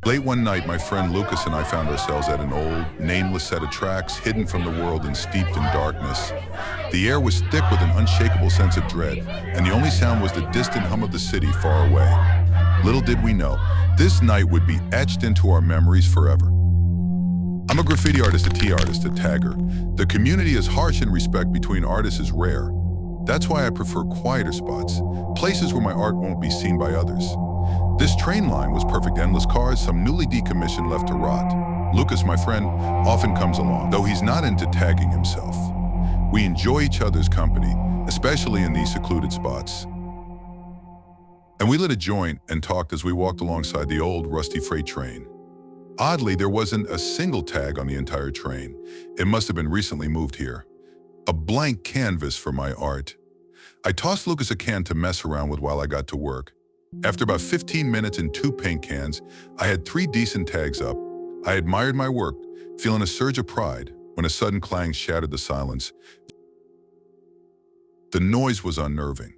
Late one night, my friend Lucas and I found ourselves at an old, nameless set of tracks, hidden from the world and steeped in darkness. The air was thick with an unshakable sense of dread, and the only sound was the distant hum of the city far away. Little did we know, this night would be etched into our memories forever. I'm a graffiti artist, a tea artist, a tagger. The community is harsh and respect between artists is rare. That's why I prefer quieter spots, places where my art won't be seen by others. This train line was perfect. Endless cars, some newly decommissioned left to rot. Lucas, my friend, often comes along, though he's not into tagging himself. We enjoy each other's company, especially in these secluded spots. And we lit a joint and talked as we walked alongside the old, rusty freight train. Oddly, there wasn't a single tag on the entire train. It must have been recently moved here. A blank canvas for my art. I tossed Lucas a can to mess around with while I got to work. After about 15 minutes and 2 paint cans, I had 3 decent tags up. I admired my work, feeling a surge of pride, when a sudden clang shattered the silence. The noise was unnerving.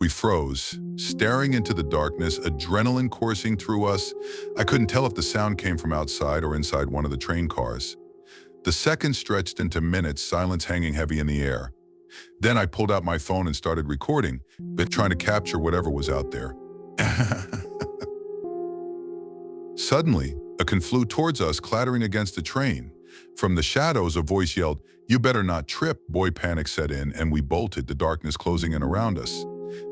We froze, staring into the darkness, adrenaline coursing through us. I couldn't tell if the sound came from outside or inside one of the train cars. The seconds stretched into minutes, silence hanging heavy in the air. Then I pulled out my phone and started recording, but trying to capture whatever was out there. Suddenly, a can flew towards us, clattering against the train. From the shadows, a voice yelled, "You better not trip." Boy, panic set in, and we bolted, the darkness closing in around us.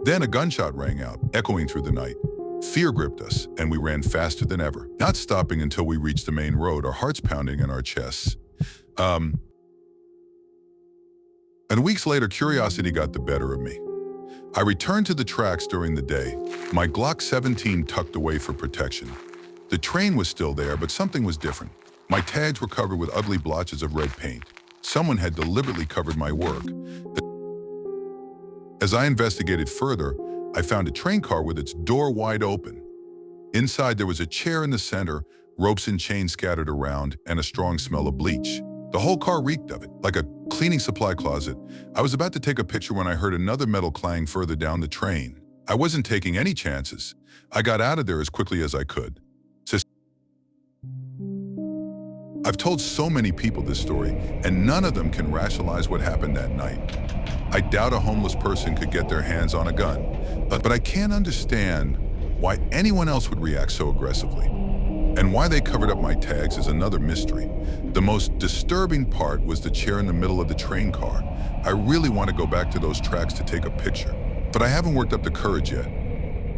Then a gunshot rang out, echoing through the night. Fear gripped us, and we ran faster than ever, not stopping until we reached the main road, our hearts pounding in our chests. And weeks later, curiosity got the better of me. I returned to the tracks during the day, my Glock 17 tucked away for protection. The train was still there, but something was different. My tags were covered with ugly blotches of red paint. Someone had deliberately covered my work. As I investigated further, I found a train car with its door wide open. Inside, there was a chair in the center, ropes and chains scattered around, and a strong smell of bleach. The whole car reeked of it, like a cleaning supply closet. I was about to take a picture when I heard another metal clang further down the train. I wasn't taking any chances. I got out of there as quickly as I could. I've told so many people this story, and none of them can rationalize what happened that night. I doubt a homeless person could get their hands on a gun, but I can't understand why anyone else would react so aggressively. And why they covered up my tags is another mystery. The most disturbing part was the chair in the middle of the train car. I really want to go back to those tracks to take a picture, but I haven't worked up the courage yet.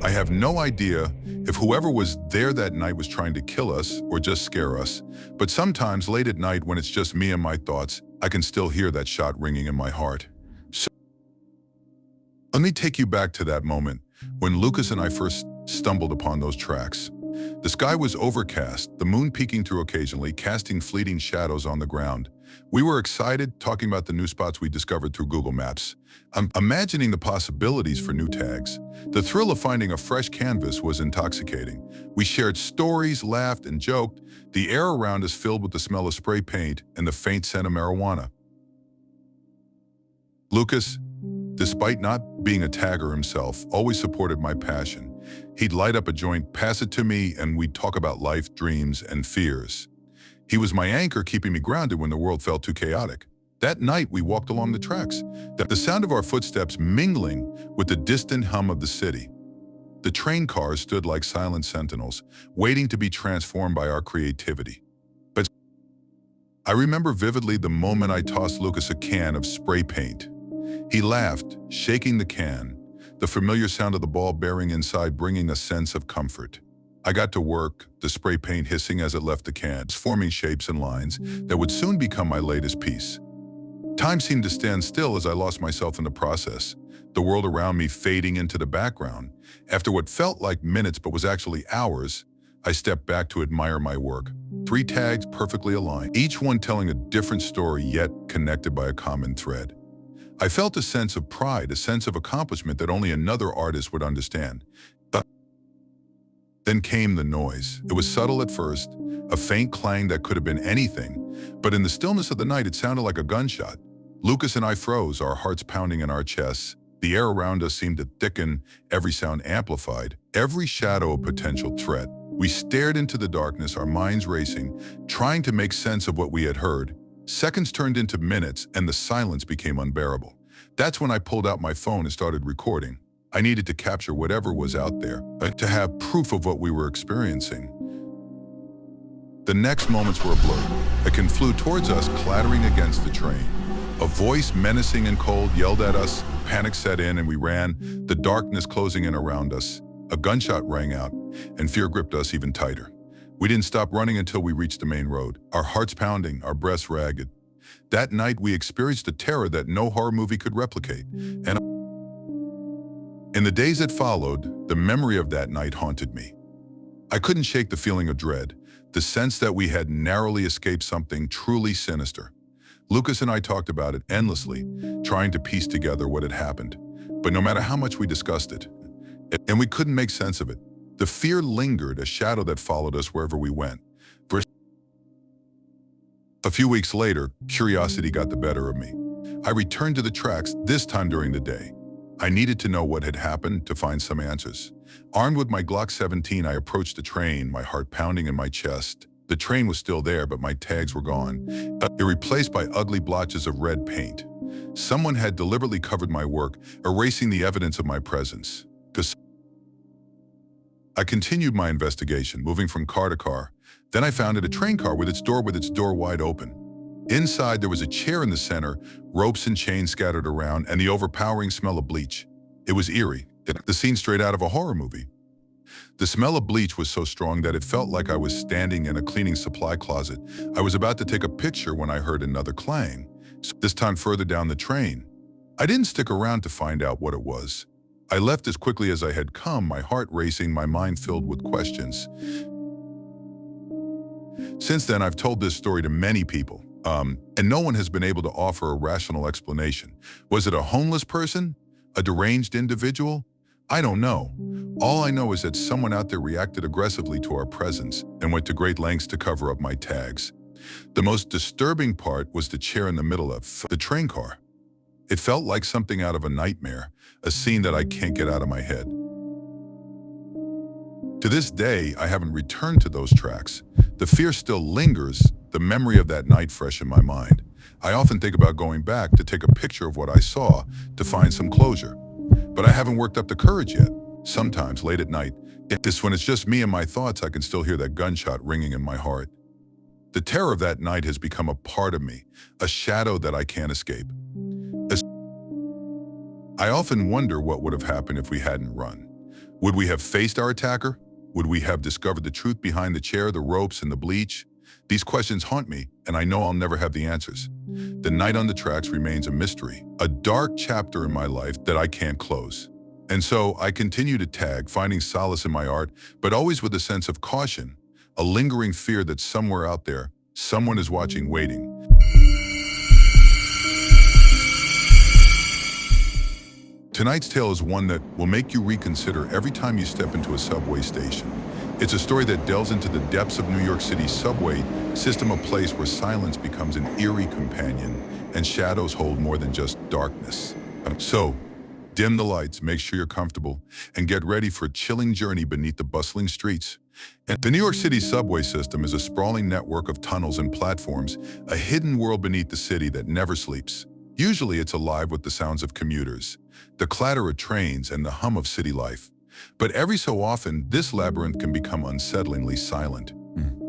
I have no idea if whoever was there that night was trying to kill us or just scare us, but sometimes late at night when it's just me and my thoughts, I can still hear that shot ringing in my heart. So let me take you back to that moment when Lucas and I first stumbled upon those tracks. The sky was overcast, the moon peeking through occasionally, casting fleeting shadows on the ground. We were excited, talking about the new spots we discovered through Google Maps. I'm imagining the possibilities for new tags. The thrill of finding a fresh canvas was intoxicating. We shared stories, laughed, and joked, the air around us filled with the smell of spray paint and the faint scent of marijuana. Lucas, despite not being a tagger himself, always supported my passion. He'd light up a joint, pass it to me, and we'd talk about life, dreams, and fears. He was my anchor, keeping me grounded when the world felt too chaotic. That night, we walked along the tracks, the sound of our footsteps mingling with the distant hum of the city. The train cars stood like silent sentinels, waiting to be transformed by our creativity. But I remember vividly the moment I tossed Lucas a can of spray paint. He laughed, shaking the can, the familiar sound of the ball bearing inside bringing a sense of comfort. I got to work, the spray paint hissing as it left the cans, forming shapes and lines that would soon become my latest piece. Time seemed to stand still as I lost myself in the process, the world around me fading into the background. After what felt like minutes but was actually hours, I stepped back to admire my work. 3 tags perfectly aligned, each one telling a different story yet connected by a common thread. I felt a sense of pride, a sense of accomplishment that only another artist would understand. But then came the noise. It was subtle at first, a faint clang that could have been anything, but in the stillness of the night it sounded like a gunshot. Lucas and I froze, our hearts pounding in our chests. The air around us seemed to thicken, every sound amplified, every shadow a potential threat. We stared into the darkness, our minds racing, trying to make sense of what we had heard. Seconds turned into minutes, and the silence became unbearable. That's when I pulled out my phone and started recording. I needed to capture whatever was out there, to have proof of what we were experiencing. The next moments were a blur. A can flew towards us, clattering against the train. A voice, menacing and cold, yelled at us. Panic set in and we ran, the darkness closing in around us. A gunshot rang out, and fear gripped us even tighter. We didn't stop running until we reached the main road, our hearts pounding, our breaths ragged. That night, we experienced a terror that no horror movie could replicate. And in the days that followed, the memory of that night haunted me. I couldn't shake the feeling of dread, the sense that we had narrowly escaped something truly sinister. Lucas and I talked about it endlessly, trying to piece together what had happened. But no matter how much we discussed it, and we couldn't make sense of it, the fear lingered, a shadow that followed us wherever we went. For a few weeks later, curiosity got the better of me. I returned to the tracks, this time during the day. I needed to know what had happened to find some answers. Armed with my Glock 17, I approached the train, my heart pounding in my chest. The train was still there, but my tags were gone, replaced by ugly blotches of red paint. Someone had deliberately covered my work, erasing the evidence of my presence. I continued my investigation, moving from car to car. Then I found a train car with its door wide open. Inside, there was a chair in the center, ropes and chains scattered around, and the overpowering smell of bleach. It was eerie, the scene straight out of a horror movie. The smell of bleach was so strong that it felt like I was standing in a cleaning supply closet. I was about to take a picture when I heard another clang, this time further down the train. I didn't stick around to find out what it was. I left as quickly as I had come, my heart racing, my mind filled with questions. Since then, I've told this story to many people, and no one has been able to offer a rational explanation. Was it a homeless person? A deranged individual? I don't know. All I know is that someone out there reacted aggressively to our presence and went to great lengths to cover up my tags. The most disturbing part was the chair in the middle of the train car. It felt like something out of a nightmare, a scene that I can't get out of my head. To this day, I haven't returned to those tracks. The fear still lingers, the memory of that night fresh in my mind. I often think about going back to take a picture of what I saw, to find some closure. But I haven't worked up the courage yet. Sometimes, late at night, when it's just me and my thoughts, I can still hear that gunshot ringing in my heart. The terror of that night has become a part of me, a shadow that I can't escape. I often wonder what would have happened if we hadn't run. Would we have faced our attacker? Would we have discovered the truth behind the chair, the ropes, and the bleach? These questions haunt me, and I know I'll never have the answers. The night on the tracks remains a mystery, a dark chapter in my life that I can't close. And so I continue to tag, finding solace in my art, but always with a sense of caution, a lingering fear that somewhere out there, someone is watching, waiting. Tonight's tale is one that will make you reconsider every time you step into a subway station. It's a story that delves into the depths of New York City's subway system, a place where silence becomes an eerie companion and shadows hold more than just darkness. So, dim the lights, make sure you're comfortable, and get ready for a chilling journey beneath the bustling streets. And the New York City subway system is a sprawling network of tunnels and platforms, a hidden world beneath the city that never sleeps. Usually it's alive with the sounds of commuters, the clatter of trains, and the hum of city life. But every so often, this labyrinth can become unsettlingly silent.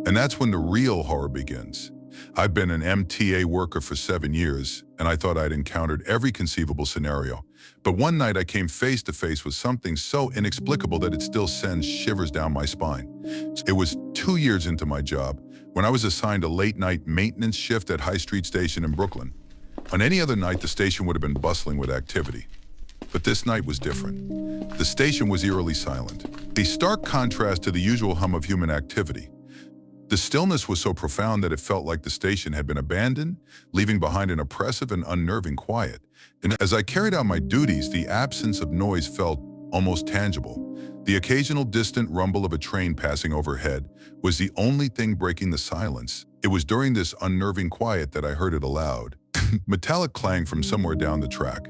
And that's when the real horror begins. I've been an MTA worker for 7 years, and I thought I'd encountered every conceivable scenario. But one night I came face to face with something so inexplicable that it still sends shivers down my spine. It was 2 years into my job when I was assigned a late-night maintenance shift at High Street Station in Brooklyn. On any other night, the station would have been bustling with activity. But this night was different. The station was eerily silent, a stark contrast to the usual hum of human activity. The stillness was so profound that it felt like the station had been abandoned, leaving behind an oppressive and unnerving quiet. And as I carried out my duties, the absence of noise felt almost tangible. The occasional distant rumble of a train passing overhead was the only thing breaking the silence. It was during this unnerving quiet that I heard it aloud. Metallic clang from somewhere down the track.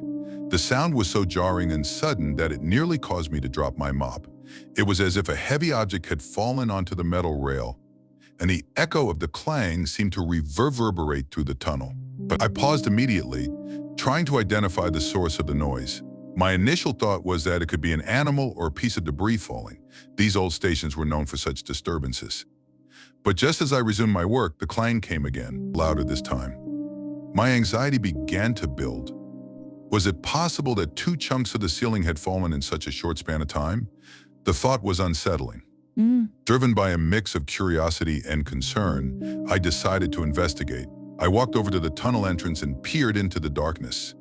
The sound was so jarring and sudden that it nearly caused me to drop my mop. It was as if a heavy object had fallen onto the metal rail, and the echo of the clang seemed to reverberate through the tunnel. But I paused immediately, trying to identify the source of the noise. My initial thought was that it could be an animal or a piece of debris falling. These old stations were known for such disturbances. But just as I resumed my work, the clang came again, louder this time. My anxiety began to build. Was it possible that 2 chunks of the ceiling had fallen in such a short span of time? The thought was unsettling. Driven by a mix of curiosity and concern, I decided to investigate. I walked over to the tunnel entrance and peered into the darkness.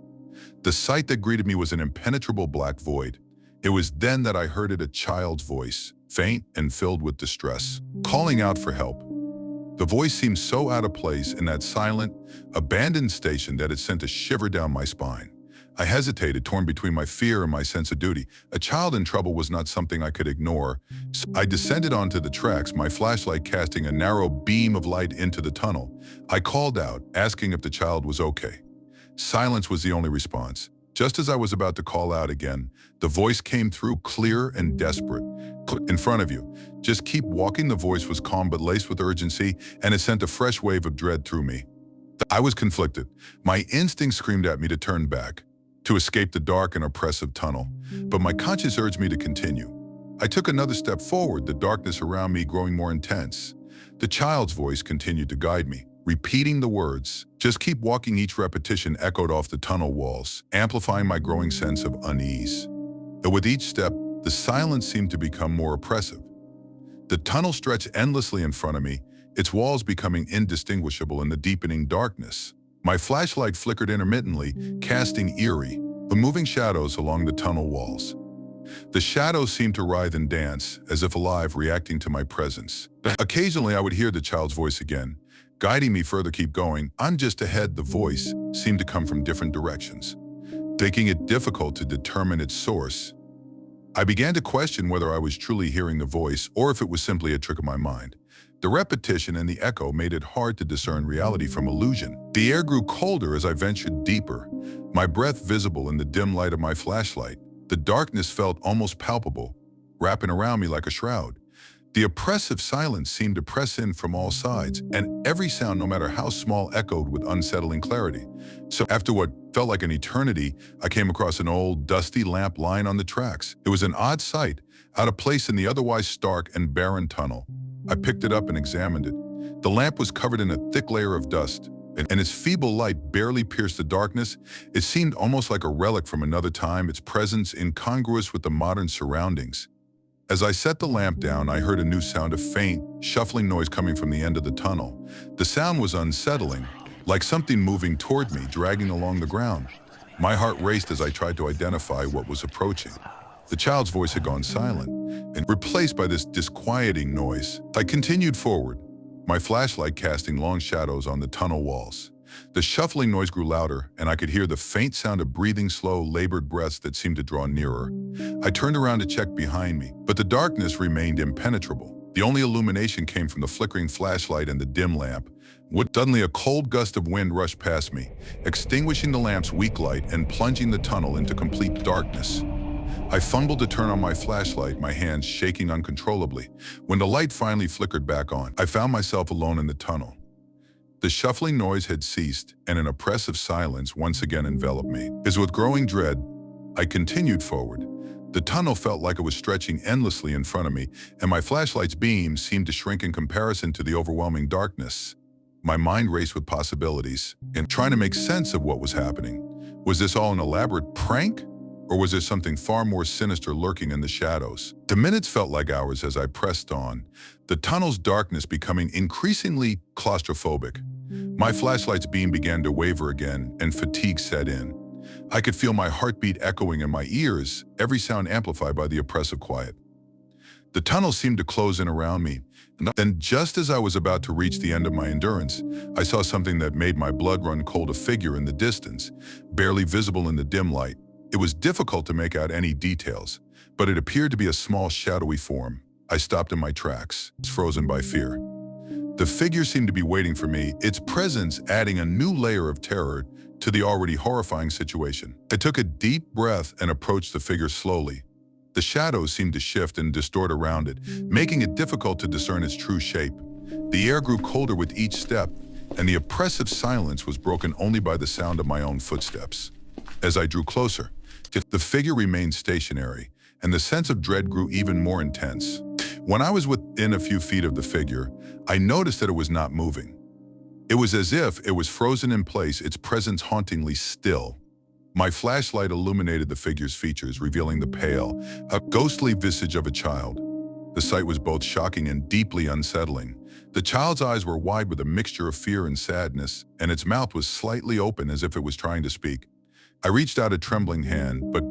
The sight that greeted me was an impenetrable black void. It was then that I heard a child's voice, faint and filled with distress, calling out for help. The voice seemed so out of place in that silent, abandoned station that it sent a shiver down my spine. I hesitated, torn between my fear and my sense of duty. A child in trouble was not something I could ignore. So I descended onto the tracks, my flashlight casting a narrow beam of light into the tunnel. I called out, asking if the child was okay. Silence was the only response. Just as I was about to call out again, the voice came through, clear and desperate. In front of you. Just keep walking. The voice was calm but laced with urgency, and it sent a fresh wave of dread through me. I was conflicted. My instinct screamed at me to turn back, to escape the dark and oppressive tunnel, but my conscience urged me to continue. I took another step forward, the darkness around me growing more intense. The child's voice continued to guide me, repeating the words, "Just keep walking." Each repetition echoed off the tunnel walls, amplifying my growing sense of unease. And with each step, the silence seemed to become more oppressive. The tunnel stretched endlessly in front of me, its walls becoming indistinguishable in the deepening darkness. My flashlight flickered intermittently, casting eerie, but moving shadows along the tunnel walls. The shadows seemed to writhe and dance, as if alive, reacting to my presence. Occasionally, I would hear the child's voice again, guiding me further. "Keep going. I'm just ahead." The voice seemed to come from different directions, making it difficult to determine its source. I began to question whether I was truly hearing the voice or if it was simply a trick of my mind. The repetition and the echo made it hard to discern reality from illusion. The air grew colder as I ventured deeper, my breath visible in the dim light of my flashlight. The darkness felt almost palpable, wrapping around me like a shroud. The oppressive silence seemed to press in from all sides, and every sound, no matter how small, echoed with unsettling clarity. So after what felt like an eternity, I came across an old, dusty lamp lying on the tracks. It was an odd sight, out of place in the otherwise stark and barren tunnel. I picked it up and examined it. The lamp was covered in a thick layer of dust, and its feeble light barely pierced the darkness. It seemed almost like a relic from another time, its presence incongruous with the modern surroundings. As I set the lamp down, I heard a new sound, a faint, shuffling noise coming from the end of the tunnel. The sound was unsettling, like something moving toward me, dragging along the ground. My heart raced as I tried to identify what was approaching. The child's voice had gone silent and replaced by this disquieting noise. I continued forward, my flashlight casting long shadows on the tunnel walls. The shuffling noise grew louder, and I could hear the faint sound of breathing, slow, labored breaths that seemed to draw nearer. I turned around to check behind me, but the darkness remained impenetrable. The only illumination came from the flickering flashlight and the dim lamp. Suddenly, a cold gust of wind rushed past me, extinguishing the lamp's weak light and plunging the tunnel into complete darkness. I fumbled to turn on my flashlight, my hands shaking uncontrollably. When the light finally flickered back on, I found myself alone in the tunnel. The shuffling noise had ceased, and an oppressive silence once again enveloped me. As with growing dread, I continued forward. The tunnel felt like it was stretching endlessly in front of me, and my flashlight's beam seemed to shrink in comparison to the overwhelming darkness. My mind raced with possibilities, and trying to make sense of what was happening. Was this all an elaborate prank? Or was there something far more sinister lurking in the shadows? The minutes felt like hours as I pressed on, the tunnel's darkness becoming increasingly claustrophobic. My flashlight's beam began to waver again, and fatigue set in. I could feel my heartbeat echoing in my ears, every sound amplified by the oppressive quiet. The tunnel seemed to close in around me, and then just as I was about to reach the end of my endurance, I saw something that made my blood run cold, a figure in the distance, barely visible in the dim light. It was difficult to make out any details, but it appeared to be a small, shadowy form. I stopped in my tracks, frozen by fear. The figure seemed to be waiting for me, its presence adding a new layer of terror to the already horrifying situation. I took a deep breath and approached the figure slowly. The shadows seemed to shift and distort around it, making it difficult to discern its true shape. The air grew colder with each step, and the oppressive silence was broken only by the sound of my own footsteps. As I drew closer, the figure remained stationary, and the sense of dread grew even more intense. When I was within a few feet of the figure, I noticed that it was not moving. It was as if it was frozen in place, its presence hauntingly still. My flashlight illuminated the figure's features, revealing the pale, a ghostly visage of a child. The sight was both shocking and deeply unsettling. The child's eyes were wide with a mixture of fear and sadness, and its mouth was slightly open as if it was trying to speak. I reached out a trembling hand, but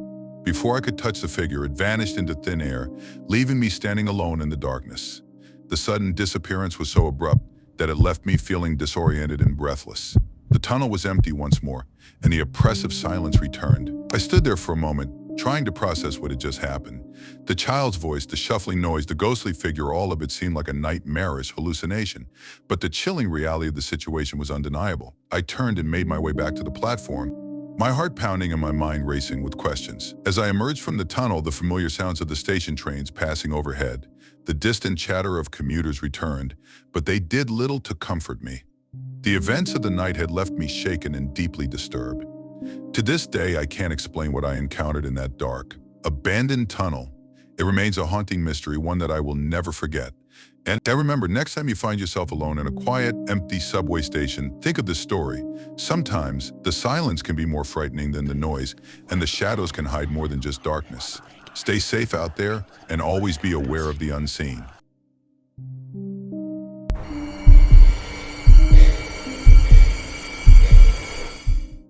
before I could touch the figure, it vanished into thin air, leaving me standing alone in the darkness. The sudden disappearance was so abrupt that it left me feeling disoriented and breathless. The tunnel was empty once more, and the oppressive silence returned. I stood there for a moment, trying to process what had just happened. The child's voice, the shuffling noise, the ghostly figure, all of it seemed like a nightmarish hallucination. But the chilling reality of the situation was undeniable. I turned and made my way back to the platform, my heart pounding and my mind racing with questions. As I emerged from the tunnel, the familiar sounds of the station trains passing overhead. The distant chatter of commuters returned, but they did little to comfort me. The events of the night had left me shaken and deeply disturbed. To this day, I can't explain what I encountered in that dark, abandoned tunnel. It remains a haunting mystery, one that I will never forget. And remember, next time you find yourself alone in a quiet, empty subway station, think of this story. Sometimes, the silence can be more frightening than the noise, and the shadows can hide more than just darkness. Stay safe out there, and always be aware of the unseen.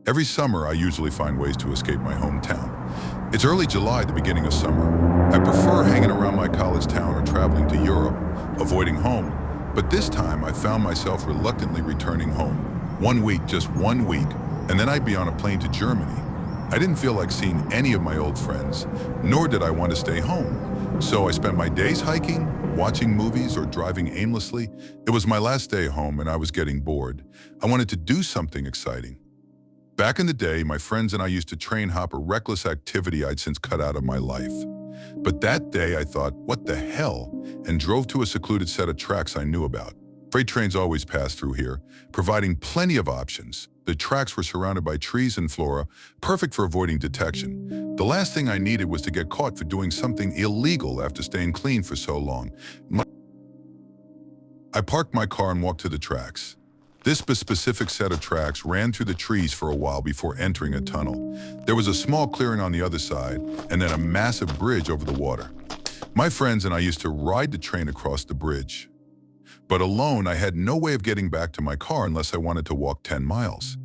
Every summer, I usually find ways to escape my hometown. It's early July, the beginning of summer. I prefer hanging around my college town or traveling to Europe, avoiding home. But this time, I found myself reluctantly returning home. 1 week, just 1 week, and then I'd be on a plane to Germany. I didn't feel like seeing any of my old friends, nor did I want to stay home. So I spent my days hiking, watching movies, or driving aimlessly. It was my last day home, and I was getting bored. I wanted to do something exciting. Back in the day, my friends and I used to train hop, a reckless activity I'd since cut out of my life. But that day I thought, what the hell, and drove to a secluded set of tracks I knew about. Freight trains always pass through here, providing plenty of options. The tracks were surrounded by trees and flora, perfect for avoiding detection. The last thing I needed was to get caught for doing something illegal after staying clean for so long. I parked my car and walked to the tracks. This specific set of tracks ran through the trees for a while before entering a tunnel. There was a small clearing on the other side, and then a massive bridge over the water. My friends and I used to ride the train across the bridge. But alone, I had no way of getting back to my car unless I wanted to walk 10 miles.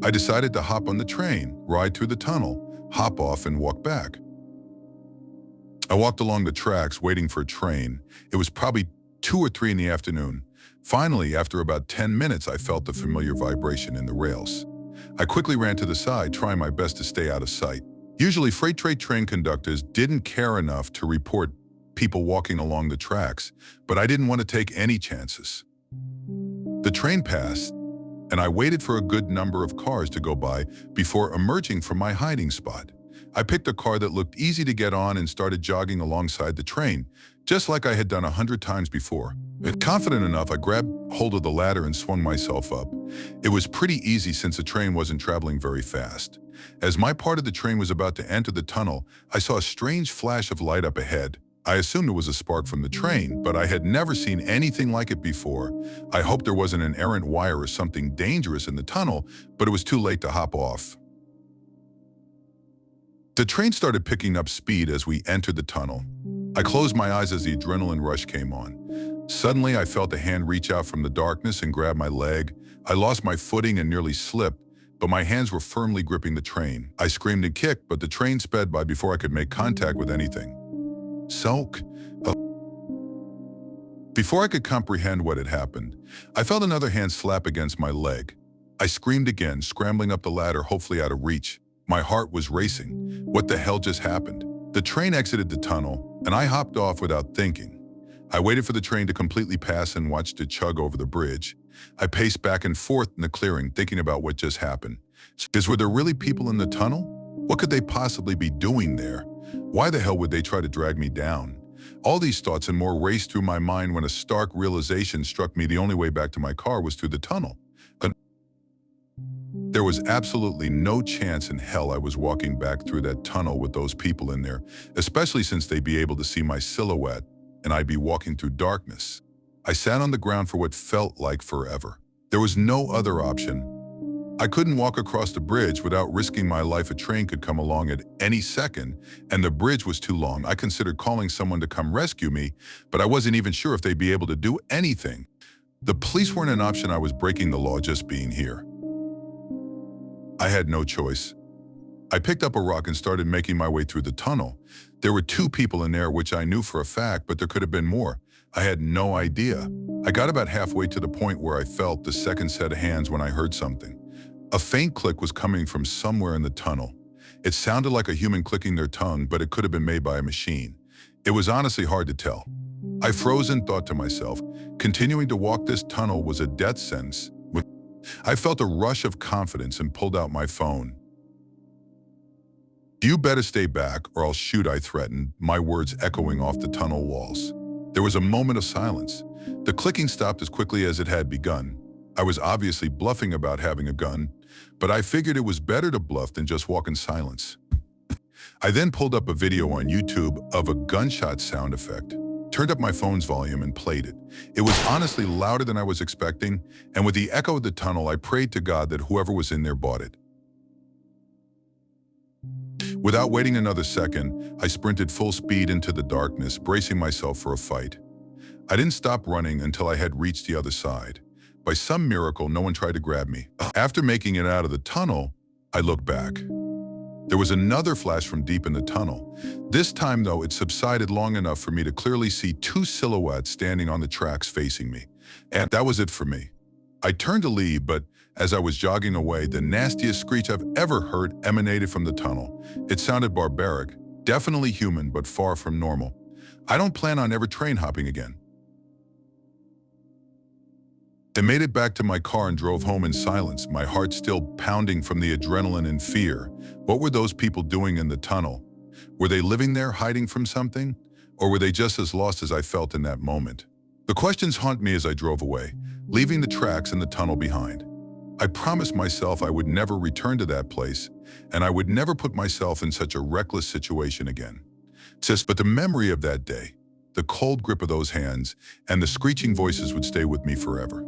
I decided to hop on the train, ride through the tunnel, hop off, and walk back. I walked along the tracks, waiting for a train. It was probably 2 or 3 in the afternoon. Finally, after about 10 minutes, I felt the familiar vibration in the rails. I quickly ran to the side, trying my best to stay out of sight. Usually, freight train conductors didn't care enough to report people walking along the tracks, but I didn't want to take any chances. The train passed, and I waited for a good number of cars to go by before emerging from my hiding spot. I picked a car that looked easy to get on and started jogging alongside the train, just like I had done 100 times before. Confident enough, I grabbed hold of the ladder and swung myself up. It was pretty easy since the train wasn't traveling very fast. As my part of the train was about to enter the tunnel, I saw a strange flash of light up ahead. I assumed it was a spark from the train, but I had never seen anything like it before. I hoped there wasn't an errant wire or something dangerous in the tunnel, but it was too late to hop off. The train started picking up speed as we entered the tunnel. I closed my eyes as the adrenaline rush came on. Suddenly, I felt a hand reach out from the darkness and grab my leg. I lost my footing and nearly slipped, but my hands were firmly gripping the train. I screamed and kicked, but the train sped by before I could make contact with anything. Soak. Before I could comprehend what had happened, I felt another hand slap against my leg. I screamed again, scrambling up the ladder, hopefully out of reach. My heart was racing. What the hell just happened? The train exited the tunnel, and I hopped off without thinking. I waited for the train to completely pass and watched it chug over the bridge. I paced back and forth in the clearing, thinking about what just happened. Were there really people in the tunnel? What could they possibly be doing there? Why the hell would they try to drag me down? All these thoughts and more raced through my mind when a stark realization struck me: the only way back to my car was through the tunnel. There was absolutely no chance in hell I was walking back through that tunnel with those people in there, especially since they'd be able to see my silhouette and I'd be walking through darkness. I sat on the ground for what felt like forever. There was no other option. I couldn't walk across the bridge without risking my life. A train could come along at any second, and the bridge was too long. I considered calling someone to come rescue me, but I wasn't even sure if they'd be able to do anything. The police weren't an option. I was breaking the law just being here. I had no choice. I picked up a rock and started making my way through the tunnel. There were 2 people in there, which I knew for a fact, but there could have been more. I had no idea. I got about halfway to the point where I felt the second set of hands when I heard something. A faint click was coming from somewhere in the tunnel. It sounded like a human clicking their tongue, but it could have been made by a machine. It was honestly hard to tell. I froze and thought to myself, continuing to walk this tunnel was a death sentence. I felt a rush of confidence and pulled out my phone. "You better stay back or I'll shoot," I threatened, my words echoing off the tunnel walls. There was a moment of silence. The clicking stopped as quickly as it had begun. I was obviously bluffing about having a gun, but I figured it was better to bluff than just walk in silence. I then pulled up a video on YouTube of a gunshot sound effect, turned up my phone's volume and played it. It was honestly louder than I was expecting, and with the echo of the tunnel, I prayed to God that whoever was in there bought it. Without waiting another second, I sprinted full speed into the darkness, bracing myself for a fight. I didn't stop running until I had reached the other side. By some miracle, no one tried to grab me. After making it out of the tunnel, I looked back. There was another flash from deep in the tunnel. This time, though, it subsided long enough for me to clearly see 2 silhouettes standing on the tracks facing me. And that was it for me. I turned to leave, but as I was jogging away, the nastiest screech I've ever heard emanated from the tunnel. It sounded barbaric, definitely human, but far from normal. I don't plan on ever train hopping again. I made it back to my car and drove home in silence, my heart still pounding from the adrenaline and fear. What were those people doing in the tunnel? Were they living there, hiding from something? Or were they just as lost as I felt in that moment? The questions haunt me as I drove away, leaving the tracks and the tunnel behind. I promised myself I would never return to that place, and I would never put myself in such a reckless situation again. But the memory of that day, the cold grip of those hands, and the screeching voices would stay with me forever.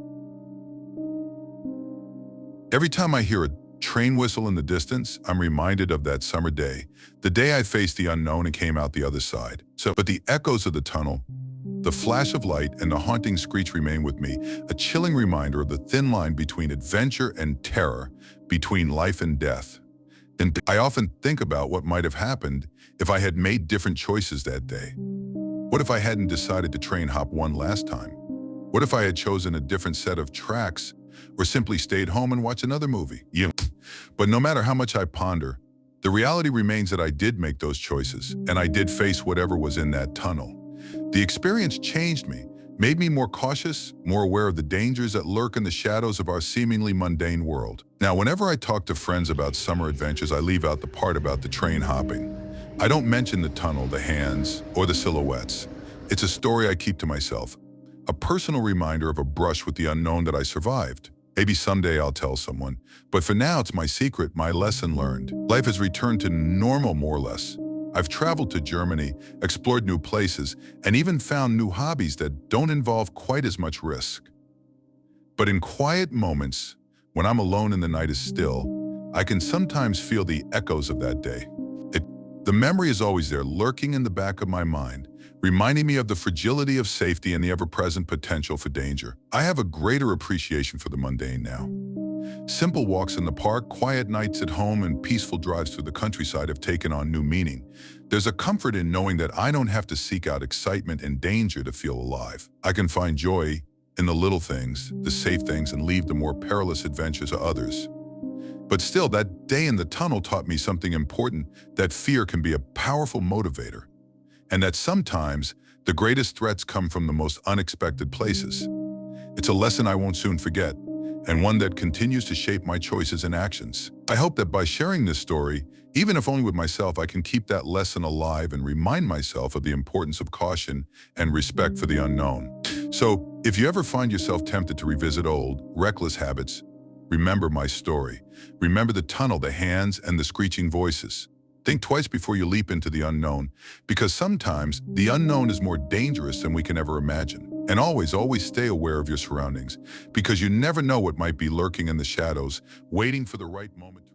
Every time I hear a train whistle in the distance, I'm reminded of that summer day, the day I faced the unknown and came out the other side. But the echoes of the tunnel, the flash of light, and the haunting screech remain with me, a chilling reminder of the thin line between adventure and terror, between life and death. And I often think about what might have happened if I had made different choices that day. What if I hadn't decided to train hop one last time? What if I had chosen a different set of tracks, or simply stayed home and watched another movie? But no matter how much I ponder, the reality remains that I did make those choices, and I did face whatever was in that tunnel. The experience changed me, made me more cautious, more aware of the dangers that lurk in the shadows of our seemingly mundane world. Now, whenever I talk to friends about summer adventures, I leave out the part about the train hopping. I don't mention the tunnel, the hands, or the silhouettes. It's a story I keep to myself, a personal reminder of a brush with the unknown that I survived. Maybe someday I'll tell someone, but for now it's my secret, my lesson learned. Life has returned to normal more or less. I've traveled to Germany, explored new places, and even found new hobbies that don't involve quite as much risk. But in quiet moments, when I'm alone and the night is still, I can sometimes feel the echoes of that day. The memory is always there, lurking in the back of my mind, reminding me of the fragility of safety and the ever-present potential for danger. I have a greater appreciation for the mundane now. Simple walks in the park, quiet nights at home, and peaceful drives through the countryside have taken on new meaning. There's a comfort in knowing that I don't have to seek out excitement and danger to feel alive. I can find joy in the little things, the safe things, and leave the more perilous adventures to others. But still, that day in the tunnel taught me something important, that fear can be a powerful motivator, and that sometimes the greatest threats come from the most unexpected places. It's a lesson I won't soon forget, and one that continues to shape my choices and actions. I hope that by sharing this story, even if only with myself, I can keep that lesson alive and remind myself of the importance of caution and respect for the unknown. So, if you ever find yourself tempted to revisit old, reckless habits, remember my story. Remember the tunnel, the hands, and the screeching voices. Think twice before you leap into the unknown, because sometimes the unknown is more dangerous than we can ever imagine. And always, always stay aware of your surroundings, because you never know what might be lurking in the shadows, waiting for the right moment to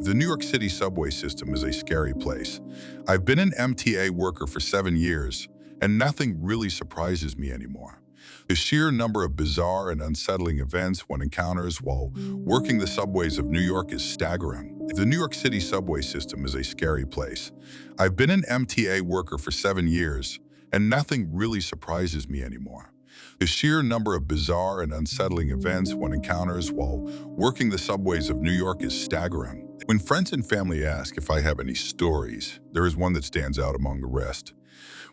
The New York City subway system is a scary place. I've been an MTA worker for 7 years, and nothing really surprises me anymore. The sheer number of bizarre and unsettling events one encounters while working the subways of New York is staggering. The New York City subway system is a scary place. I've been an MTA worker for 7 years, and nothing really surprises me anymore. The sheer number of bizarre and unsettling events one encounters while working the subways of New York is staggering. When friends and family ask if I have any stories, there is one that stands out among the rest.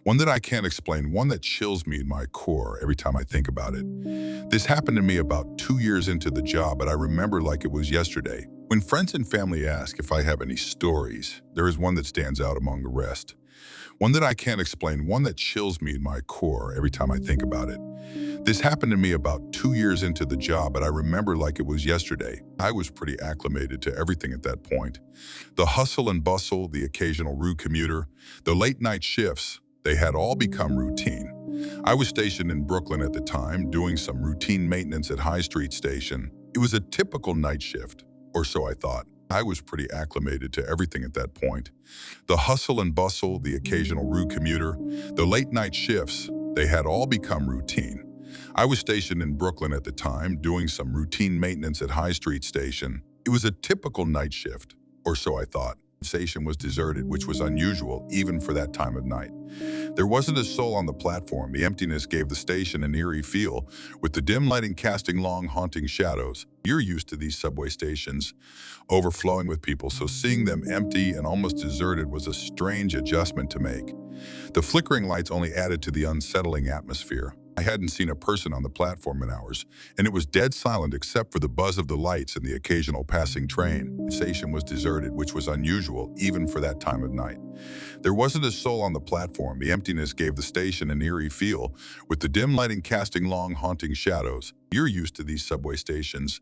One that I can't explain, one that chills me in my core every time I think about it. This happened to me about 2 years into the job, but I remember like it was yesterday. When friends and family ask if I have any stories, there is one that stands out among the rest. One that I can't explain, one that chills me in my core every time I think about it. This happened to me about 2 years into the job, but I remember like it was yesterday. I was pretty acclimated to everything at that point. The hustle and bustle, the occasional rude commuter, the late night shifts, they had all become routine. I was stationed in Brooklyn at the time, doing some routine maintenance at High Street Station. It was a typical night shift, or so I thought. I was pretty acclimated to everything at that point. The hustle and bustle, the occasional rude commuter, the late night shifts, they had all become routine. I was stationed in Brooklyn at the time, doing some routine maintenance at High Street Station. It was a typical night shift, or so I thought. The station was deserted, which was unusual even for that time of night. There wasn't a soul on the platform. The emptiness gave the station an eerie feel, with the dim lighting casting long, haunting shadows. You're used to these subway stations overflowing with people, so seeing them empty and almost deserted was a strange adjustment to make. The flickering lights only added to the unsettling atmosphere. I hadn't seen a person on the platform in hours, and it was dead silent except for the buzz of the lights and the occasional passing train. The station was deserted, which was unusual even for that time of night. There wasn't a soul on the platform. The emptiness gave the station an eerie feel, with the dim lighting casting long, haunting shadows. You're used to these subway stations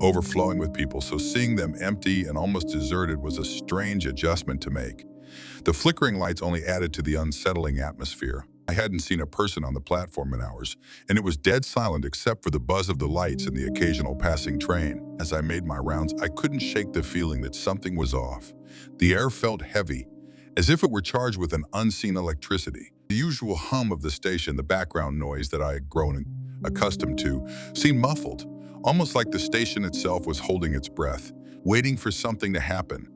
overflowing with people, so seeing them empty and almost deserted was a strange adjustment to make. The flickering lights only added to the unsettling atmosphere. I hadn't seen a person on the platform in hours, and it was dead silent except for the buzz of the lights and the occasional passing train. As I made my rounds, I couldn't shake the feeling that something was off. The air felt heavy, as if it were charged with an unseen electricity. The usual hum of the station, the background noise that I had grown accustomed to, seemed muffled, almost like the station itself was holding its breath, waiting for something to happen.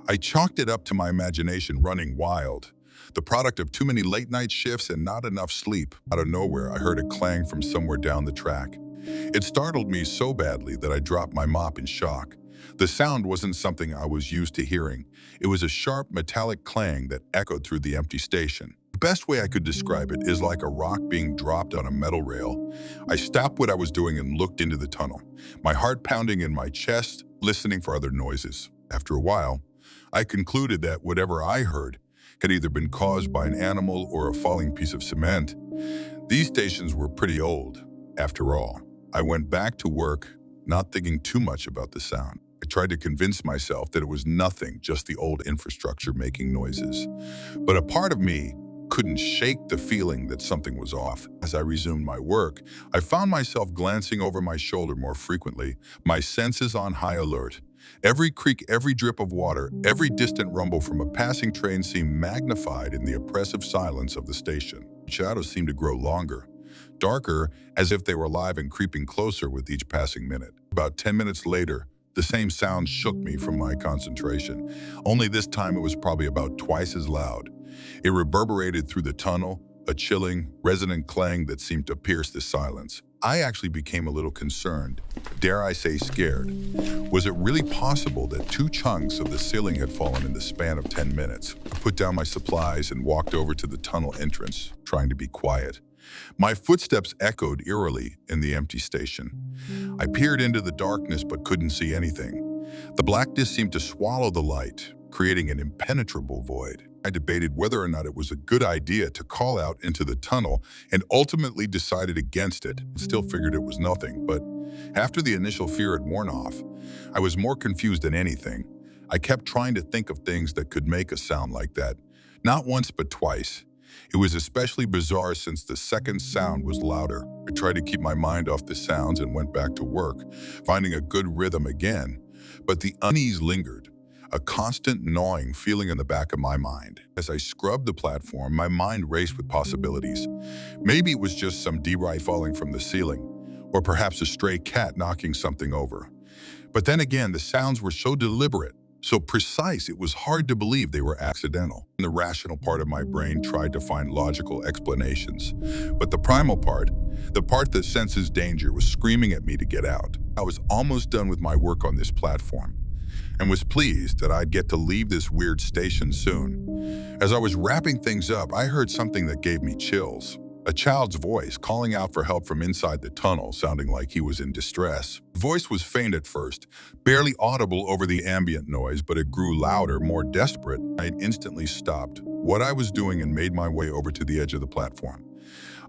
I chalked it up to my imagination running wild, the product of too many late-night shifts and not enough sleep. Out of nowhere, I heard a clang from somewhere down the track. It startled me so badly that I dropped my mop in shock. The sound wasn't something I was used to hearing. It was a sharp, metallic clang that echoed through the empty station. The best way I could describe it is like a rock being dropped on a metal rail. I stopped what I was doing and looked into the tunnel, my heart pounding in my chest, listening for other noises. After a while, I concluded that whatever I heard had either been caused by an animal or a falling piece of cement. These stations were pretty old, after all. I went back to work, not thinking too much about the sound. I tried to convince myself that it was nothing, just the old infrastructure making noises. But a part of me couldn't shake the feeling that something was off. As I resumed my work, I found myself glancing over my shoulder more frequently, my senses on high alert. Every creak, every drip of water, every distant rumble from a passing train seemed magnified in the oppressive silence of the station. Shadows seemed to grow longer, darker, as if they were alive and creeping closer with each passing minute. About 10 minutes later, the same sound shook me from my concentration. Only this time it was probably about twice as loud. It reverberated through the tunnel, a chilling, resonant clang that seemed to pierce the silence. I actually became a little concerned, dare I say scared. Was it really possible that 2 chunks of the ceiling had fallen in the span of 10 minutes? I put down my supplies and walked over to the tunnel entrance, trying to be quiet. My footsteps echoed eerily in the empty station. I peered into the darkness but couldn't see anything. The blackness seemed to swallow the light, creating an impenetrable void. I debated whether or not it was a good idea to call out into the tunnel and ultimately decided against it. Still figured it was nothing, but after the initial fear had worn off, I was more confused than anything. I kept trying to think of things that could make a sound like that. Not once, but twice. It was especially bizarre since the second sound was louder. I tried to keep my mind off the sounds and went back to work, finding a good rhythm again. But the unease lingered, a constant gnawing feeling in the back of my mind. As I scrubbed the platform, my mind raced with possibilities. Maybe it was just some debris falling from the ceiling, or perhaps a stray cat knocking something over. But then again, the sounds were so deliberate, so precise, it was hard to believe they were accidental. The rational part of my brain tried to find logical explanations. But the primal part, the part that senses danger, was screaming at me to get out. I was almost done with my work on this platform and was pleased that I'd get to leave this weird station soon. As I was wrapping things up, I heard something that gave me chills. A child's voice calling out for help from inside the tunnel, sounding like he was in distress. The voice was faint at first, barely audible over the ambient noise, but it grew louder, more desperate. I instantly stopped what I was doing and made my way over to the edge of the platform.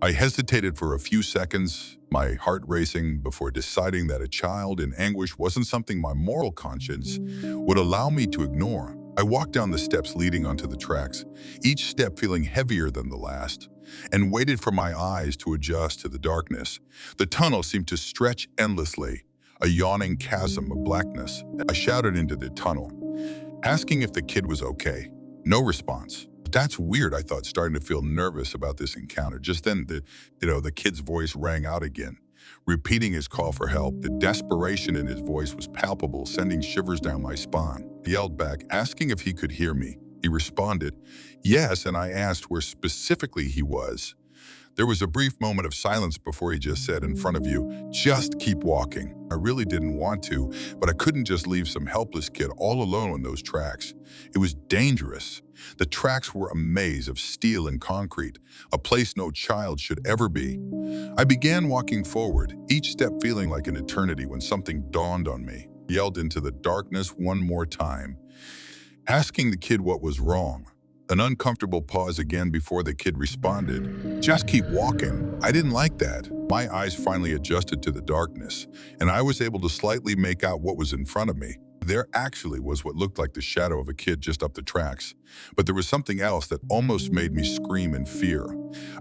I hesitated for a few seconds, my heart racing, before deciding that a child in anguish wasn't something my moral conscience would allow me to ignore. I walked down the steps leading onto the tracks, each step feeling heavier than the last, and waited for my eyes to adjust to the darkness. The tunnel seemed to stretch endlessly, a yawning chasm of blackness. I shouted into the tunnel, asking if the kid was okay. No response. That's weird, I thought, starting to feel nervous about this encounter. Just then, the kid's voice rang out again, repeating his call for help. The desperation in his voice was palpable, sending shivers down my spine. I yelled back, asking if he could hear me. He responded, yes, and I asked where specifically he was. There was a brief moment of silence before he just said, in front of you, just keep walking. I really didn't want to, but I couldn't just leave some helpless kid all alone on those tracks. It was dangerous. The tracks were a maze of steel and concrete, a place no child should ever be. I began walking forward, each step feeling like an eternity, when something dawned on me. I yelled into the darkness one more time, asking the kid what was wrong. An uncomfortable pause again before the kid responded, just keep walking. I didn't like that. My eyes finally adjusted to the darkness, and I was able to slightly make out what was in front of me. There actually was what looked like the shadow of a kid just up the tracks, but there was something else that almost made me scream in fear.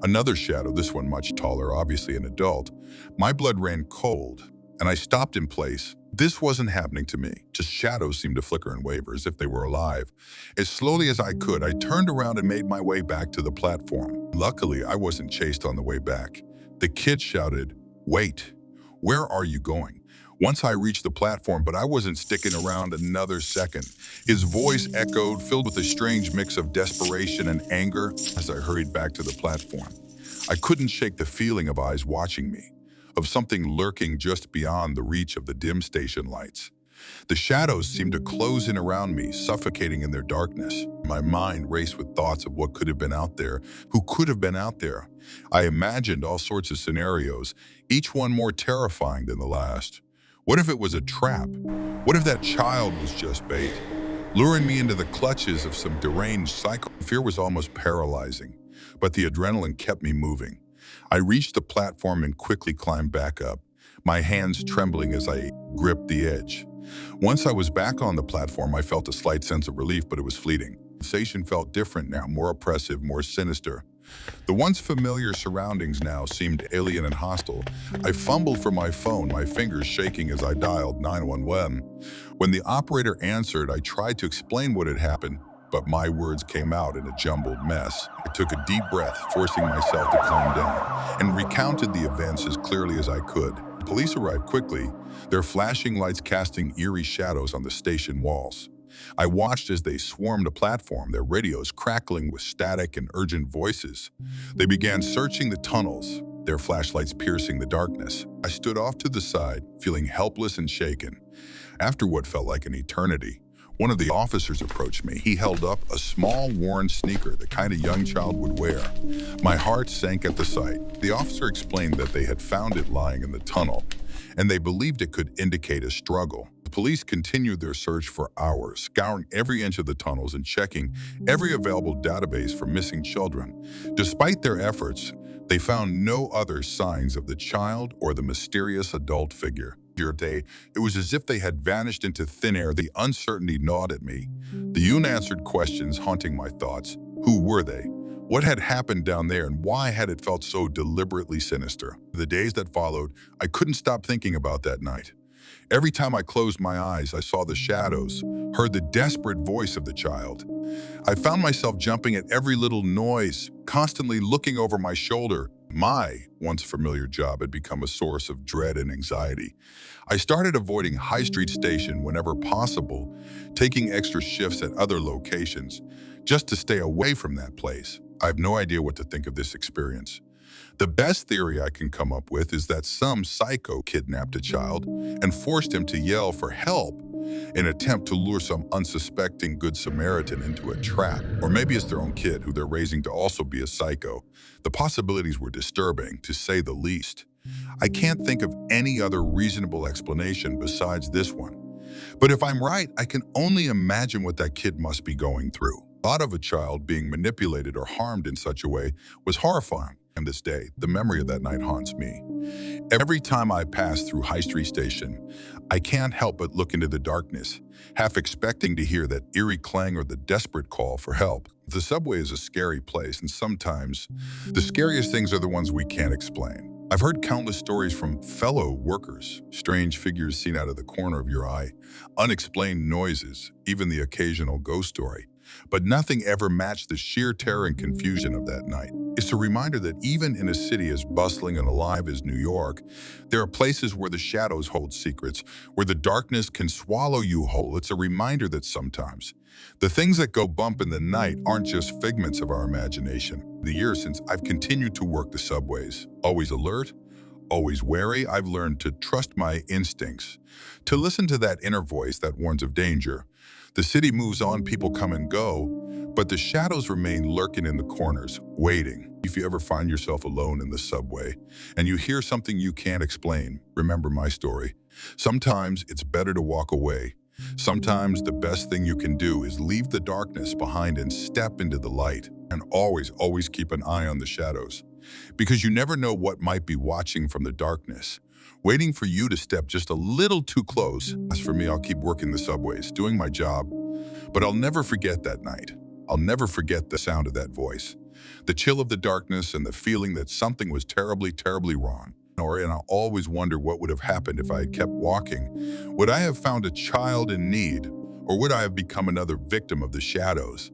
Another shadow, this one much taller, obviously an adult. My blood ran cold, and I stopped in place. This wasn't happening to me. Just shadows seemed to flicker and waver as if they were alive. As slowly as I could, I turned around and made my way back to the platform. Luckily, I wasn't chased on the way back. The kid shouted, wait, where are you going? Once I reached the platform, but I wasn't sticking around another second. His voice echoed, filled with a strange mix of desperation and anger as I hurried back to the platform. I couldn't shake the feeling of eyes watching me, of something lurking just beyond the reach of the dim station lights. The shadows seemed to close in around me, suffocating in their darkness. My mind raced with thoughts of what could have been out there, who could have been out there. I imagined all sorts of scenarios, each one more terrifying than the last. What if it was a trap? What if that child was just bait, luring me into the clutches of some deranged psycho? Fear was almost paralyzing, but the adrenaline kept me moving. I reached the platform and quickly climbed back up, my hands trembling as I gripped the edge. Once I was back on the platform, I felt a slight sense of relief, but it was fleeting. The sensation felt different now, more oppressive, more sinister. The once familiar surroundings now seemed alien and hostile. I fumbled for my phone, my fingers shaking as I dialed 911. When the operator answered, I tried to explain what had happened, but my words came out in a jumbled mess. I took a deep breath, forcing myself to calm down, and recounted the events as clearly as I could. Police arrived quickly, their flashing lights casting eerie shadows on the station walls. I watched as they swarmed the platform, their radios crackling with static and urgent voices. They began searching the tunnels, their flashlights piercing the darkness. I stood off to the side, feeling helpless and shaken. After what felt like an eternity, One of the officers approached me. He held up a small worn sneaker, the kind a young child would wear. My heart sank at the sight. The officer explained that they had found it lying in the tunnel, and they believed it could indicate a struggle. The police continued their search for hours, scouring every inch of the tunnels and checking every available database for missing children. Despite their efforts, they found no other signs of the child or the mysterious adult figure. Day, it was as if they had vanished into thin air. The uncertainty gnawed at me, the unanswered questions haunting my thoughts. Who were they? What had happened down there, and why had it felt so deliberately sinister? The days that followed, I couldn't stop thinking about that night. Every time I closed my eyes, I saw the shadows, heard the desperate voice of the child. I found myself jumping at every little noise, constantly looking over my shoulder. My once familiar job had become a source of dread and anxiety. I started avoiding High Street Station whenever possible, taking extra shifts at other locations, just to stay away from that place. I have no idea what to think of this experience. The best theory I can come up with is that some psycho kidnapped a child and forced him to yell for help in an attempt to lure some unsuspecting Good Samaritan into a trap. Or maybe it's their own kid who they're raising to also be a psycho. The possibilities were disturbing, to say the least. I can't think of any other reasonable explanation besides this one. But if I'm right, I can only imagine what that kid must be going through. The thought of a child being manipulated or harmed in such a way was horrifying. And this day, the memory of that night haunts me. Every time I pass through High Street Station, I can't help but look into the darkness, half expecting to hear that eerie clang or the desperate call for help. The subway is a scary place, and sometimes the scariest things are the ones we can't explain. I've heard countless stories from fellow workers, strange figures seen out of the corner of your eye, unexplained noises, even the occasional ghost story. But nothing ever matched the sheer terror and confusion of that night. It's a reminder that even in a city as bustling and alive as New York, there are places where the shadows hold secrets, where the darkness can swallow you whole. It's a reminder that sometimes the things that go bump in the night aren't just figments of our imagination. The years since I've continued to work the subways, always alert, always wary, I've learned to trust my instincts, to listen to that inner voice that warns of danger. The city moves on, people come and go, but the shadows remain lurking in the corners, waiting. If you ever find yourself alone in the subway and you hear something you can't explain, remember my story. Sometimes it's better to walk away. Sometimes the best thing you can do is leave the darkness behind and step into the light. And always keep an eye on the shadows, because you never know what might be watching from the darkness, waiting for you to step just a little too close. As for me, I'll keep working the subways, doing my job, but I'll never forget that night. I'll never forget the sound of that voice, the chill of the darkness, and the feeling that something was terribly, terribly wrong. And I'll always wonder what would have happened if I had kept walking. Would I have found a child in need, or would I have become another victim of the shadows?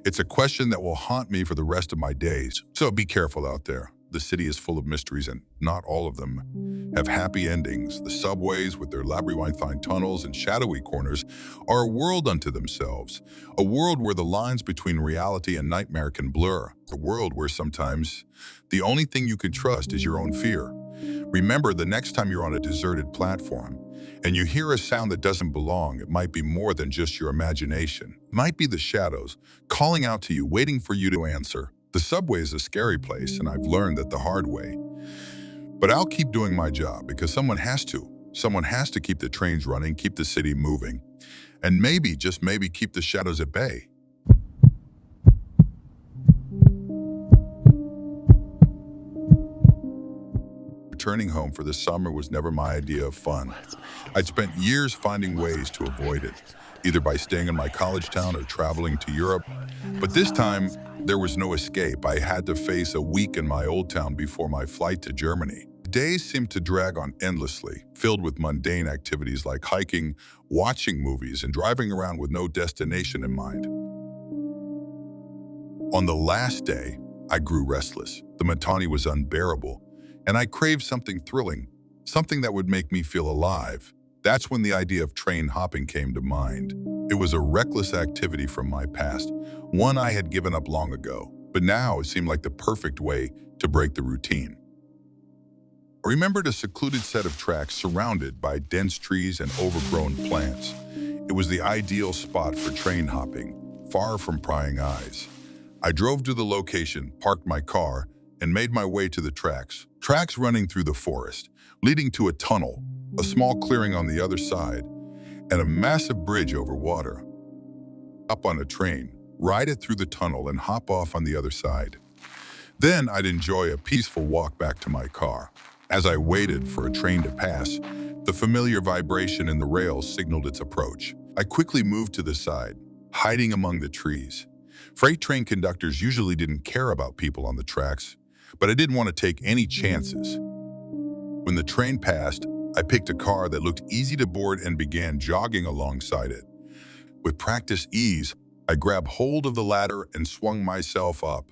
It's a question that will haunt me for the rest of my days. So be careful out there. The city is full of mysteries, and not all of them have happy endings. The subways, with their labyrinthine tunnels and shadowy corners, are a world unto themselves, a world where the lines between reality and nightmare can blur, a world where sometimes the only thing you can trust is your own fear. Remember, the next time you're on a deserted platform and you hear a sound that doesn't belong, it might be more than just your imagination. It might be the shadows calling out to you, waiting for you to answer. The subway is a scary place, and I've learned that the hard way. But I'll keep doing my job, because someone has to. Someone has to keep the trains running, keep the city moving, and maybe, just maybe, keep the shadows at bay. Returning home for the summer was never my idea of fun. I'd spent years finding ways to avoid it, either by staying in my college town or traveling to Europe. But this time, there was no escape. I had to face a week in my old town before my flight to Germany. Days seemed to drag on endlessly, filled with mundane activities like hiking, watching movies, and driving around with no destination in mind. On the last day, I grew restless. The monotony was unbearable, and I craved something thrilling, something that would make me feel alive. That's when the idea of train hopping came to mind. It was a reckless activity from my past, one I had given up long ago, but now it seemed like the perfect way to break the routine. I remembered a secluded set of tracks surrounded by dense trees and overgrown plants. It was the ideal spot for train hopping, far from prying eyes. I drove to the location, parked my car, and made my way to the tracks. Tracks running through the forest, leading to a tunnel, a small clearing on the other side, and a massive bridge over water. Up on a train, ride it through the tunnel and hop off on the other side. Then I'd enjoy a peaceful walk back to my car. As I waited for a train to pass, the familiar vibration in the rails signaled its approach. I quickly moved to the side, hiding among the trees. Freight train conductors usually didn't care about people on the tracks, but I didn't want to take any chances. When the train passed, I picked a car that looked easy to board and began jogging alongside it. With practiced ease, I grabbed hold of the ladder and swung myself up.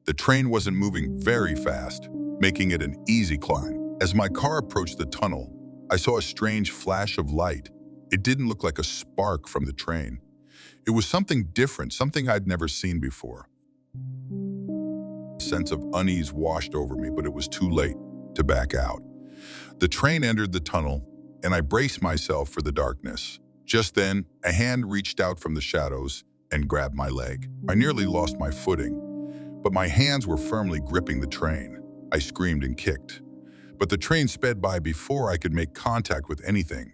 The train wasn't moving very fast, making it an easy climb. As my car approached the tunnel, I saw a strange flash of light. It didn't look like a spark from the train. It was something different, something I'd never seen before. A sense of unease washed over me, but it was too late to back out. The train entered the tunnel, and I braced myself for the darkness. Just then, a hand reached out from the shadows and grabbed my leg. I nearly lost my footing, but my hands were firmly gripping the train. I screamed and kicked, but the train sped by before I could make contact with anything.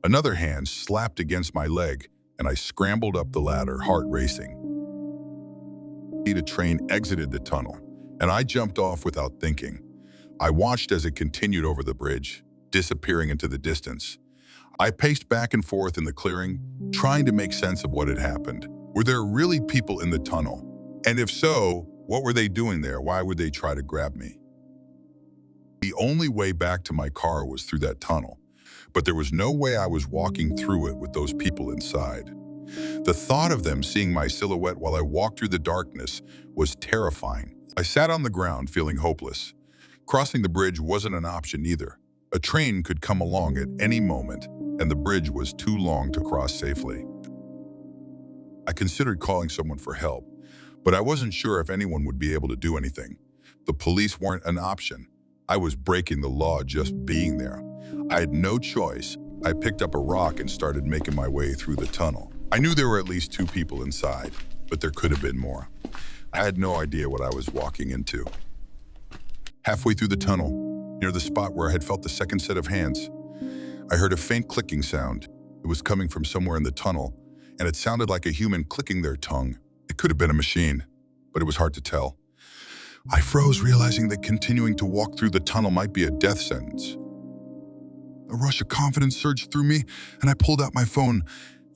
Another hand slapped against my leg, and I scrambled up the ladder, heart racing. The train exited the tunnel, and I jumped off without thinking. I watched as it continued over the bridge, disappearing into the distance. I paced back and forth in the clearing, trying to make sense of what had happened. Were there really people in the tunnel? And if so, what were they doing there? Why would they try to grab me? The only way back to my car was through that tunnel, but there was no way I was walking through it with those people inside. The thought of them seeing my silhouette while I walked through the darkness was terrifying. I sat on the ground feeling hopeless. Crossing the bridge wasn't an option either. A train could come along at any moment, and the bridge was too long to cross safely. I considered calling someone for help, but I wasn't sure if anyone would be able to do anything. The police weren't an option. I was breaking the law just being there. I had no choice. I picked up a rock and started making my way through the tunnel. I knew there were at least 2 people inside, but there could have been more. I had no idea what I was walking into. Halfway through the tunnel, near the spot where I had felt the second set of hands, I heard a faint clicking sound. It was coming from somewhere in the tunnel, and it sounded like a human clicking their tongue. It could have been a machine, but it was hard to tell. I froze, realizing that continuing to walk through the tunnel might be a death sentence. A rush of confidence surged through me, and I pulled out my phone.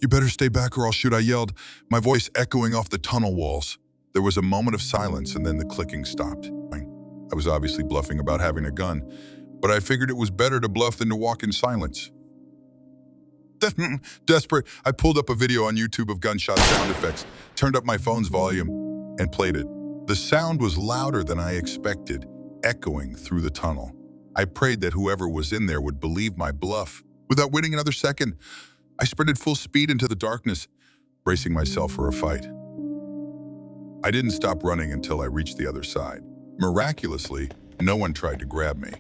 "You better stay back or I'll shoot," I yelled, my voice echoing off the tunnel walls. There was a moment of silence, and then the clicking stopped. I was obviously bluffing about having a gun, but I figured it was better to bluff than to walk in silence. Desperate, I pulled up a video on YouTube of gunshot sound effects, turned up my phone's volume, and played it. The sound was louder than I expected, echoing through the tunnel. I prayed that whoever was in there would believe my bluff. Without waiting another second, I sprinted full speed into the darkness, bracing myself for a fight. I didn't stop running until I reached the other side. Miraculously, no one tried to grab me.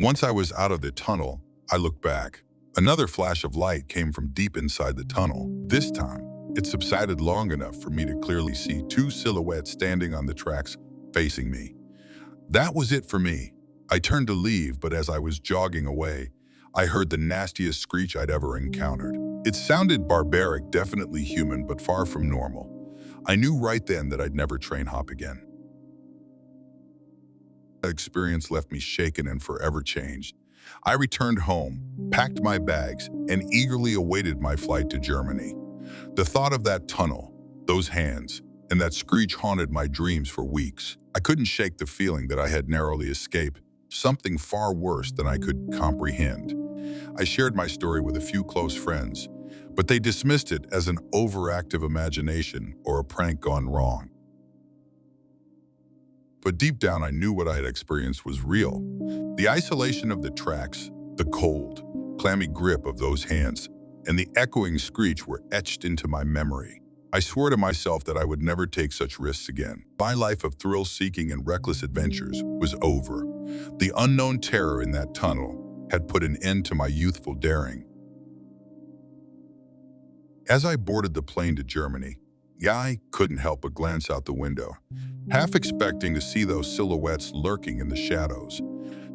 Once I was out of the tunnel, I looked back. Another flash of light came from deep inside the tunnel. This time, it subsided long enough for me to clearly see 2 silhouettes standing on the tracks, facing me. That was it for me. I turned to leave, but as I was jogging away, I heard the nastiest screech I'd ever encountered. It sounded barbaric, definitely human, but far from normal. I knew right then that I'd never train hop again. That experience left me shaken and forever changed. I returned home, packed my bags, and eagerly awaited my flight to Germany. The thought of that tunnel, those hands, and that screech haunted my dreams for weeks. I couldn't shake the feeling that I had narrowly escaped something far worse than I could comprehend. I shared my story with a few close friends, but they dismissed it as an overactive imagination or a prank gone wrong. But deep down, I knew what I had experienced was real. The isolation of the tracks, the cold, clammy grip of those hands, and the echoing screech were etched into my memory. I swore to myself that I would never take such risks again. My life of thrill-seeking and reckless adventures was over. The unknown terror in that tunnel had put an end to my youthful daring. As I boarded the plane to Germany, I couldn't help but glance out the window, half expecting to see those silhouettes lurking in the shadows.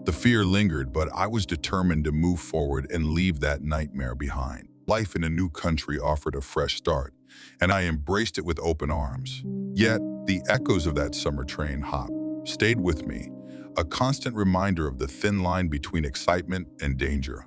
The fear lingered, but I was determined to move forward and leave that nightmare behind. Life in a new country offered a fresh start, and I embraced it with open arms. Yet, the echoes of that summer train hop stayed with me, a constant reminder of the thin line between excitement and danger.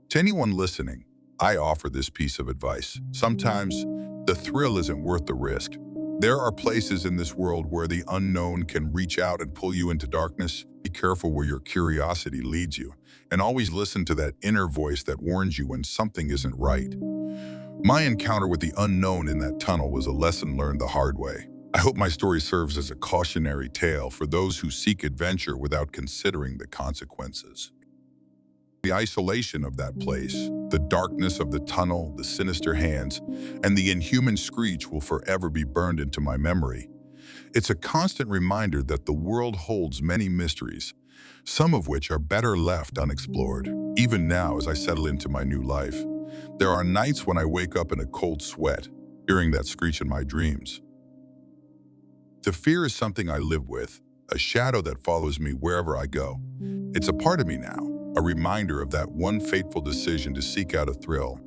To anyone listening, I offer this piece of advice. Sometimes, the thrill isn't worth the risk. There are places in this world where the unknown can reach out and pull you into darkness. Be careful where your curiosity leads you, and always listen to that inner voice that warns you when something isn't right. My encounter with the unknown in that tunnel was a lesson learned the hard way. I hope my story serves as a cautionary tale for those who seek adventure without considering the consequences. The isolation of that place, the darkness of the tunnel, the sinister hands, and the inhuman screech will forever be burned into my memory. It's a constant reminder that the world holds many mysteries, some of which are better left unexplored. Even now, as I settle into my new life, there are nights when I wake up in a cold sweat, hearing that screech in my dreams. The fear is something I live with, a shadow that follows me wherever I go. It's a part of me now, a reminder of that one fateful decision to seek out a thrill.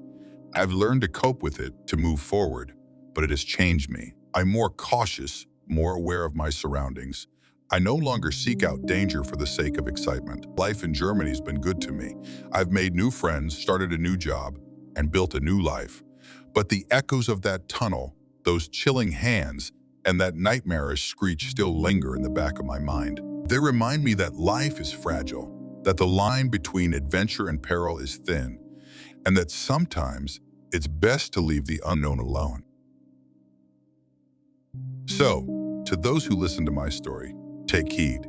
I've learned to cope with it, to move forward, but it has changed me. I'm more cautious, more aware of my surroundings. I no longer seek out danger for the sake of excitement. Life in Germany has been good to me. I've made new friends, started a new job, and built a new life. But the echoes of that tunnel, those chilling hands, and that nightmarish screech still linger in the back of my mind. They remind me that life is fragile, that the line between adventure and peril is thin, and that sometimes it's best to leave the unknown alone. So, to those who listen to my story, take heed.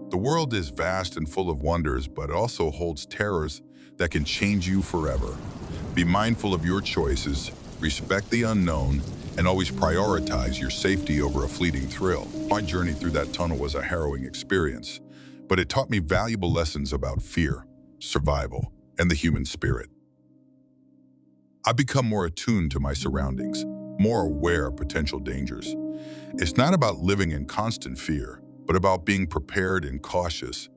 The world is vast and full of wonders, but it also holds terrors that can change you forever. Be mindful of your choices, respect the unknown, and always prioritize your safety over a fleeting thrill. My journey through that tunnel was a harrowing experience, but it taught me valuable lessons about fear, survival, and the human spirit. I've become more attuned to my surroundings, more aware of potential dangers. It's not about living in constant fear, but about being prepared and cautious.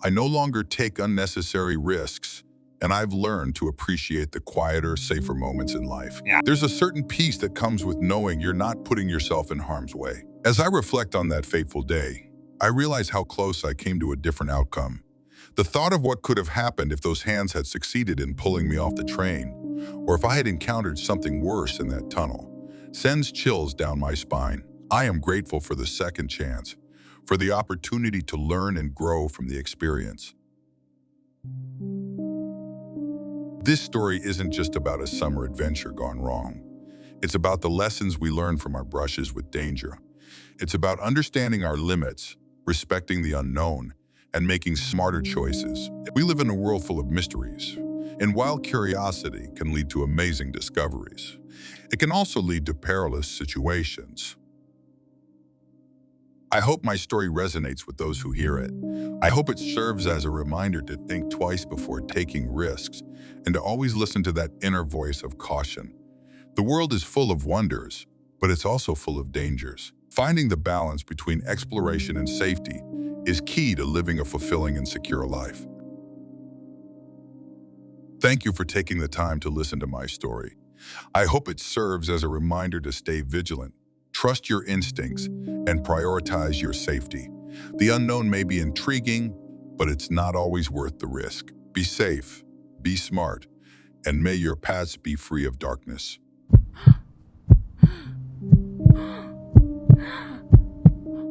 I no longer take unnecessary risks, and I've learned to appreciate the quieter, safer moments in life. There's a certain peace that comes with knowing you're not putting yourself in harm's way. As I reflect on that fateful day, I realize how close I came to a different outcome. The thought of what could have happened if those hands had succeeded in pulling me off the train, or if I had encountered something worse in that tunnel, sends chills down my spine. I am grateful for the second chance, for the opportunity to learn and grow from the experience. This story isn't just about a summer adventure gone wrong. It's about the lessons we learn from our brushes with danger. It's about understanding our limits, respecting the unknown, and making smarter choices. We live in a world full of mysteries, and while curiosity can lead to amazing discoveries, it can also lead to perilous situations. I hope my story resonates with those who hear it. I hope it serves as a reminder to think twice before taking risks and to always listen to that inner voice of caution. The world is full of wonders, but it's also full of dangers. Finding the balance between exploration and safety is key to living a fulfilling and secure life. Thank you for taking the time to listen to my story. I hope it serves as a reminder to stay vigilant, trust your instincts, and prioritize your safety. The unknown may be intriguing, but it's not always worth the risk. Be safe, be smart, and may your paths be free of darkness.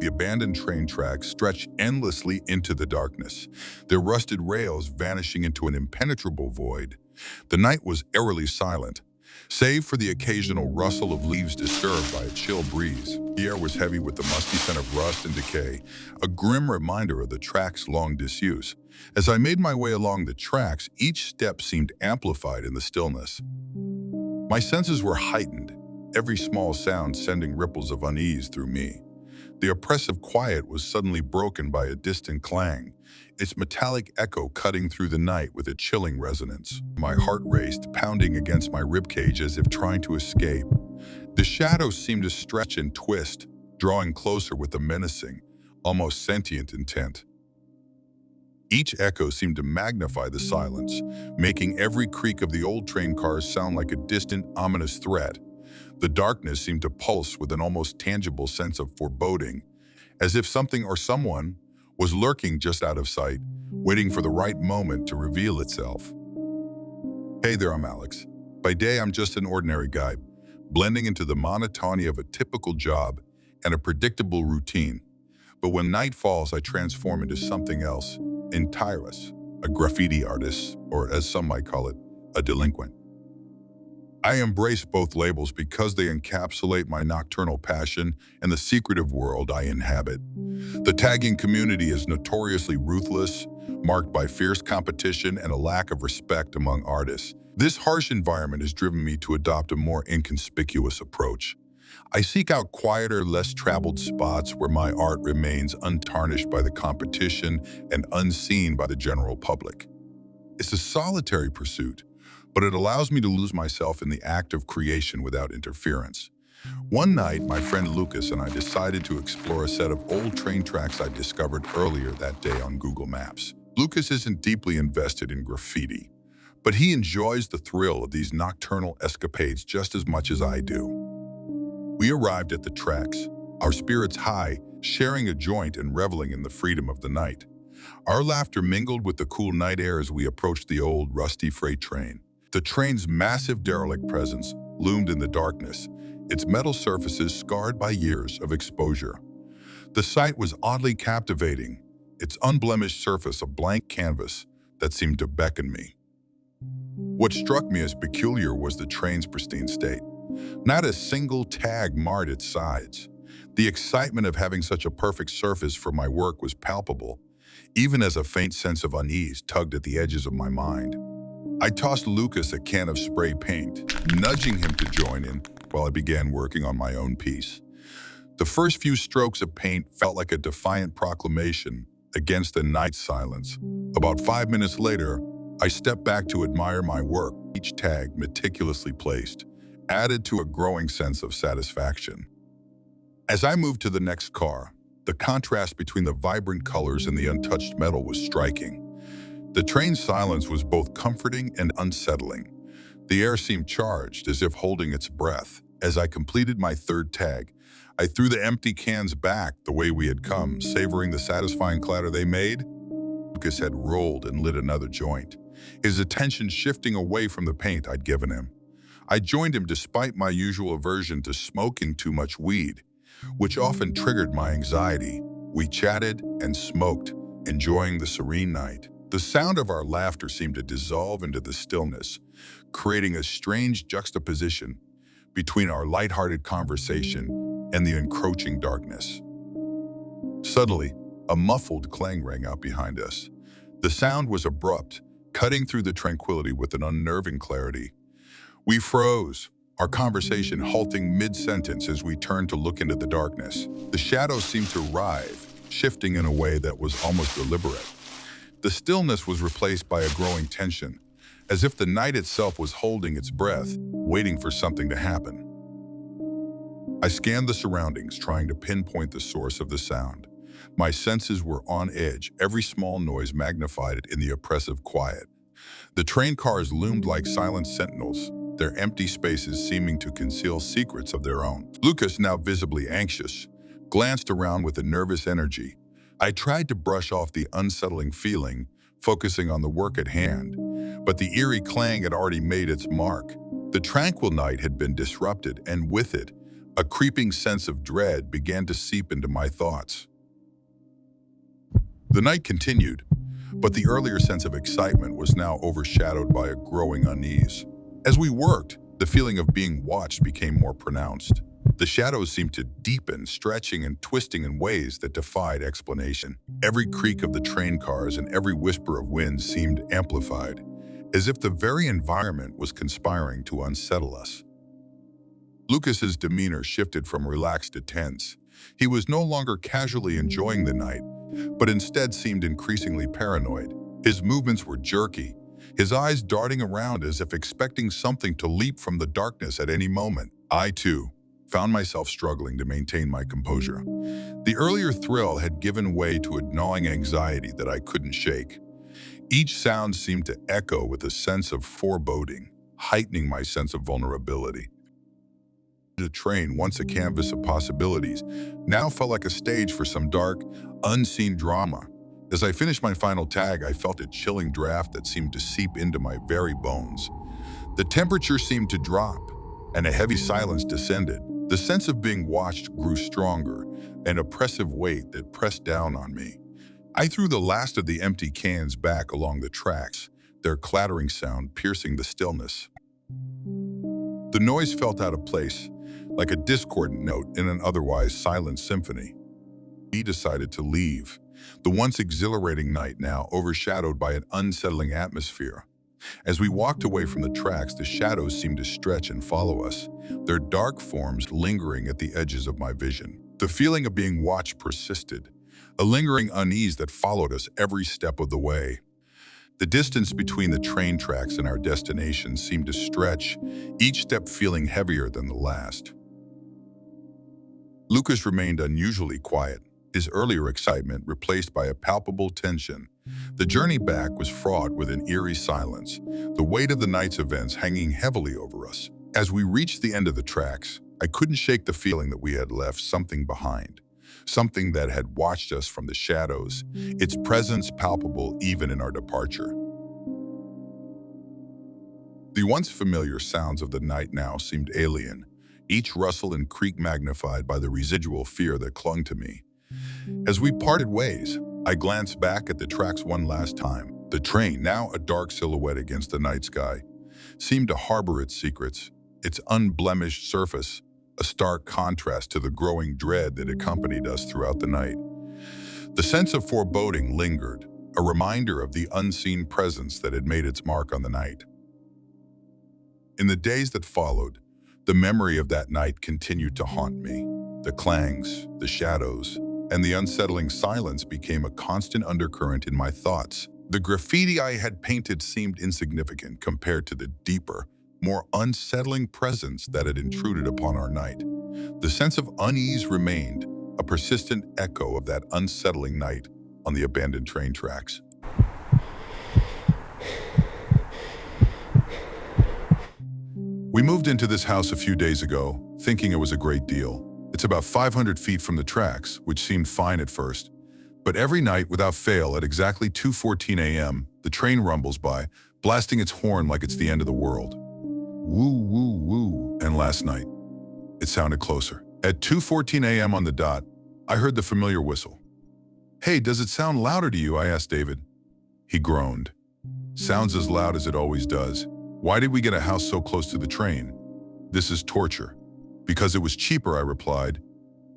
The abandoned train tracks stretch endlessly into the darkness, their rusted rails vanishing into an impenetrable void. The night was eerily silent, save for the occasional rustle of leaves disturbed by a chill breeze. The air was heavy with the musty scent of rust and decay, a grim reminder of the track's long disuse. As I made my way along the tracks, each step seemed amplified in the stillness. My senses were heightened, every small sound sending ripples of unease through me. The oppressive quiet was suddenly broken by a distant clang, its metallic echo cutting through the night with a chilling resonance. My heart raced, pounding against my ribcage as if trying to escape. The shadows seemed to stretch and twist, drawing closer with a menacing, almost sentient intent. Each echo seemed to magnify the silence, making every creak of the old train cars sound like a distant, ominous threat. The darkness seemed to pulse with an almost tangible sense of foreboding, as if something or someone was lurking just out of sight, waiting for the right moment to reveal itself. Hey there, I'm Alex. By day, I'm just an ordinary guy, blending into the monotony of a typical job and a predictable routine. But when night falls, I transform into something else, entirely, a graffiti artist, or as some might call it, a delinquent. I embrace both labels because they encapsulate my nocturnal passion and the secretive world I inhabit. The tagging community is notoriously ruthless, marked by fierce competition and a lack of respect among artists. This harsh environment has driven me to adopt a more inconspicuous approach. I seek out quieter, less traveled spots where my art remains untarnished by the competition and unseen by the general public. It's a solitary pursuit, but it allows me to lose myself in the act of creation without interference. One night, my friend Lucas and I decided to explore a set of old train tracks I discovered earlier that day on Google Maps. Lucas isn't deeply invested in graffiti, but he enjoys the thrill of these nocturnal escapades just as much as I do. We arrived at the tracks, our spirits high, sharing a joint and reveling in the freedom of the night. Our laughter mingled with the cool night air as we approached the old, rusty freight train. The train's massive derelict presence loomed in the darkness, its metal surfaces scarred by years of exposure. The sight was oddly captivating, its unblemished surface a blank canvas that seemed to beckon me. What struck me as peculiar was the train's pristine state. Not a single tag marred its sides. The excitement of having such a perfect surface for my work was palpable, even as a faint sense of unease tugged at the edges of my mind. I tossed Lucas a can of spray paint, nudging him to join in while I began working on my own piece. The first few strokes of paint felt like a defiant proclamation against the night silence. About 5 minutes later, I stepped back to admire my work, each tag meticulously placed, added to a growing sense of satisfaction. As I moved to the next car, the contrast between the vibrant colors and the untouched metal was striking. The train's silence was both comforting and unsettling. The air seemed charged, as if holding its breath. As I completed my third tag, I threw the empty cans back the way we had come, savoring the satisfying clatter they made. Lucas had rolled and lit another joint, his attention shifting away from the paint I'd given him. I joined him despite my usual aversion to smoking too much weed, which often triggered my anxiety. We chatted and smoked, enjoying the serene night. The sound of our laughter seemed to dissolve into the stillness, creating a strange juxtaposition between our lighthearted conversation and the encroaching darkness. Suddenly, a muffled clang rang out behind us. The sound was abrupt, cutting through the tranquility with an unnerving clarity. We froze, our conversation halting mid-sentence as we turned to look into the darkness. The shadows seemed to writhe, shifting in a way that was almost deliberate. The stillness was replaced by a growing tension, as if the night itself was holding its breath, waiting for something to happen. I scanned the surroundings, trying to pinpoint the source of the sound. My senses were on edge, every small noise magnified in the oppressive quiet. The train cars loomed like silent sentinels, their empty spaces seeming to conceal secrets of their own. Lucas, now visibly anxious, glanced around with a nervous energy. I tried to brush off the unsettling feeling, focusing on the work at hand, but the eerie clang had already made its mark. The tranquil night had been disrupted, and with it, a creeping sense of dread began to seep into my thoughts. The night continued, but the earlier sense of excitement was now overshadowed by a growing unease. As we worked, the feeling of being watched became more pronounced. The shadows seemed to deepen, stretching and twisting in ways that defied explanation. Every creak of the train cars and every whisper of wind seemed amplified, as if the very environment was conspiring to unsettle us. Lucas's demeanor shifted from relaxed to tense. He was no longer casually enjoying the night, but instead seemed increasingly paranoid. His movements were jerky, his eyes darting around as if expecting something to leap from the darkness at any moment. I, too, found myself struggling to maintain my composure. The earlier thrill had given way to a gnawing anxiety that I couldn't shake. Each sound seemed to echo with a sense of foreboding, heightening my sense of vulnerability. The train, once a canvas of possibilities, now felt like a stage for some dark, unseen drama. As I finished my final tag, I felt a chilling draft that seemed to seep into my very bones. The temperature seemed to drop, and a heavy silence descended. The sense of being watched grew stronger, an oppressive weight that pressed down on me. I threw the last of the empty cans back along the tracks, their clattering sound piercing the stillness. The noise felt out of place, like a discordant note in an otherwise silent symphony. We decided to leave, the once exhilarating night now overshadowed by an unsettling atmosphere. As we walked away from the tracks, the shadows seemed to stretch and follow us, their dark forms lingering at the edges of my vision. The feeling of being watched persisted, a lingering unease that followed us every step of the way. The distance between the train tracks and our destination seemed to stretch, each step feeling heavier than the last. Lucas remained unusually quiet, his earlier excitement replaced by a palpable tension. The journey back was fraught with an eerie silence, the weight of the night's events hanging heavily over us. As we reached the end of the tracks, I couldn't shake the feeling that we had left something behind, something that had watched us from the shadows, its presence palpable even in our departure. The once familiar sounds of the night now seemed alien, each rustle and creak magnified by the residual fear that clung to me. As we parted ways, I glanced back at the tracks one last time. The train, now a dark silhouette against the night sky, seemed to harbor its secrets, its unblemished surface, a stark contrast to the growing dread that accompanied us throughout the night. The sense of foreboding lingered, a reminder of the unseen presence that had made its mark on the night. In the days that followed, the memory of that night continued to haunt me. The clangs, the shadows, and the unsettling silence became a constant undercurrent in my thoughts. The graffiti I had painted seemed insignificant compared to the deeper, more unsettling presence that had intruded upon our night. The sense of unease remained, a persistent echo of that unsettling night on the abandoned train tracks. We moved into this house a few days ago, thinking it was a great deal. It's about 500 feet from the tracks, which seemed fine at first. But every night, without fail, at exactly 2:14 a.m., the train rumbles by, blasting its horn like it's the end of the world. Woo, woo, woo. And last night, it sounded closer. At 2:14 a.m. on the dot, I heard the familiar whistle. "Hey, does it sound louder to you?" I asked David. He groaned. "Sounds as loud as it always does. Why did we get a house so close to the train? This is torture." "Because it was cheaper," I replied.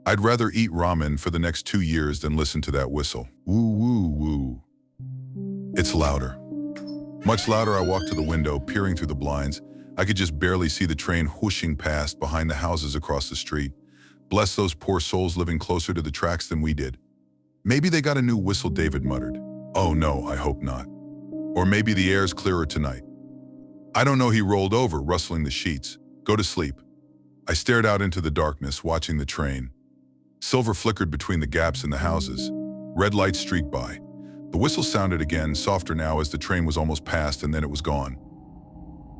"I'd rather eat ramen for the next 2 years than listen to that whistle. Woo, woo, woo." It's louder. Much louder. I walked to the window, peering through the blinds. I could just barely see the train whooshing past behind the houses across the street. Bless those poor souls living closer to the tracks than we did. "Maybe they got a new whistle," David muttered. "Oh no, I hope not. Or maybe the air's clearer tonight." "I don't know." He rolled over, rustling the sheets. "Go to sleep." I stared out into the darkness, watching the train. Silver flickered between the gaps in the houses. Red lights streaked by. The whistle sounded again, softer now as the train was almost past, and then it was gone.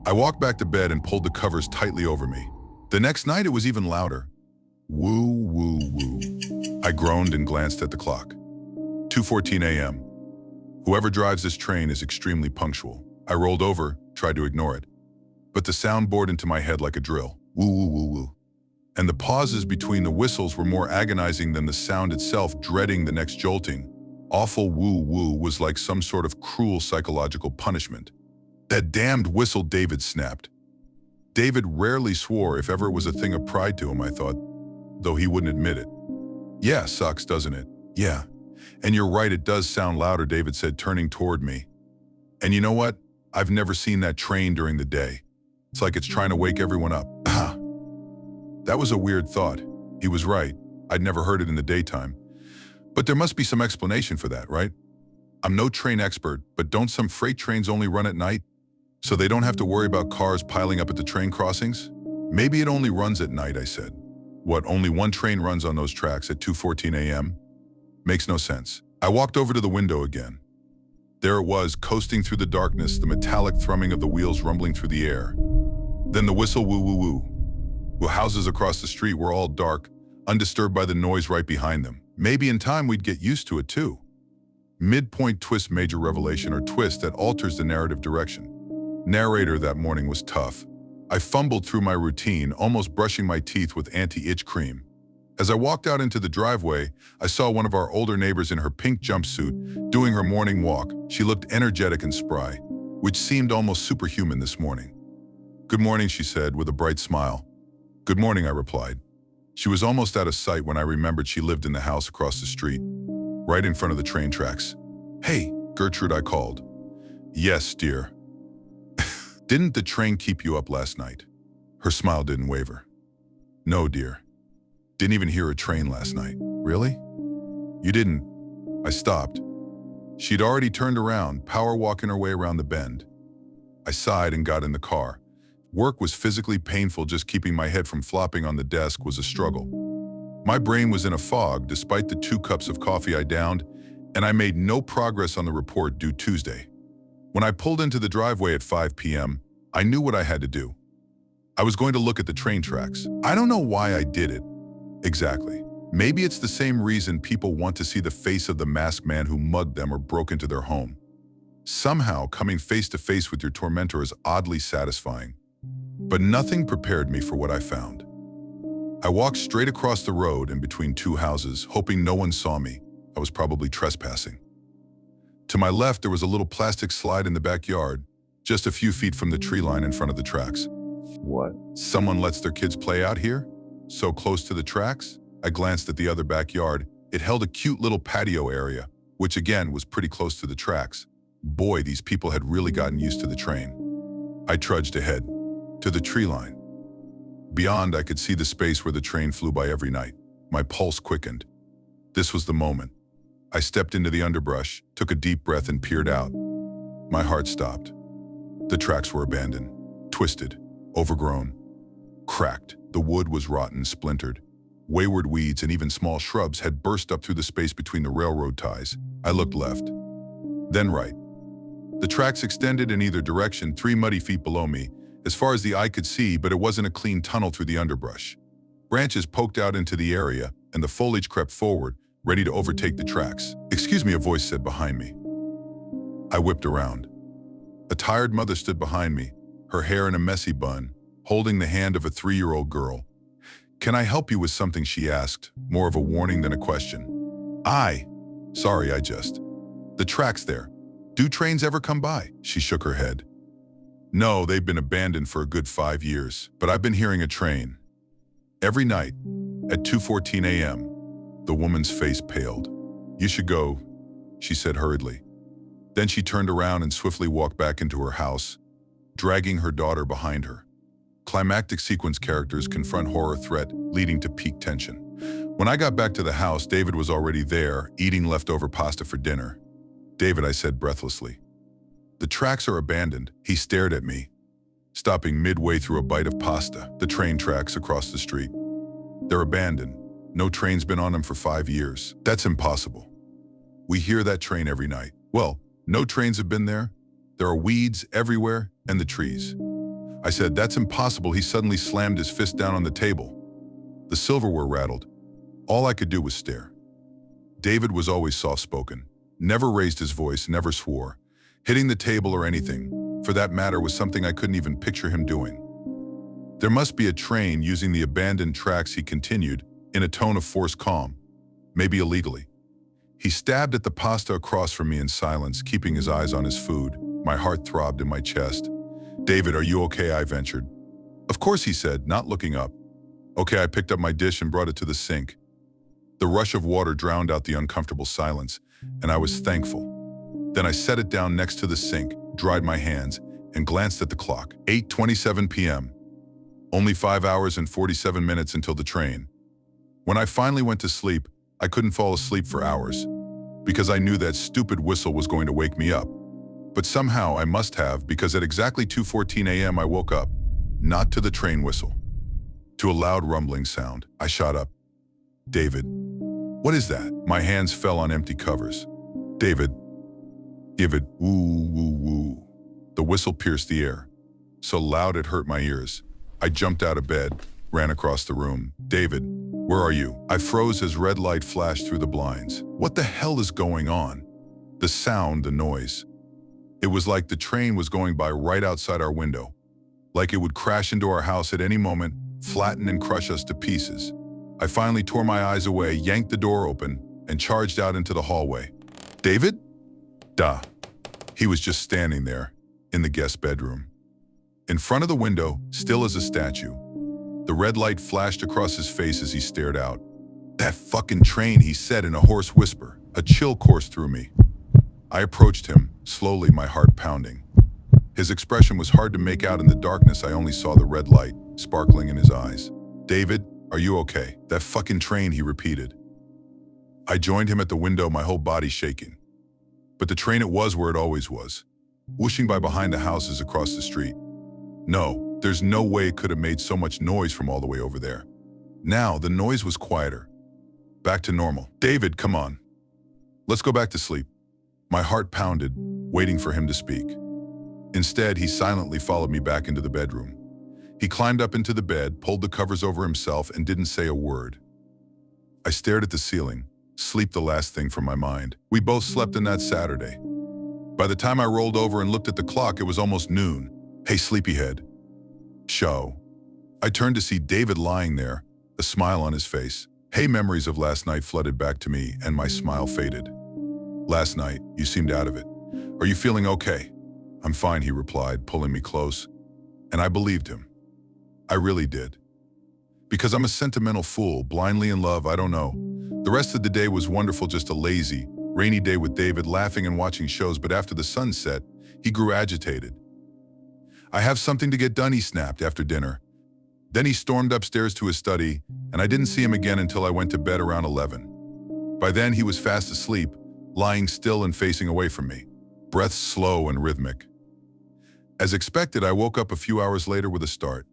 I walked back to bed and pulled the covers tightly over me. The next night it was even louder. Woo, woo, woo. I groaned and glanced at the clock. 2:14 a.m. Whoever drives this train is extremely punctual. I rolled over, tried to ignore it. But the sound bored into my head like a drill. Woo, woo, woo, woo. And the pauses between the whistles were more agonizing than the sound itself, dreading the next jolting. Awful woo, woo was like some sort of cruel psychological punishment. "That damned whistle," David snapped. David rarely swore, if ever it was a thing of pride to him, I thought, though he wouldn't admit it. "Yeah, sucks, doesn't it?" "Yeah. And you're right, it does sound louder," David said, turning toward me. "And you know what? I've never seen that train during the day. It's like it's trying to wake everyone up." That was a weird thought. He was right. I'd never heard it in the daytime. But there must be some explanation for that, right? I'm no train expert, but don't some freight trains only run at night? So they don't have to worry about cars piling up at the train crossings? Maybe it only runs at night, I said. What, only one train runs on those tracks at 2:14 a.m.? Makes no sense. I walked over to the window again. There it was, coasting through the darkness, the metallic thrumming of the wheels rumbling through the air. Then the whistle woo-woo-woo. The houses across the street were all dark, undisturbed by the noise right behind them. Maybe in time we'd get used to it too. Midpoint twist, major revelation, or twist that alters the narrative direction. Narrator that morning was tough. I fumbled through my routine, almost brushing my teeth with anti-itch cream. As I walked out into the driveway, I saw one of our older neighbors in her pink jumpsuit doing her morning walk. She looked energetic and spry, which seemed almost superhuman this morning. "Good morning," she said with a bright smile. "Good morning," I replied. She was almost out of sight when I remembered she lived in the house across the street, right in front of the train tracks. "Hey, Gertrude," I called. "Yes, dear." "Didn't the train keep you up last night?" Her smile didn't waver. "No, dear. Didn't even hear a train last night." "Really? You didn't?" I stopped. She'd already turned around, power walking her way around the bend. I sighed and got in the car. Work was physically painful. Just keeping my head from flopping on the desk was a struggle. My brain was in a fog despite the 2 cups of coffee I downed, and I made no progress on the report due Tuesday. When I pulled into the driveway at 5 p.m., I knew what I had to do. I was going to look at the train tracks. I don't know why I did it exactly. Maybe it's the same reason people want to see the face of the masked man who mugged them or broke into their home. Somehow, coming face to face with your tormentor is oddly satisfying. But nothing prepared me for what I found. I walked straight across the road in between 2 houses, hoping no one saw me. I was probably trespassing. To my left, there was a little plastic slide in the backyard, just a few feet from the tree line in front of the tracks. What? Someone lets their kids play out here? So close to the tracks? I glanced at the other backyard. It held a cute little patio area, which again was pretty close to the tracks. Boy, these people had really gotten used to the train. I trudged ahead, to the tree line. Beyond, I could see the space where the train flew by every night. My pulse quickened. This was the moment. I stepped into the underbrush, took a deep breath and peered out. My heart stopped. The tracks were abandoned, twisted, overgrown, cracked. The wood was rotten, splintered. Wayward weeds and even small shrubs had burst up through the space between the railroad ties. I looked left, then right. The tracks extended in either direction, 3 muddy feet below me, as far as the eye could see, but it wasn't a clean tunnel through the underbrush. Branches poked out into the area, and the foliage crept forward, ready to overtake the tracks. "Excuse me," a voice said behind me. I whipped around. A tired mother stood behind me, her hair in a messy bun, holding the hand of a 3-year-old girl. "Can I help you with something?" she asked, more of a warning than a question. Sorry, I just. "The tracks there. Do trains ever come by?" She shook her head. "No, they've been abandoned for a good 5 years, but I've been hearing a train. Every night, at 2:14 a.m., the woman's face paled. "You should go," she said hurriedly. Then she turned around and swiftly walked back into her house, dragging her daughter behind her. Climactic sequence characters confront horror threat, leading to peak tension. When I got back to the house, David was already there, eating leftover pasta for dinner. "David," I said breathlessly. "The tracks are abandoned." He stared at me, stopping midway through a bite of pasta. "The train tracks across the street. They're abandoned. No train's been on them for 5 years. That's impossible. We hear that train every night." "Well, no trains have been there. There are weeds everywhere and the trees." I said, "That's impossible." He suddenly slammed his fist down on the table. The silverware rattled. All I could do was stare. David was always soft-spoken, never raised his voice, never swore. Hitting the table or anything, for that matter, was something I couldn't even picture him doing. "There must be a train using the abandoned tracks," he continued, in a tone of forced calm, maybe illegally. He stabbed at the pasta across from me in silence, keeping his eyes on his food. My heart throbbed in my chest. "David, are you okay?" I ventured. "Of course," he said, not looking up. "Okay," I picked up my dish and brought it to the sink. The rush of water drowned out the uncomfortable silence, and I was thankful. Then I set it down next to the sink, dried my hands, and glanced at the clock. 8:27 p.m. Only 5 hours and 47 minutes until the train. When I finally went to sleep, I couldn't fall asleep for hours because I knew that stupid whistle was going to wake me up. But somehow I must have, because at exactly 2:14 a.m. I woke up, not to the train whistle, to a loud rumbling sound. I shot up. David. What is that? My hands fell on empty covers. David. David. Woo, woo, woo. The whistle pierced the air, so loud it hurt my ears. I jumped out of bed, ran across the room. David, where are you? I froze as red light flashed through the blinds. What the hell is going on? The sound, the noise. It was like the train was going by right outside our window, like it would crash into our house at any moment, flatten and crush us to pieces. I finally tore my eyes away, yanked the door open, and charged out into the hallway. David? Duh. He was just standing there, in the guest bedroom. In front of the window, still as a statue. The red light flashed across his face as he stared out. That fucking train, he said in a hoarse whisper. A chill coursed through me. I approached him, slowly, my heart pounding. His expression was hard to make out in the darkness. I only saw the red light sparkling in his eyes. David, are you okay? That fucking train, he repeated. I joined him at the window, my whole body shaking. But the train, it was where it always was, whooshing by behind the houses across the street. No, there's no way it could have made so much noise from all the way over there. Now, the noise was quieter. Back to normal. David, come on. Let's go back to sleep. My heart pounded, waiting for him to speak. Instead, he silently followed me back into the bedroom. He climbed up into the bed, pulled the covers over himself, and didn't say a word. I stared at the ceiling, sleep the last thing from my mind. We both slept in that Saturday. By the time I rolled over and looked at the clock, it was almost noon. Hey, sleepyhead. Show. I turned to see David lying there, a smile on his face. Hey, memories of last night flooded back to me, and my smile faded. Last night, you seemed out of it. Are you feeling okay? I'm fine, he replied, pulling me close. And I believed him. I really did. Because I'm a sentimental fool, blindly in love, I don't know. The rest of the day was wonderful, just a lazy, rainy day with David, laughing and watching shows, but after the sun set, he grew agitated. I have something to get done, he snapped after dinner. Then he stormed upstairs to his study, and I didn't see him again until I went to bed around 11. By then, he was fast asleep, lying still and facing away from me, breath slow and rhythmic. As expected, I woke up a few hours later with a start.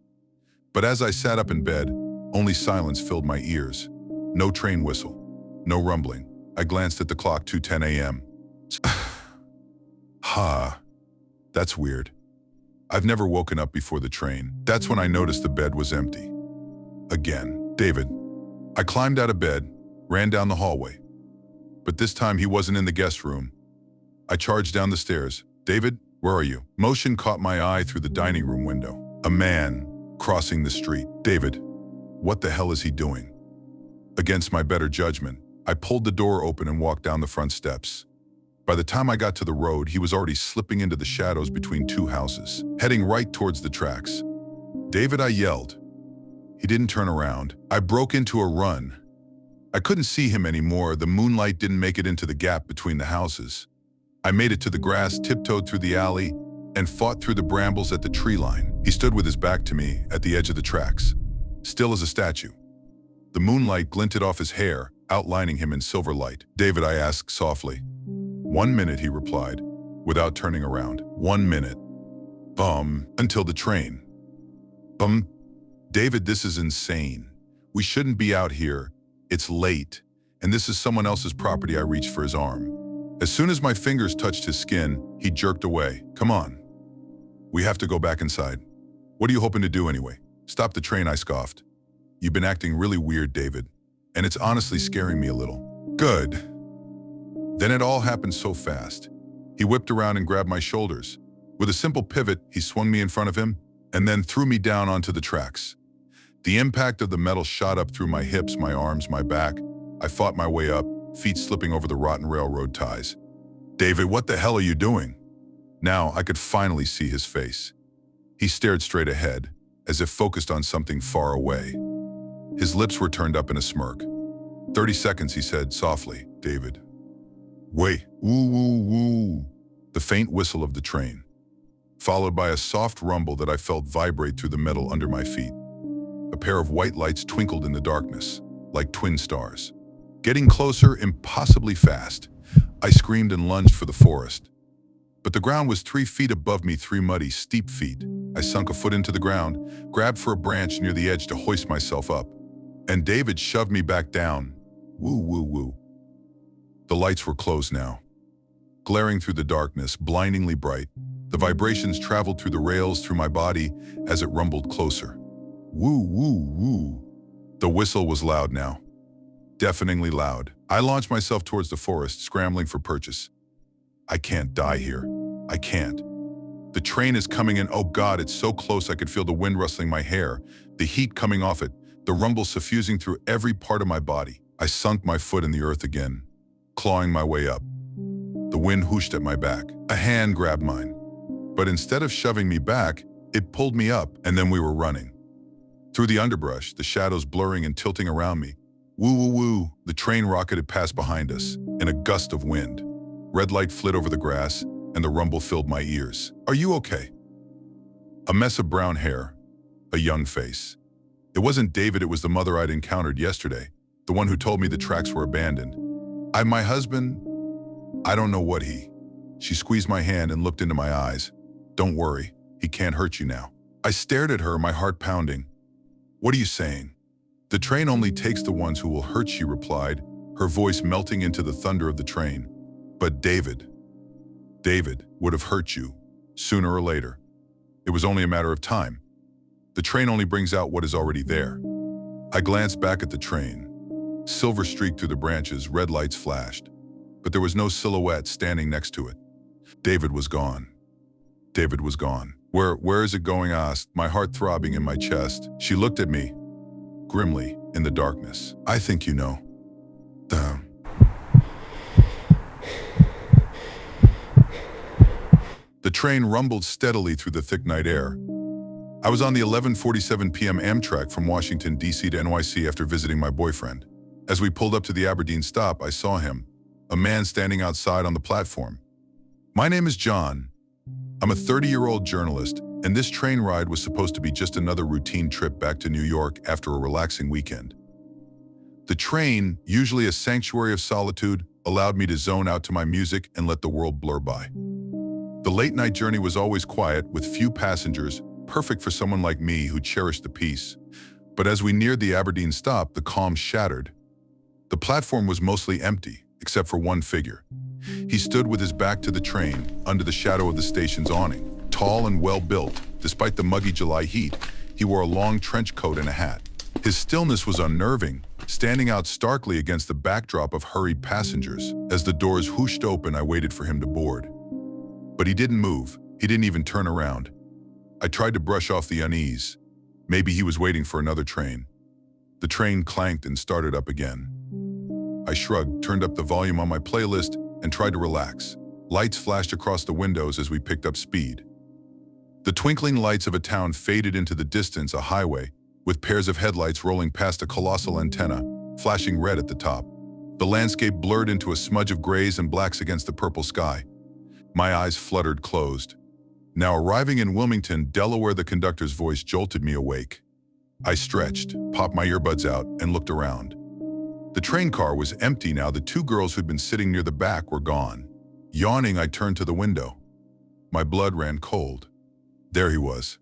But as I sat up in bed, only silence filled my ears. No train whistle, no rumbling. I glanced at the clock, 2:10 a.m. That's weird. I've never woken up before the train. That's when I noticed the bed was empty. Again, David. I climbed out of bed, ran down the hallway. But this time he wasn't in the guest room. I charged down the stairs. David, where are you? Motion caught my eye through the dining room window. A man crossing the street. David, what the hell is he doing? Against my better judgment, I pulled the door open and walked down the front steps. By the time I got to the road, he was already slipping into the shadows between two houses, heading right towards the tracks. David, I yelled. He didn't turn around. I broke into a run. I couldn't see him anymore. The moonlight didn't make it into the gap between the houses. I made it to the grass, tiptoed through the alley, and fought through the brambles at the tree line. He stood with his back to me at the edge of the tracks, still as a statue. The moonlight glinted off his hair, outlining him in silver light. David, I asked softly. 1 minute, he replied, without turning around. 1 minute. Until the train. David, this is insane. We shouldn't be out here. It's late, and this is someone else's property. I reached for his arm. As soon as my fingers touched his skin, he jerked away. Come on. We have to go back inside. What are you hoping to do anyway? Stop the train, I scoffed. You've been acting really weird, David, and it's honestly scaring me a little. Good. Then it all happened so fast. He whipped around and grabbed my shoulders. With a simple pivot, he swung me in front of him and then threw me down onto the tracks. The impact of the metal shot up through my hips, my arms, my back. I fought my way up, feet slipping over the rotten railroad ties. David, what the hell are you doing? Now I could finally see his face. He stared straight ahead, as if focused on something far away. His lips were turned up in a smirk. 30 seconds, he said softly. David. Wait, woo, woo, woo. The faint whistle of the train, followed by a soft rumble that I felt vibrate through the metal under my feet. A pair of white lights twinkled in the darkness, like twin stars. Getting closer, impossibly fast, I screamed and lunged for the forest. But the ground was 3 feet above me, 3 muddy, steep feet. I sunk a foot into the ground, grabbed for a branch near the edge to hoist myself up. And David shoved me back down. Woo, woo, woo. The lights were closed now. Glaring through the darkness, blindingly bright, the vibrations traveled through the rails through my body as it rumbled closer. Woo, woo, woo. The whistle was loud now. Deafeningly loud. I launched myself towards the forest, scrambling for purchase. I can't die here. I can't. The train is coming in. Oh God, it's so close I could feel the wind rustling my hair, the heat coming off it, the rumble suffusing through every part of my body. I sunk my foot in the earth again, clawing my way up. The wind whooshed at my back. A hand grabbed mine. But instead of shoving me back, it pulled me up, and then we were running. Through the underbrush, the shadows blurring and tilting around me. Woo, woo, woo, the train rocketed past behind us, in a gust of wind. Red light flit over the grass, and the rumble filled my ears. Are you okay? A mess of brown hair, a young face. It wasn't David, it was the mother I'd encountered yesterday, the one who told me the tracks were abandoned. My husband, I don't know what he. She squeezed my hand and looked into my eyes. Don't worry, he can't hurt you now. I stared at her, my heart pounding. What are you saying? The train only takes the ones who will hurt, she replied, her voice melting into the thunder of the train. But David would have hurt you, sooner or later. It was only a matter of time. The train only brings out what is already there. I glanced back at the train. Silver streaked through the branches, red lights flashed. But there was no silhouette standing next to it. David was gone. David was gone. Where is it going? I asked, my heart throbbing in my chest. She looked at me, grimly, in the darkness. I think you know. The train rumbled steadily through the thick night air. I was on the 11:47 p.m. Amtrak from Washington, D.C. to NYC after visiting my boyfriend. As we pulled up to the Aberdeen stop, I saw him, a man standing outside on the platform. My name is John. I'm a 30-year-old journalist, and this train ride was supposed to be just another routine trip back to New York after a relaxing weekend. The train, usually a sanctuary of solitude, allowed me to zone out to my music and let the world blur by. The late-night journey was always quiet, with few passengers, perfect for someone like me who cherished the peace. But as we neared the Aberdeen stop, the calm shattered. The platform was mostly empty, except for one figure. He stood with his back to the train, under the shadow of the station's awning. Tall and well-built, despite the muggy July heat, he wore a long trench coat and a hat. His stillness was unnerving, standing out starkly against the backdrop of hurried passengers. As the doors whooshed open, I waited for him to board. But he didn't move. He didn't even turn around. I tried to brush off the unease. Maybe he was waiting for another train. The train clanked and started up again. I shrugged, turned up the volume on my playlist, and tried to relax. Lights flashed across the windows as we picked up speed. The twinkling lights of a town faded into the distance, a highway, with pairs of headlights rolling past a colossal antenna, flashing red at the top. The landscape blurred into a smudge of grays and blacks against the purple sky. My eyes fluttered closed. Now arriving in Wilmington, Delaware, the conductor's voice jolted me awake. I stretched, popped my earbuds out, and looked around. The train car was empty now. The 2 girls who'd been sitting near the back were gone. Yawning, I turned to the window. My blood ran cold. There he was.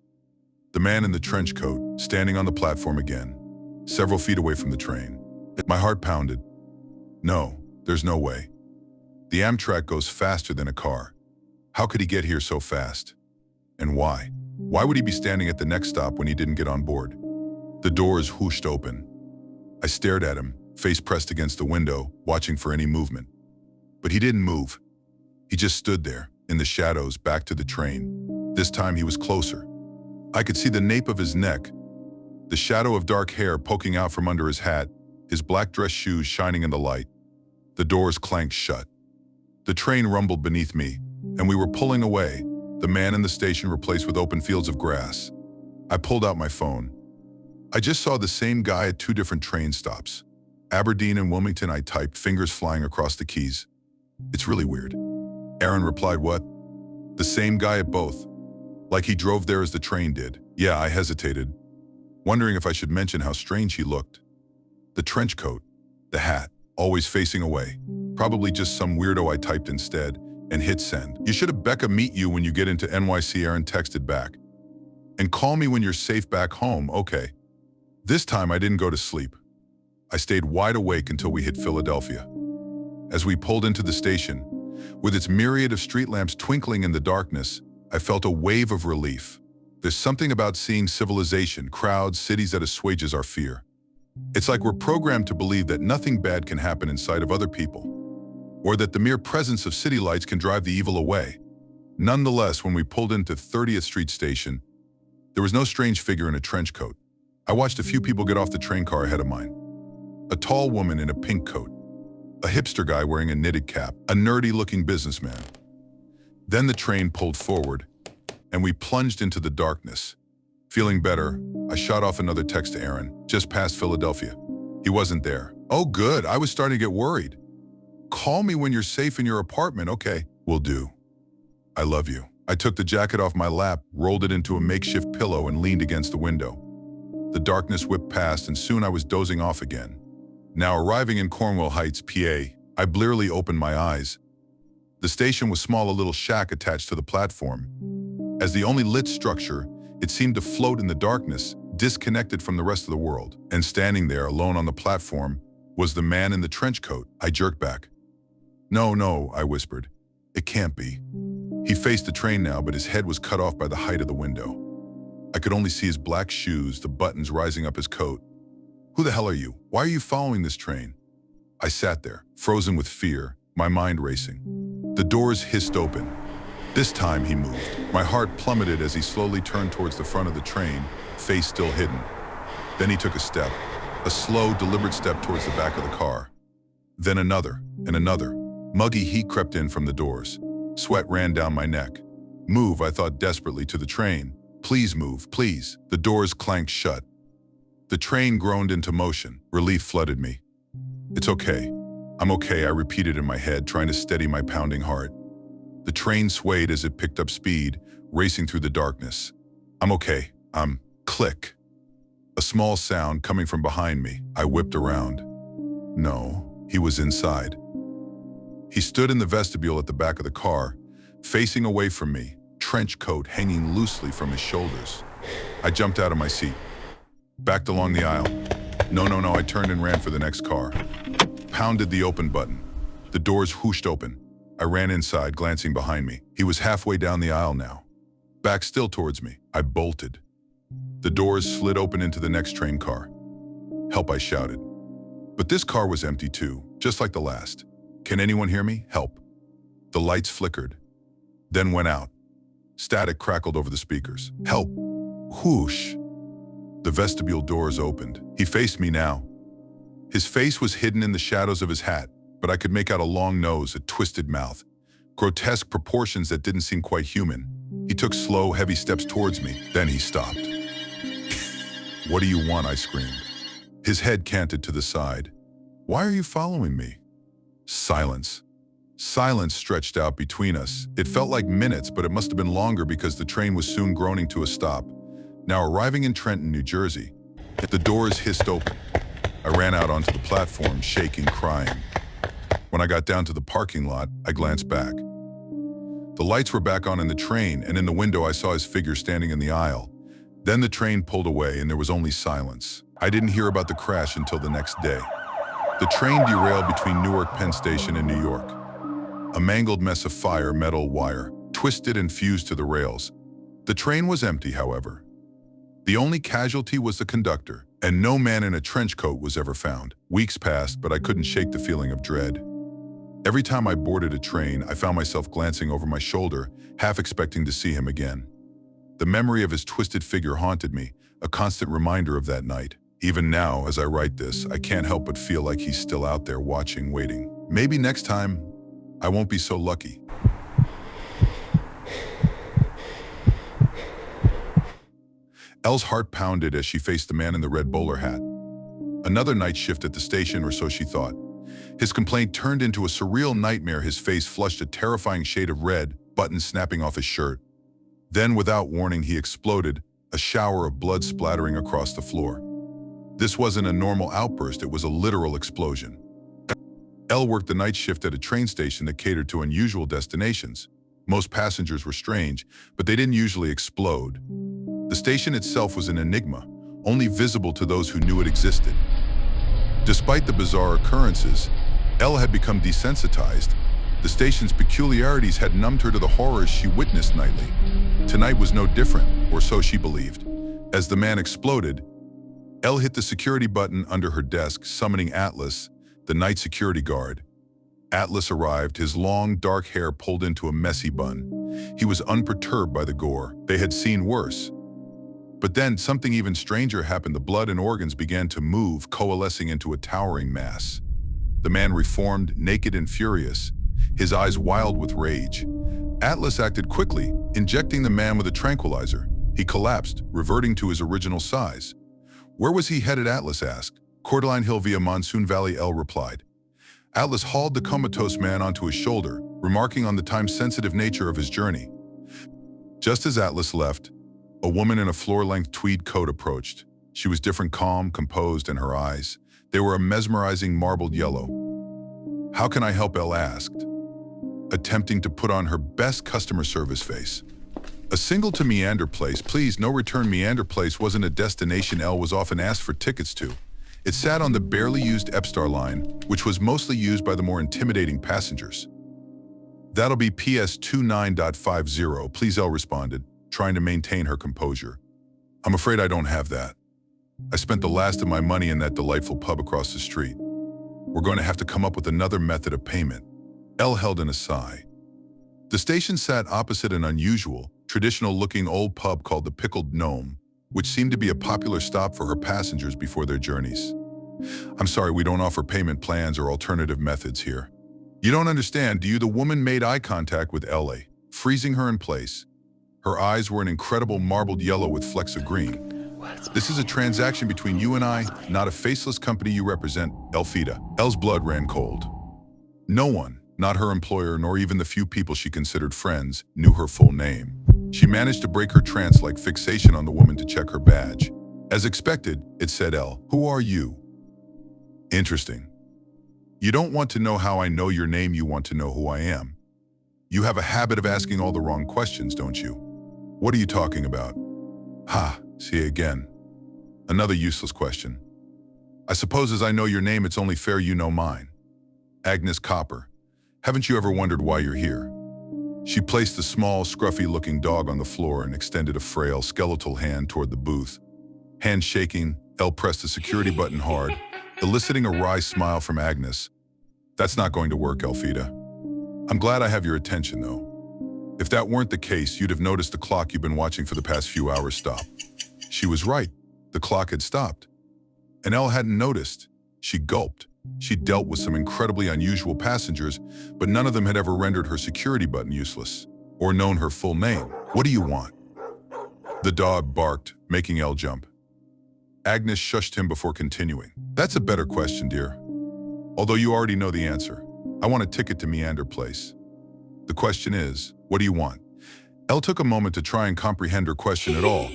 The man in the trench coat, standing on the platform again, several feet away from the train. My heart pounded. No, there's no way. The Amtrak goes faster than a car. How could he get here so fast? And why? Why would he be standing at the next stop when he didn't get on board? The doors whooshed open. I stared at him, face pressed against the window, watching for any movement. But he didn't move. He just stood there, in the shadows, back to the train. This time he was closer. I could see the nape of his neck, the shadow of dark hair poking out from under his hat, his black dress shoes shining in the light. The doors clanked shut. The train rumbled beneath me, and we were pulling away, the man in the station replaced with open fields of grass. I pulled out my phone. I just saw the same guy at 2 different train stops. Aberdeen and Wilmington, I typed, fingers flying across the keys. It's really weird. Aaron replied, what? The same guy at both. Like he drove there as the train did. Yeah, I hesitated. wondering if I should mention how strange he looked. The trench coat, the hat, always facing away. Probably just some weirdo I typed instead and hit send. You should have Becca meet you when you get into NYC, Aaron texted back. And call me when you're safe back home, okay. This time I didn't go to sleep. I stayed wide awake until we hit Philadelphia. As we pulled into the station, with its myriad of street lamps twinkling in the darkness, I felt a wave of relief. There's something about seeing civilization, crowds, cities that assuages our fear. It's like we're programmed to believe that nothing bad can happen inside of other people, or that the mere presence of city lights can drive the evil away. Nonetheless, when we pulled into 30th Street Station, there was no strange figure in a trench coat. I watched a few people get off the train car ahead of mine. A tall woman in a pink coat, a hipster guy wearing a knitted cap, a nerdy-looking businessman. Then the train pulled forward, and we plunged into the darkness. Feeling better, I shot off another text to Aaron, just past Philadelphia. He wasn't there. Oh good, I was starting to get worried. Call me when you're safe in your apartment, okay? Will do. I love you. I took the jacket off my lap, rolled it into a makeshift pillow and leaned against the window. The darkness whipped past and soon I was dozing off again. Now arriving in Cornwall Heights, PA, I blearily opened my eyes. The station was small, a little shack attached to the platform. As the only lit structure, it seemed to float in the darkness, disconnected from the rest of the world. And standing there alone on the platform was the man in the trench coat. I jerked back. No, I whispered. It can't be. He faced the train now, but his head was cut off by the height of the window. I could only see his black shoes, the buttons rising up his coat. Who the hell are you? Why are you following this train? I sat there, frozen with fear, my mind racing. The doors hissed open. This time he moved. My heart plummeted as he slowly turned towards the front of the train, face still hidden. Then he took a step, a slow, deliberate step towards the back of the car. Then another, and another. Muggy heat crept in from the doors. Sweat ran down my neck. Move, I thought desperately to the train. Please move, please. The doors clanked shut. The train groaned into motion. Relief flooded me. It's okay. I'm okay, I repeated in my head, trying to steady my pounding heart. The train swayed as it picked up speed, racing through the darkness. I'm okay. Click. A small sound coming from behind me. I whipped around. No, he was inside. He stood in the vestibule at the back of the car, facing away from me, trench coat hanging loosely from his shoulders. I jumped out of my seat, backed along the aisle. No, I turned and ran for the next car. Pounded the open button. The doors whooshed open. I ran inside, glancing behind me. He was halfway down the aisle now. Back still towards me. I bolted. The doors slid open into the next train car. Help, I shouted. But this car was empty too, just like the last. Can anyone hear me? Help. The lights flickered, then went out. Static crackled over the speakers. Help. Whoosh. The vestibule doors opened. He faced me now. His face was hidden in the shadows of his hat, but I could make out a long nose, a twisted mouth, grotesque proportions that didn't seem quite human. He took slow, heavy steps towards me. Then he stopped. What do you want? I screamed. His head canted to the side. Why are you following me? Silence. Silence stretched out between us. It felt like minutes, but it must have been longer because the train was soon groaning to a stop. Now arriving in Trenton, New Jersey, the doors hissed open. I ran out onto the platform, shaking, crying. When I got down to the parking lot, I glanced back. The lights were back on in the train, and in the window I saw his figure standing in the aisle. Then the train pulled away and there was only silence. I didn't hear about the crash until the next day. The train derailed between Newark Penn Station and New York. A mangled mess of fire, metal, wire, twisted and fused to the rails. The train was empty, however. The only casualty was the conductor, and no man in a trench coat was ever found. Weeks passed, but I couldn't shake the feeling of dread. Every time I boarded a train, I found myself glancing over my shoulder, half expecting to see him again. The memory of his twisted figure haunted me, a constant reminder of that night. Even now, as I write this, I can't help but feel like he's still out there watching, waiting. Maybe next time, I won't be so lucky. Elle's heart pounded as she faced the man in the red bowler hat. Another night shift at the station, or so she thought. His complaint turned into a surreal nightmare. His face flushed a terrifying shade of red, buttons snapping off his shirt. Then, without warning, he exploded, a shower of blood splattering across the floor. This wasn't a normal outburst, it was a literal explosion. Elle worked the night shift at a train station that catered to unusual destinations. Most passengers were strange, but they didn't usually explode. The station itself was an enigma, only visible to those who knew it existed. Despite the bizarre occurrences, Elle had become desensitized. The station's peculiarities had numbed her to the horrors she witnessed nightly. Tonight was no different, or so she believed. As the man exploded, Elle hit the security button under her desk, summoning Atlas, the night security guard. Atlas arrived, his long, dark hair pulled into a messy bun. He was unperturbed by the gore. They had seen worse. But then something even stranger happened. The blood and organs began to move, coalescing into a towering mass. The man reformed, naked and furious, his eyes wild with rage. Atlas acted quickly, injecting the man with a tranquilizer. He collapsed, reverting to his original size. Where was he headed? Atlas asked. Coeur d'Alene Hill via Monsoon Valley, Elle replied. Atlas hauled the comatose man onto his shoulder, remarking on the time-sensitive nature of his journey. Just as Atlas left, a woman in a floor-length tweed coat approached. She was different, calm, composed, and her eyes, they were a mesmerizing marbled yellow. How can I help? Elle asked, attempting to put on her best customer service face. A single to Meander Place, please. No return. Meander Place wasn't a destination Elle was often asked for tickets to. It sat on the barely used Epstar line, which was mostly used by the more intimidating passengers. That'll be PS 29.50, please, Elle responded, trying to maintain her composure. I'm afraid I don't have that. I spent the last of my money in that delightful pub across the street. We're going to have to come up with another method of payment. Elle held in a sigh. The station sat opposite an unusual, traditional-looking old pub called the Pickled Gnome, which seemed to be a popular stop for her passengers before their journeys. I'm sorry, we don't offer payment plans or alternative methods here. You don't understand, do you? The woman made eye contact with Elle, freezing her in place. Her eyes were an incredible marbled yellow with flecks of green. This is a transaction between you and I, not a faceless company you represent, Elfida. Elle's blood ran cold. No one, not her employer nor even the few people she considered friends, knew her full name. She managed to break her trance-like fixation on the woman to check her badge. As expected, it said, Elle, who are you? Interesting. You don't want to know how I know your name, you want to know who I am. You have a habit of asking all the wrong questions, don't you? What are you talking about? Ha, see again. Another useless question. I suppose as I know your name, it's only fair you know mine. Agnes Copper. Haven't you ever wondered why you're here? She placed the small, scruffy-looking dog on the floor and extended a frail, skeletal hand toward the booth. Hand shaking, Elle pressed the security button hard, eliciting a wry smile from Agnes. That's not going to work, Elfida. I'm glad I have your attention, though. If that weren't the case, you'd have noticed the clock you've been watching for the past few hours stop. She was right. The clock had stopped. And Elle hadn't noticed. She gulped. She'd dealt with some incredibly unusual passengers, but none of them had ever rendered her security button useless, or known her full name. What do you want? The dog barked, making Elle jump. Agnes shushed him before continuing. That's a better question, dear. Although you already know the answer. I want a ticket to Meander Place. The question is, what do you want? Elle took a moment to try and comprehend her question at all.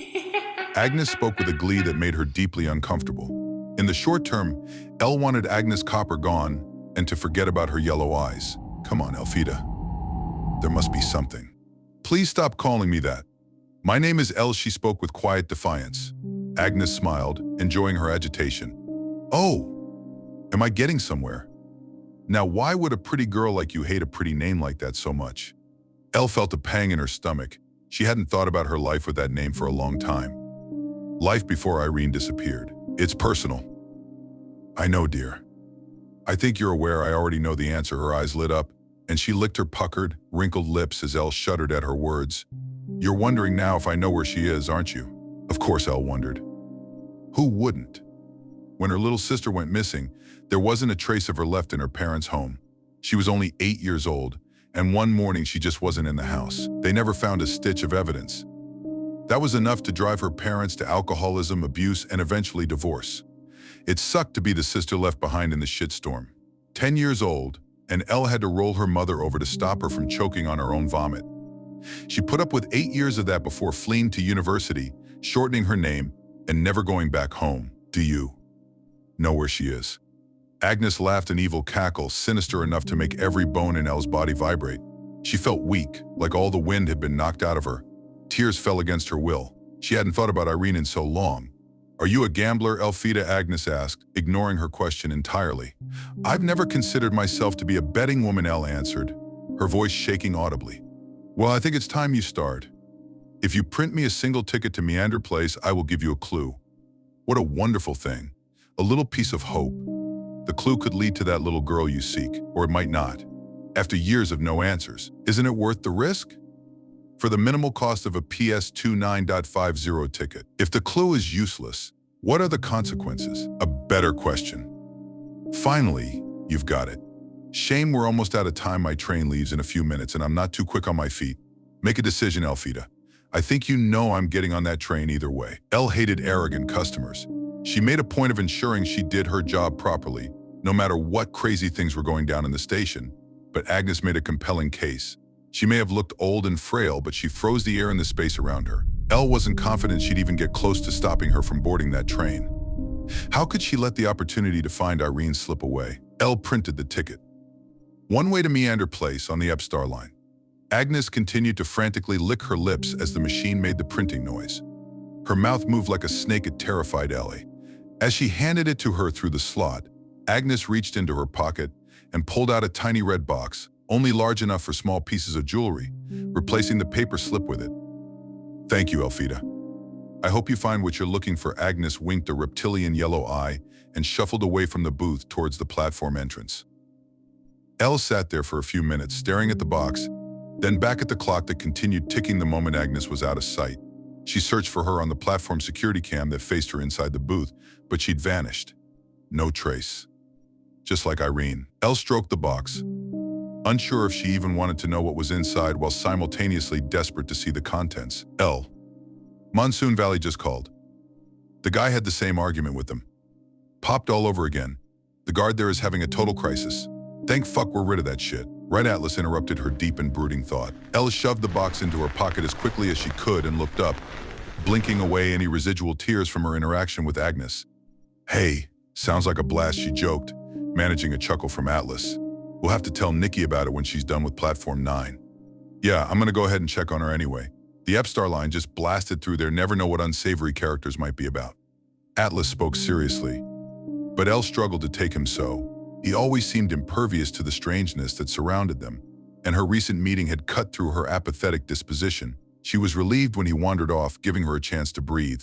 Agnes spoke with a glee that made her deeply uncomfortable. In the short term, Elle wanted Agnes Copper gone and to forget about her yellow eyes. Come on, Elfida. There must be something. Please stop calling me that. My name is Elle, she spoke with quiet defiance. Agnes smiled, enjoying her agitation. Oh, am I getting somewhere? Now, why would a pretty girl like you hate a pretty name like that so much? Elle felt a pang in her stomach. She hadn't thought about her life with that name for a long time. Life before Irene disappeared. It's personal. I know, dear. I think you're aware I already know the answer. Her eyes lit up, and she licked her puckered, wrinkled lips as Elle shuddered at her words. You're wondering now if I know where she is, aren't you? Of course Elle wondered. Who wouldn't? When her little sister went missing, there wasn't a trace of her left in her parents' home. She was only 8 years old, and one morning she just wasn't in the house. They never found a stitch of evidence. That was enough to drive her parents to alcoholism, abuse, and eventually divorce. It sucked to be the sister left behind in the shitstorm. 10 years old, and Elle had to roll her mother over to stop her from choking on her own vomit. She put up with 8 years of that before fleeing to university, shortening her name and never going back home. Do you know where she is? Agnes laughed an evil cackle, sinister enough to make every bone in Elle's body vibrate. She felt weak, like all the wind had been knocked out of her. Tears fell against her will. She hadn't thought about Irene in so long. Are you a gambler, Elfida? Agnes asked, ignoring her question entirely. I've never considered myself to be a betting woman, Elle answered, her voice shaking audibly. Well, I think it's time you start. If you print me a single ticket to Meander Place, I will give you a clue. What a wonderful thing. A little piece of hope. The clue could lead to that little girl you seek, or it might not. After years of no answers, isn't it worth the risk? For the minimal cost of a PS29.50 ticket. If the clue is useless, what are the consequences? A better question. Finally, you've got it. Shame we're almost out of time. My train leaves in a few minutes and I'm not too quick on my feet. Make a decision, Elfida. I think you know I'm getting on that train either way. Elle hated arrogant customers. She made a point of ensuring she did her job properly, no matter what crazy things were going down in the station. But Agnes made a compelling case. She may have looked old and frail, but she froze the air in the space around her. Elle wasn't confident she'd even get close to stopping her from boarding that train. How could she let the opportunity to find Irene slip away? Elle printed the ticket. One way to Meander Place on the Epstar line. Agnes continued to frantically lick her lips as the machine made the printing noise. Her mouth moved like a snake. It terrified Ellie. As she handed it to her through the slot, Agnes reached into her pocket and pulled out a tiny red box, only large enough for small pieces of jewelry, replacing the paper slip with it. Thank you, Elfida. I hope you find what you're looking for. Agnes winked a reptilian yellow eye and shuffled away from the booth towards the platform entrance. Elle sat there for a few minutes, staring at the box, then back at the clock that continued ticking the moment Agnes was out of sight. She searched for her on the platform security cam that faced her inside the booth, but she'd vanished. No trace. Just like Irene. Elle stroked the box, unsure if she even wanted to know what was inside while simultaneously desperate to see the contents. Elle. Monsoon Valley just called. The guy had the same argument with them. Popped all over again. The guard there is having a total crisis. Thank fuck we're rid of that shit. Right, Atlas interrupted her deep and brooding thought. Elle shoved the box into her pocket as quickly as she could and looked up, blinking away any residual tears from her interaction with Agnes. Hey, sounds like a blast, she joked, managing a chuckle from Atlas. We'll have to tell Nikki about it when she's done with Platform 9. Yeah, I'm gonna go ahead and check on her anyway. The Epstar line just blasted through there. Never know what unsavory characters might be about. Atlas spoke seriously, but Elle struggled to take him so. He always seemed impervious to the strangeness that surrounded them, and her recent meeting had cut through her apathetic disposition. She was relieved when he wandered off, giving her a chance to breathe.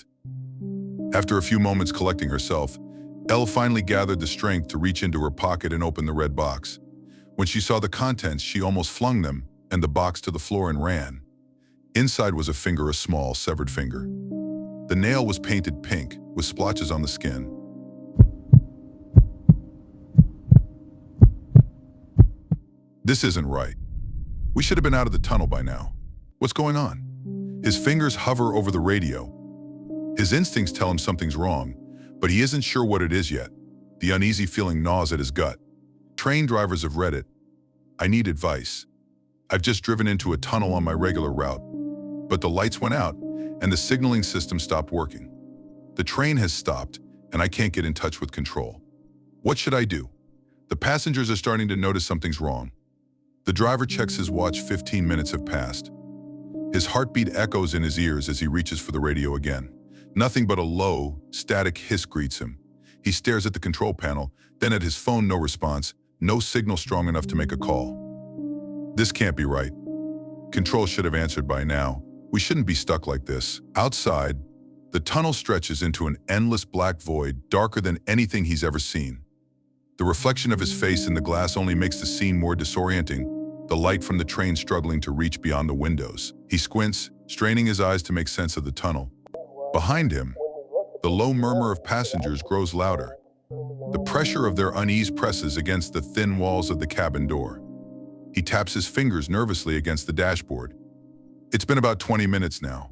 After a few moments collecting herself, Elle finally gathered the strength to reach into her pocket and open the red box. When she saw the contents, she almost flung them and the box to the floor and ran. Inside was a finger, a small, severed finger. The nail was painted pink, with splotches on the skin. This isn't right. We should have been out of the tunnel by now. What's going on? His fingers hover over the radio. His instincts tell him something's wrong, but he isn't sure what it is yet. The uneasy feeling gnaws at his gut. Train drivers have read it. I need advice. I've just driven into a tunnel on my regular route, but the lights went out and the signaling system stopped working. The train has stopped and I can't get in touch with control. What should I do? The passengers are starting to notice something's wrong. The driver checks his watch. 15 minutes have passed. His heartbeat echoes in his ears as he reaches for the radio again. Nothing but a low, static hiss greets him. He stares at the control panel, then at his phone. No response, no signal strong enough to make a call. This can't be right. Control should have answered by now. We shouldn't be stuck like this. Outside, the tunnel stretches into an endless black void, darker than anything he's ever seen. The reflection of his face in the glass only makes the scene more disorienting, the light from the train struggling to reach beyond the windows. He squints, straining his eyes to make sense of the tunnel. Behind him, the low murmur of passengers grows louder. The pressure of their unease presses against the thin walls of the cabin door. He taps his fingers nervously against the dashboard. It's been about 20 minutes now.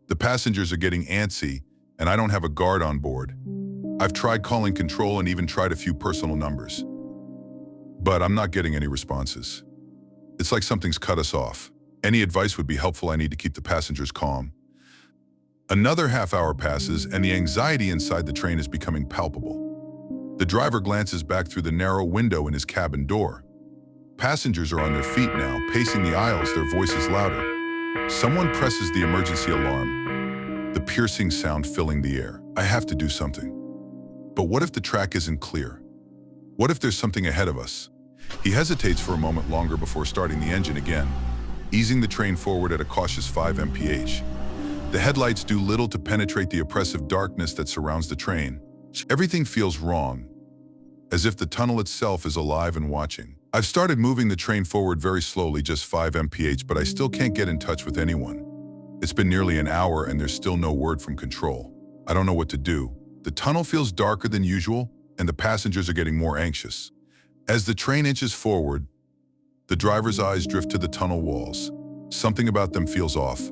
The passengers are getting antsy, and I don't have a guard on board. I've tried calling control and even tried a few personal numbers. But I'm not getting any responses. It's like something's cut us off. Any advice would be helpful. I need to keep the passengers calm. Another half hour passes and the anxiety inside the train is becoming palpable. The driver glances back through the narrow window in his cabin door. Passengers are on their feet now, pacing the aisles, their voices louder. Someone presses the emergency alarm, the piercing sound filling the air. I have to do something. But what if the track isn't clear? What if there's something ahead of us? He hesitates for a moment longer before starting the engine again, easing the train forward at a cautious 5 mph. The headlights do little to penetrate the oppressive darkness that surrounds the train. Everything feels wrong, as if the tunnel itself is alive and watching. I've started moving the train forward very slowly, just 5 mph, but I still can't get in touch with anyone. It's been nearly an hour and there's still no word from control. I don't know what to do. The tunnel feels darker than usual and the passengers are getting more anxious. As the train inches forward, the driver's eyes drift to the tunnel walls. Something about them feels off.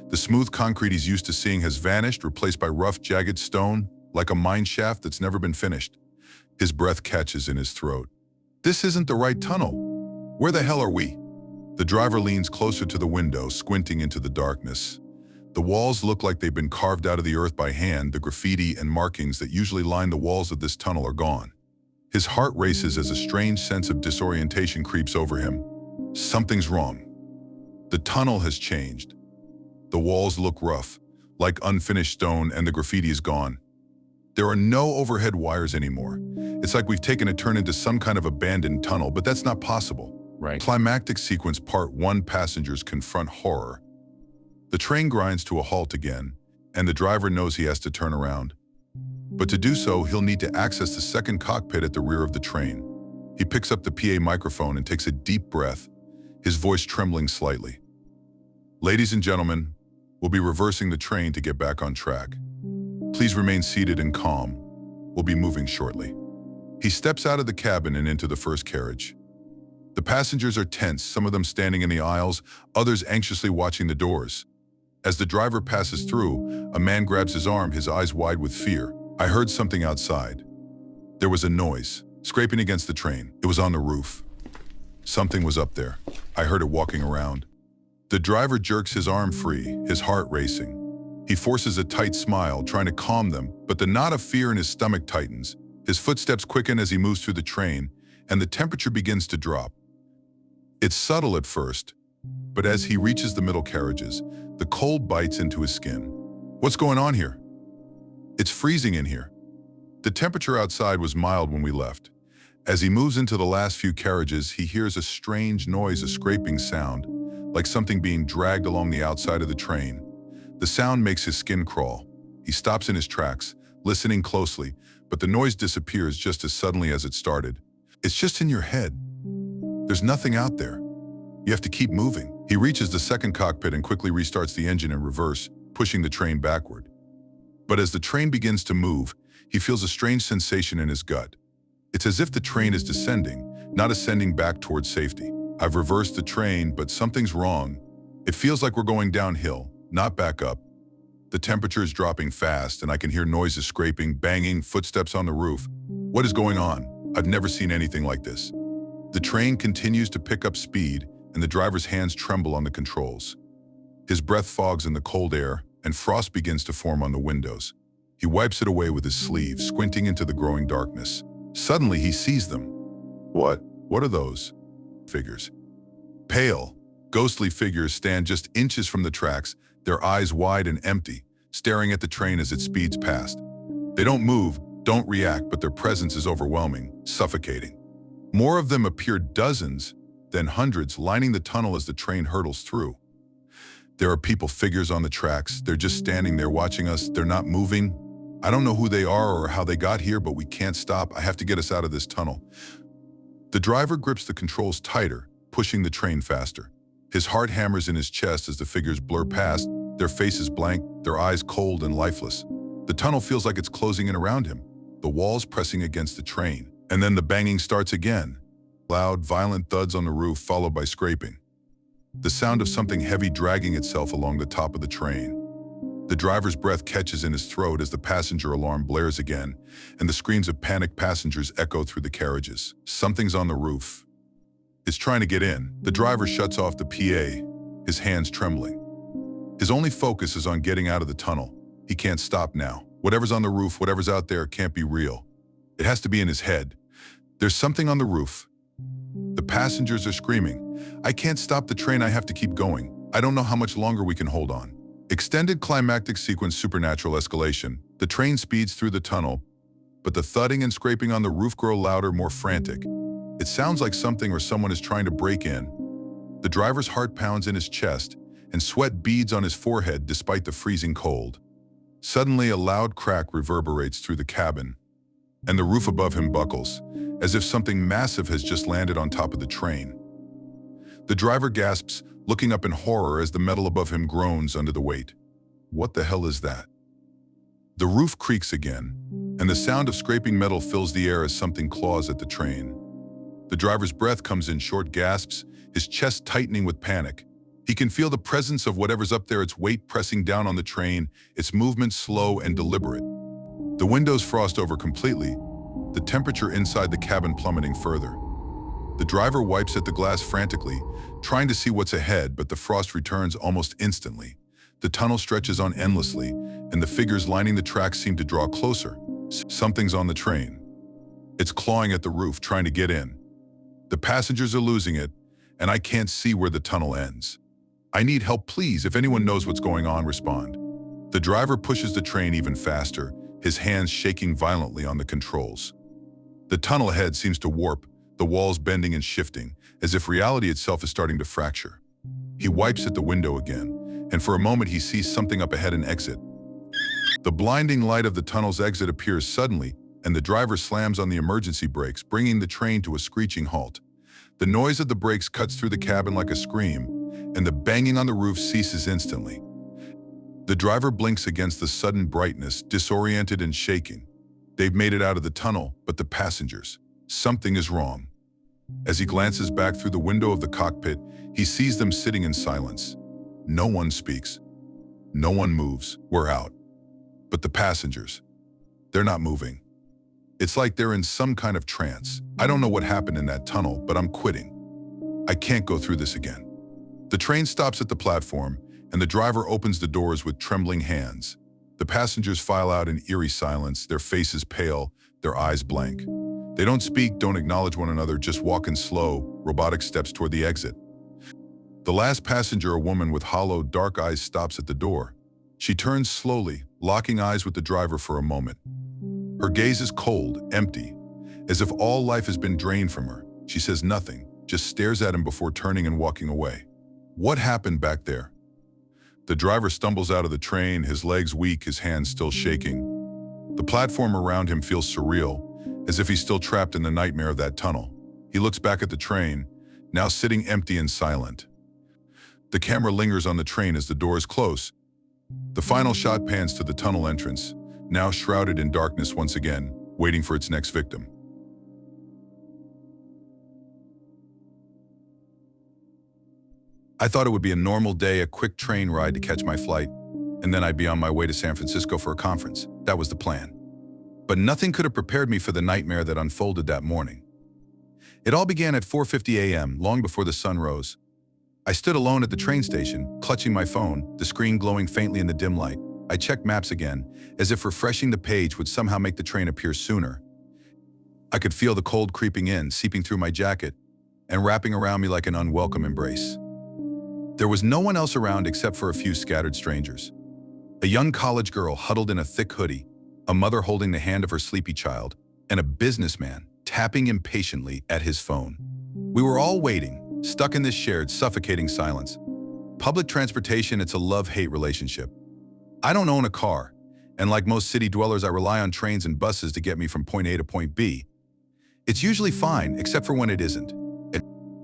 The smooth concrete he's used to seeing has vanished, replaced by rough, jagged stone, like a mine shaft that's never been finished. His breath catches in his throat. This isn't the right tunnel. Where the hell are we? The driver leans closer to the window, squinting into the darkness. The walls look like they've been carved out of the earth by hand. The graffiti and markings that usually line the walls of this tunnel are gone. His heart races as a strange sense of disorientation creeps over him. Something's wrong. The tunnel has changed. The walls look rough, like unfinished stone, and the graffiti is gone. There are no overhead wires anymore. It's like we've taken a turn into some kind of abandoned tunnel, but that's not possible. Right. Climactic sequence part 1. Passengers confront horror. The train grinds to a halt again, and the driver knows he has to turn around. But to do so, he'll need to access the second cockpit at the rear of the train. He picks up the PA microphone and takes a deep breath, his voice trembling slightly. Ladies and gentlemen, we'll be reversing the train to get back on track. Please remain seated and calm. We'll be moving shortly. He steps out of the cabin and into the first carriage. The passengers are tense, some of them standing in the aisles, others anxiously watching the doors. As the driver passes through, a man grabs his arm, his eyes wide with fear. I heard something outside. There was a noise, scraping against the train. It was on the roof. Something was up there. I heard it walking around. The driver jerks his arm free, his heart racing. He forces a tight smile, trying to calm them, but the knot of fear in his stomach tightens. His footsteps quicken as he moves through the train, and the temperature begins to drop. It's subtle at first, but as he reaches the middle carriages, the cold bites into his skin. What's going on here? It's freezing in here. The temperature outside was mild when we left. As he moves into the last few carriages, he hears a strange noise, a scraping sound, like something being dragged along the outside of the train. The sound makes his skin crawl. He stops in his tracks, listening closely, but the noise disappears just as suddenly as it started. It's just in your head. There's nothing out there. You have to keep moving. He reaches the second cockpit and quickly restarts the engine in reverse, pushing the train backward. But as the train begins to move, he feels a strange sensation in his gut. It's as if the train is descending, not ascending back towards safety. I've reversed the train, but something's wrong. It feels like we're going downhill, not back up. The temperature is dropping fast, and I can hear noises, scraping, banging, footsteps on the roof. What is going on? I've never seen anything like this. The train continues to pick up speed, and the driver's hands tremble on the controls. His breath fogs in the cold air, and frost begins to form on the windows. He wipes it away with his sleeve, squinting into the growing darkness. Suddenly, he sees them. What are those? Figures. Pale, ghostly figures stand just inches from the tracks, their eyes wide and empty, staring at the train as it speeds past. They don't move, don't react, but their presence is overwhelming, suffocating. More of them appear, dozens, then hundreds, lining the tunnel as the train hurtles through. There are people, figures on the tracks. They're just standing there watching us. They're not moving. I don't know who they are or how they got here, but we can't stop. I have to get us out of this tunnel. The driver grips the controls tighter, pushing the train faster. His heart hammers in his chest as the figures blur past, their faces blank, their eyes cold and lifeless. The tunnel feels like it's closing in around him, the walls pressing against the train. And then the banging starts again. Loud, violent thuds on the roof, followed by scraping. The sound of something heavy dragging itself along the top of the train. The driver's breath catches in his throat as the passenger alarm blares again, and the screams of panicked passengers echo through the carriages. Something's on the roof. It's trying to get in. The driver shuts off the PA, his hands trembling. His only focus is on getting out of the tunnel. He can't stop now. Whatever's on the roof, whatever's out there can't be real. It has to be in his head. There's something on the roof. The passengers are screaming. I can't stop the train, I have to keep going. I don't know how much longer we can hold on. Extended climactic sequence supernatural escalation. The train speeds through the tunnel, but the thudding and scraping on the roof grow louder, more frantic. It sounds like something or someone is trying to break in. The driver's heart pounds in his chest, and sweat beads on his forehead despite the freezing cold. Suddenly, a loud crack reverberates through the cabin, and the roof above him buckles, as if something massive has just landed on top of the train. The driver gasps, looking up in horror as the metal above him groans under the weight. What the hell is that? The roof creaks again, and the sound of scraping metal fills the air as something claws at the train. The driver's breath comes in short gasps, his chest tightening with panic. He can feel the presence of whatever's up there, its weight pressing down on the train, its movement slow and deliberate. The windows frost over completely, the temperature inside the cabin plummeting further. The driver wipes at the glass frantically, trying to see what's ahead, but the frost returns almost instantly. The tunnel stretches on endlessly, and the figures lining the tracks seem to draw closer. Something's on the train. It's clawing at the roof, trying to get in. The passengers are losing it, and I can't see where the tunnel ends. I need help, please. If anyone knows what's going on, respond. The driver pushes the train even faster, his hands shaking violently on the controls. The tunnel ahead seems to warp, the walls bending and shifting, as if reality itself is starting to fracture. He wipes at the window again, and for a moment he sees something up ahead, an exit. The blinding light of the tunnel's exit appears suddenly, and the driver slams on the emergency brakes, bringing the train to a screeching halt. The noise of the brakes cuts through the cabin like a scream, and the banging on the roof ceases instantly. The driver blinks against the sudden brightness, disoriented and shaking. They've made it out of the tunnel, but the passengers. Something is wrong. As he glances back through the window of the cockpit, he sees them sitting in silence. No one speaks. No one moves. We're out. But the passengers, they're not moving. It's like they're in some kind of trance. I don't know what happened in that tunnel, but I'm quitting. I can't go through this again. The train stops at the platform, and the driver opens the doors with trembling hands. The passengers file out in eerie silence, their faces pale, their eyes blank. They don't speak, don't acknowledge one another, just walk in slow, robotic steps toward the exit. The last passenger, a woman with hollow, dark eyes, stops at the door. She turns slowly, locking eyes with the driver for a moment. Her gaze is cold, empty, as if all life has been drained from her. She says nothing, just stares at him before turning and walking away. What happened back there? The driver stumbles out of the train, his legs weak, his hands still shaking. The platform around him feels surreal, as if he's still trapped in the nightmare of that tunnel. He looks back at the train, now sitting empty and silent. The camera lingers on the train as the doors close. The final shot pans to the tunnel entrance, now shrouded in darkness once again, waiting for its next victim. I thought it would be a normal day, a quick train ride to catch my flight, and then I'd be on my way to San Francisco for a conference. That was the plan. But nothing could have prepared me for the nightmare that unfolded that morning. It all began at 4:50 a.m., long before the sun rose. I stood alone at the train station, clutching my phone, the screen glowing faintly in the dim light. I checked maps again, as if refreshing the page would somehow make the train appear sooner. I could feel the cold creeping in, seeping through my jacket, and wrapping around me like an unwelcome embrace. There was no one else around except for a few scattered strangers. A young college girl huddled in a thick hoodie, a mother holding the hand of her sleepy child, and a businessman tapping impatiently at his phone. We were all waiting, stuck in this shared, suffocating silence. Public transportation, it's a love-hate relationship. I don't own a car, and like most city dwellers, I rely on trains and buses to get me from point A to point B. It's usually fine, except for when it isn't.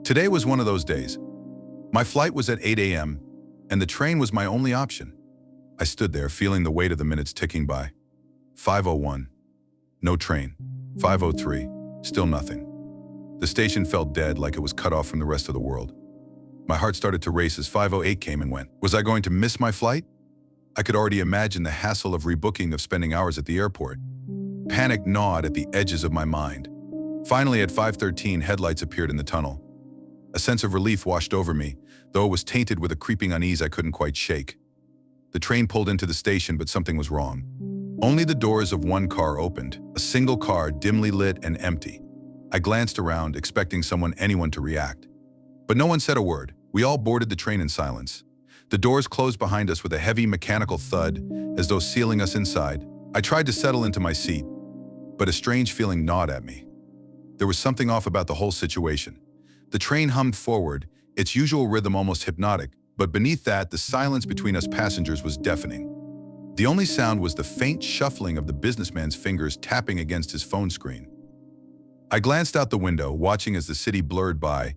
Today was one of those days. My flight was at 8 a.m., and the train was my only option. I stood there, feeling the weight of the minutes ticking by. 5:01, no train. 5:03, still nothing. The station felt dead, like it was cut off from the rest of the world. My heart started to race as 5:08 came and went. Was I going to miss my flight? I could already imagine the hassle of rebooking, of spending hours at the airport. Panic gnawed at the edges of my mind. Finally, at 5:13, headlights appeared in the tunnel. A sense of relief washed over me, though it was tainted with a creeping unease I couldn't quite shake. The train pulled into the station, but something was wrong. Only the doors of one car opened, a single car dimly lit and empty. I glanced around, expecting anyone to react. But no one said a word. We all boarded the train in silence. The doors closed behind us with a heavy mechanical thud, as though sealing us inside. I tried to settle into my seat, but a strange feeling gnawed at me. There was something off about the whole situation. The train hummed forward, its usual rhythm almost hypnotic, but beneath that, the silence between us passengers was deafening. The only sound was the faint shuffling of the businessman's fingers tapping against his phone screen. I glanced out the window, watching as the city blurred by,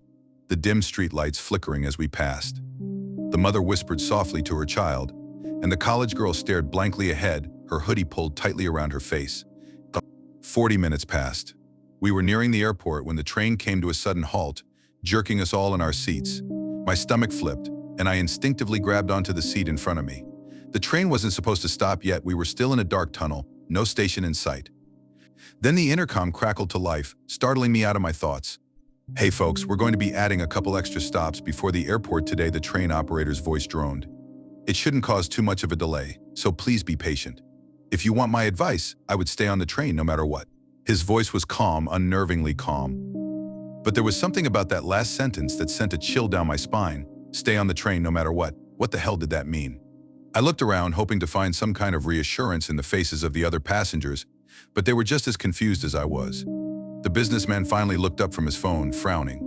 the dim streetlights flickering as we passed. The mother whispered softly to her child, and the college girl stared blankly ahead, her hoodie pulled tightly around her face. 40 minutes passed. We were nearing the airport when the train came to a sudden halt, jerking us all in our seats. My stomach flipped, and I instinctively grabbed onto the seat in front of me. The train wasn't supposed to stop yet. We were still in a dark tunnel, no station in sight. Then the intercom crackled to life, startling me out of my thoughts. "Hey folks, we're going to be adding a couple extra stops before the airport today," the train operator's voice droned. "It shouldn't cause too much of a delay, so please be patient. If you want my advice, I would stay on the train no matter what." His voice was calm, unnervingly calm. But there was something about that last sentence that sent a chill down my spine. Stay on the train no matter what. What the hell did that mean? I looked around, hoping to find some kind of reassurance in the faces of the other passengers, but they were just as confused as I was. The businessman finally looked up from his phone, frowning.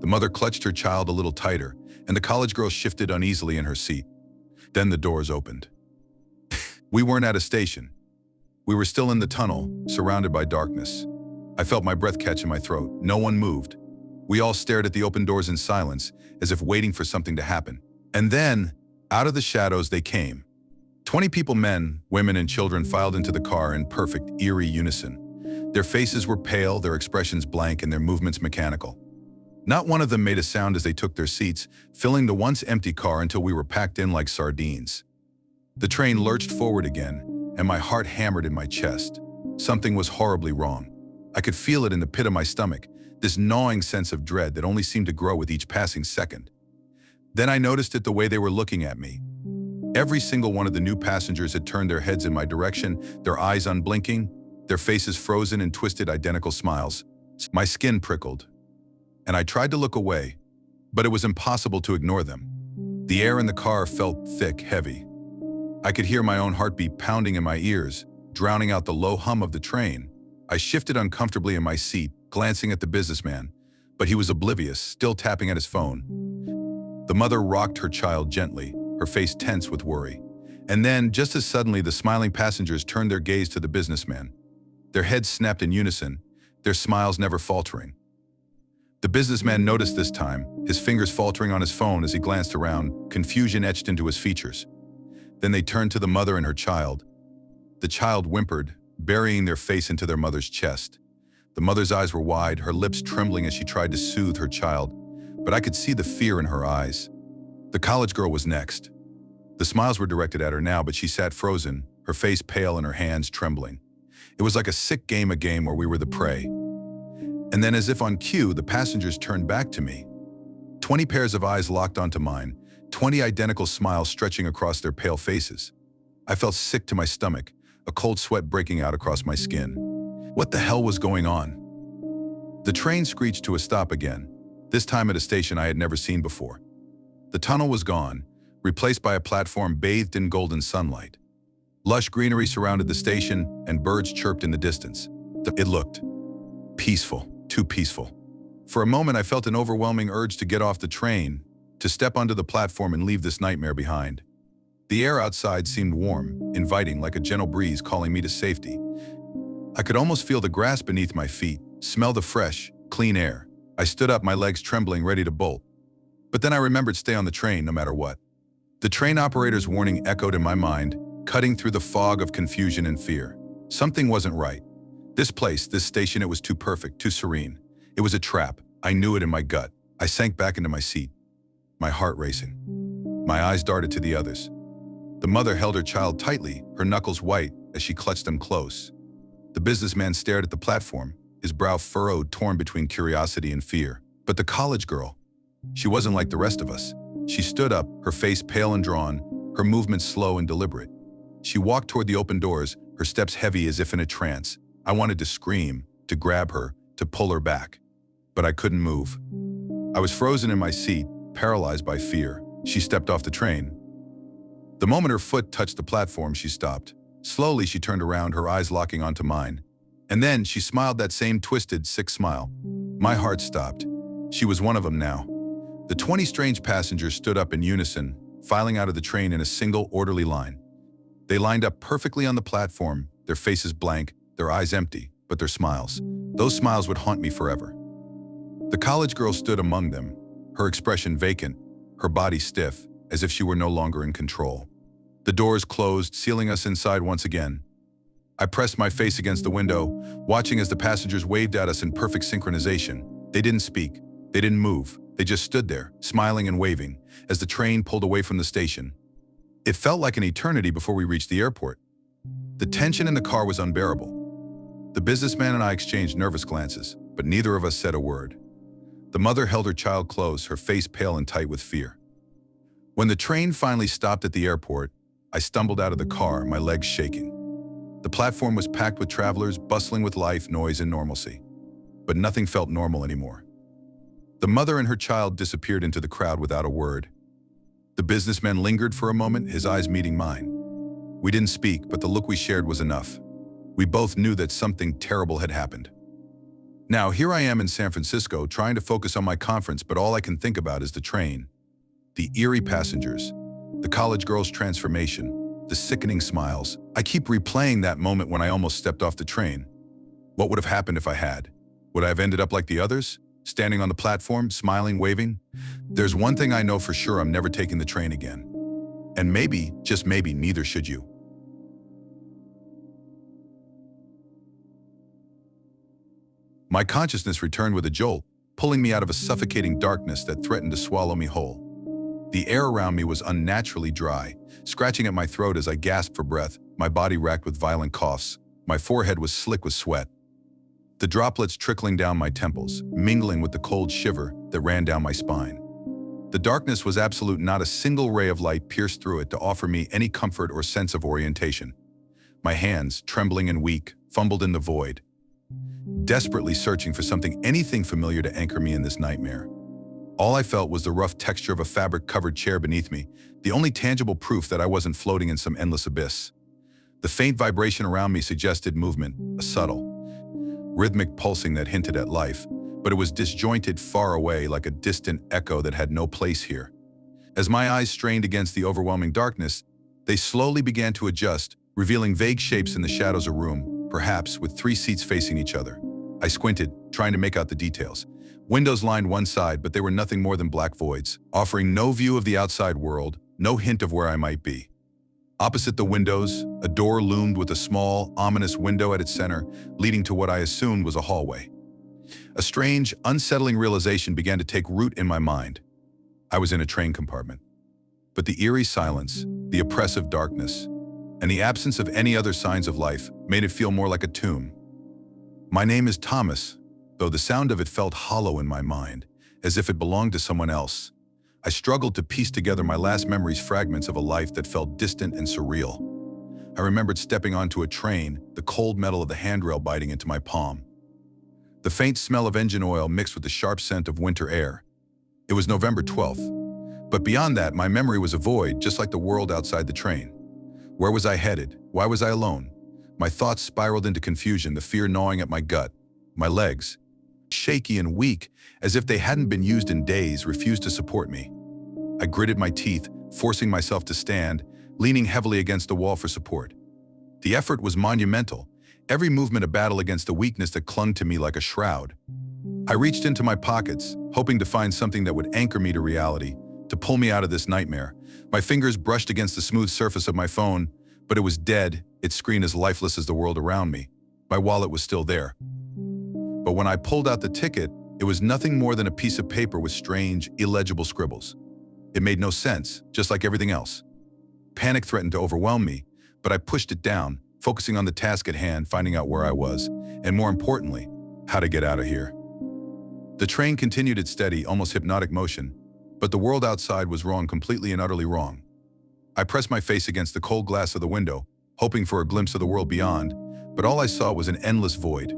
The mother clutched her child a little tighter, and the college girl shifted uneasily in her seat. Then the doors opened. We weren't at a station. We were still in the tunnel, surrounded by darkness. I felt my breath catch in my throat. No one moved. We all stared at the open doors in silence, as if waiting for something to happen. And then, out of the shadows they came. 20 people, men, women, and children, filed into the car in perfect, eerie unison. Their faces were pale, their expressions blank, and their movements mechanical. Not one of them made a sound as they took their seats, filling the once empty car until we were packed in like sardines. The train lurched forward again, and my heart hammered in my chest. Something was horribly wrong. I could feel it in the pit of my stomach, this gnawing sense of dread that only seemed to grow with each passing second. Then I noticed it the way they were looking at me. Every single one of the new passengers had turned their heads in my direction, their eyes unblinking, their faces frozen in twisted, identical smiles. My skin prickled, and I tried to look away, but it was impossible to ignore them. The air in the car felt thick, heavy. I could hear my own heartbeat pounding in my ears, drowning out the low hum of the train. I shifted uncomfortably in my seat, glancing at the businessman, but he was oblivious, still tapping at his phone. The mother rocked her child gently, her face tense with worry. And then, just as suddenly, the smiling passengers turned their gaze to the businessman. Their heads snapped in unison, their smiles never faltering. The businessman noticed this time, his fingers faltering on his phone as he glanced around, confusion etched into his features. Then they turned to the mother and her child. The child whimpered, burying their face into their mother's chest. The mother's eyes were wide, her lips trembling as she tried to soothe her child, but I could see the fear in her eyes. The college girl was next. The smiles were directed at her now, but she sat frozen, her face pale and her hands trembling. It was like a sick game, a game where we were the prey. And then, as if on cue, the passengers turned back to me. 20 pairs of eyes locked onto mine, 20 identical smiles stretching across their pale faces. I felt sick to my stomach, a cold sweat breaking out across my skin. What the hell was going on? The train screeched to a stop again, this time at a station I had never seen before. The tunnel was gone, replaced by a platform bathed in golden sunlight. Lush greenery surrounded the station, and birds chirped in the distance. It looked peaceful, too peaceful. For a moment, I felt an overwhelming urge to get off the train, to step onto the platform and leave this nightmare behind. The air outside seemed warm, inviting, like a gentle breeze calling me to safety. I could almost feel the grass beneath my feet, smell the fresh, clean air. I stood up, my legs trembling, ready to bolt. But then I remembered stay on the train no matter what. The train operator's warning echoed in my mind, cutting through the fog of confusion and fear. Something wasn't right. This place, this station, it was too perfect, too serene. It was a trap. I knew it in my gut. I sank back into my seat, my heart racing. My eyes darted to the others. The mother held her child tightly, her knuckles white as she clutched them close. The businessman stared at the platform, his brow furrowed, torn between curiosity and fear. But the college girl, she wasn't like the rest of us. She stood up, her face pale and drawn, her movements slow and deliberate. She walked toward the open doors, her steps heavy as if in a trance. I wanted to scream, to grab her, to pull her back. But I couldn't move. I was frozen in my seat, paralyzed by fear. She stepped off the train. The moment her foot touched the platform, she stopped. Slowly, she turned around, her eyes locking onto mine. And then she smiled that same twisted, sick smile. My heart stopped. She was one of them now. The 20 strange passengers stood up in unison, filing out of the train in a single, orderly line. They lined up perfectly on the platform, their faces blank, their eyes empty, but their smiles. Those smiles would haunt me forever. The college girl stood among them, her expression vacant, her body stiff, as if she were no longer in control. The doors closed, sealing us inside once again. I pressed my face against the window, watching as the passengers waved at us in perfect synchronization. They didn't speak. They didn't move. They just stood there, smiling and waving, as the train pulled away from the station. It felt like an eternity before we reached the airport. The tension in the car was unbearable. The businessman and I exchanged nervous glances, but neither of us said a word. The mother held her child close, her face pale and tight with fear. When the train finally stopped at the airport, I stumbled out of the car, my legs shaking. The platform was packed with travelers, bustling with life, noise, and normalcy. But nothing felt normal anymore. The mother and her child disappeared into the crowd without a word. The businessman lingered for a moment, his eyes meeting mine. We didn't speak, but the look we shared was enough. We both knew that something terrible had happened. Now, here I am in San Francisco, trying to focus on my conference, but all I can think about is the train. The eerie passengers, the college girl's transformation, the sickening smiles. I keep replaying that moment when I almost stepped off the train. What would have happened if I had? Would I have ended up like the others? Standing on the platform, smiling, waving? There's one thing I know for sure: I'm never taking the train again. And maybe, just maybe, neither should you. My consciousness returned with a jolt, pulling me out of a suffocating darkness that threatened to swallow me whole. The air around me was unnaturally dry, scratching at my throat as I gasped for breath, my body racked with violent coughs. My forehead was slick with sweat. The droplets trickling down my temples, mingling with the cold shiver that ran down my spine. The darkness was absolute, not a single ray of light pierced through it to offer me any comfort or sense of orientation. My hands, trembling and weak, fumbled in the void, desperately searching for something, anything familiar to anchor me in this nightmare. All I felt was the rough texture of a fabric-covered chair beneath me, the only tangible proof that I wasn't floating in some endless abyss. The faint vibration around me suggested movement, a subtle, rhythmic pulsing that hinted at life, but it was disjointed, far away, like a distant echo that had no place here. As my eyes strained against the overwhelming darkness, they slowly began to adjust, revealing vague shapes in the shadows of a room, perhaps with 3 seats facing each other. I squinted, trying to make out the details. Windows lined one side, but they were nothing more than black voids, offering no view of the outside world, no hint of where I might be. Opposite the windows, a door loomed with a small, ominous window at its center, leading to what I assumed was a hallway. A strange, unsettling realization began to take root in my mind. I was in a train compartment. But the eerie silence, the oppressive darkness, and the absence of any other signs of life made it feel more like a tomb. My name is Thomas, though the sound of it felt hollow in my mind, as if it belonged to someone else. I struggled to piece together my last memories, fragments of a life that felt distant and surreal. I remembered stepping onto a train, the cold metal of the handrail biting into my palm. The faint smell of engine oil mixed with the sharp scent of winter air. It was November 12th. But beyond that, my memory was a void, just like the world outside the train. Where was I headed? Why was I alone? My thoughts spiraled into confusion, the fear gnawing at my gut. My legs, shaky and weak, as if they hadn't been used in days, refused to support me. I gritted my teeth, forcing myself to stand, leaning heavily against the wall for support. The effort was monumental, every movement a battle against the weakness that clung to me like a shroud. I reached into my pockets, hoping to find something that would anchor me to reality, to pull me out of this nightmare. My fingers brushed against the smooth surface of my phone, but it was dead, its screen as lifeless as the world around me. My wallet was still there. But when I pulled out the ticket, it was nothing more than a piece of paper with strange, illegible scribbles. It made no sense, just like everything else. Panic threatened to overwhelm me, but I pushed it down, focusing on the task at hand, finding out where I was, and more importantly, how to get out of here. The train continued its steady, almost hypnotic motion, but the world outside was wrong, completely and utterly wrong. I pressed my face against the cold glass of the window, hoping for a glimpse of the world beyond, but all I saw was an endless void,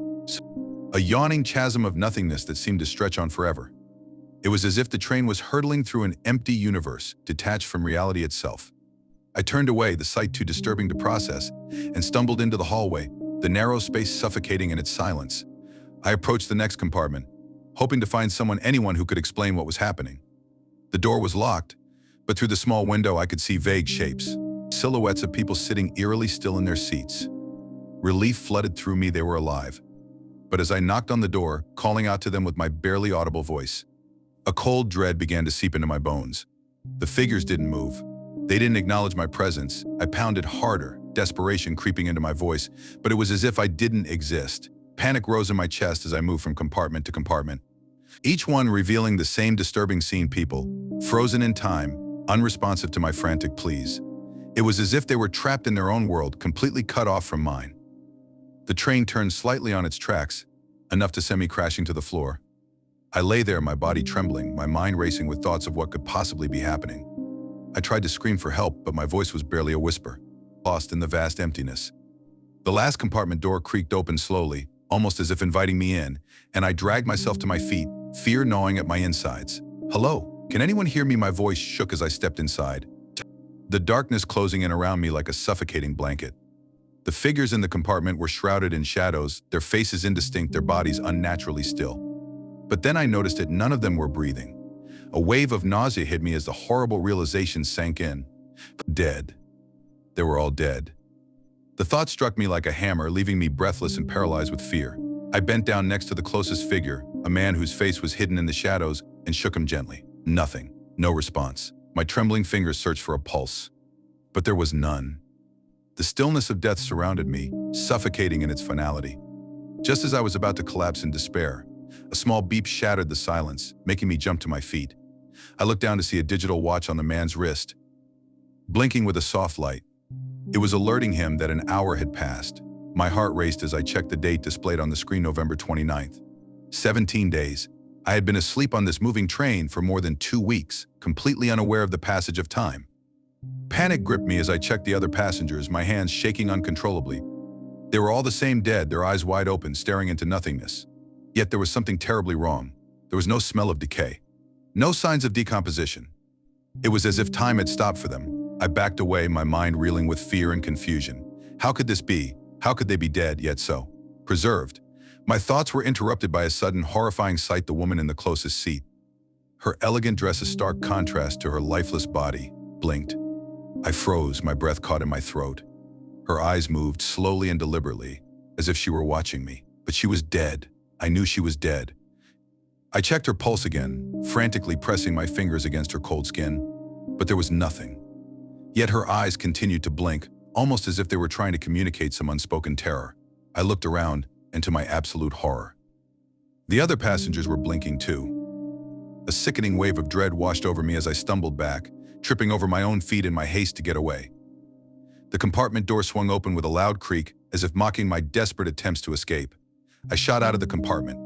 a yawning chasm of nothingness that seemed to stretch on forever. It was as if the train was hurtling through an empty universe, detached from reality itself. I turned away, the sight too disturbing to process, and stumbled into the hallway, the narrow space suffocating in its silence. I approached the next compartment, hoping to find anyone who could explain what was happening. The door was locked, but through the small window I could see vague shapes, silhouettes of people sitting eerily still in their seats. Relief flooded through me, they were alive. But as I knocked on the door, calling out to them with my barely audible voice, a cold dread began to seep into my bones. The figures didn't move. They didn't acknowledge my presence. I pounded harder, desperation creeping into my voice, but it was as if I didn't exist. Panic rose in my chest as I moved from compartment to compartment, each one revealing the same disturbing scene: people, frozen in time, unresponsive to my frantic pleas. It was as if they were trapped in their own world, completely cut off from mine. The train turned slightly on its tracks, enough to send me crashing to the floor. I lay there, my body trembling, my mind racing with thoughts of what could possibly be happening. I tried to scream for help, but my voice was barely a whisper, lost in the vast emptiness. The last compartment door creaked open slowly, almost as if inviting me in, and I dragged myself to my feet, fear gnawing at my insides. "Hello? Can anyone hear me?" My voice shook as I stepped inside, the darkness closing in around me like a suffocating blanket. The figures in the compartment were shrouded in shadows, their faces indistinct, their bodies unnaturally still. But then I noticed that none of them were breathing. A wave of nausea hit me as the horrible realization sank in. Dead. They were all dead. The thought struck me like a hammer, leaving me breathless and paralyzed with fear. I bent down next to the closest figure, a man whose face was hidden in the shadows, and shook him gently. Nothing. No response. My trembling fingers searched for a pulse. But there was none. The stillness of death surrounded me, suffocating in its finality. Just as I was about to collapse in despair, a small beep shattered the silence, making me jump to my feet. I looked down to see a digital watch on the man's wrist, blinking with a soft light. It was alerting him that an hour had passed. My heart raced as I checked the date displayed on the screen: November 29th. 17 days. I had been asleep on this moving train for more than 2 weeks, completely unaware of the passage of time. Panic gripped me as I checked the other passengers, my hands shaking uncontrollably. They were all the same, dead, their eyes wide open, staring into nothingness. Yet there was something terribly wrong. There was no smell of decay. No signs of decomposition. It was as if time had stopped for them. I backed away, my mind reeling with fear and confusion. How could this be? How could they be dead, yet so preserved? My thoughts were interrupted by a sudden, horrifying sight: the woman in the closest seat. Her elegant dress, a stark contrast to her lifeless body, blinked. I froze, my breath caught in my throat. Her eyes moved slowly and deliberately, as if she were watching me. But she was dead. I knew she was dead. I checked her pulse again, frantically pressing my fingers against her cold skin. But there was nothing. Yet her eyes continued to blink, almost as if they were trying to communicate some unspoken terror. I looked around, and to my absolute horror, the other passengers were blinking too. A sickening wave of dread washed over me as I stumbled back, tripping over my own feet in my haste to get away. The compartment door swung open with a loud creak, as if mocking my desperate attempts to escape. I shot out of the compartment,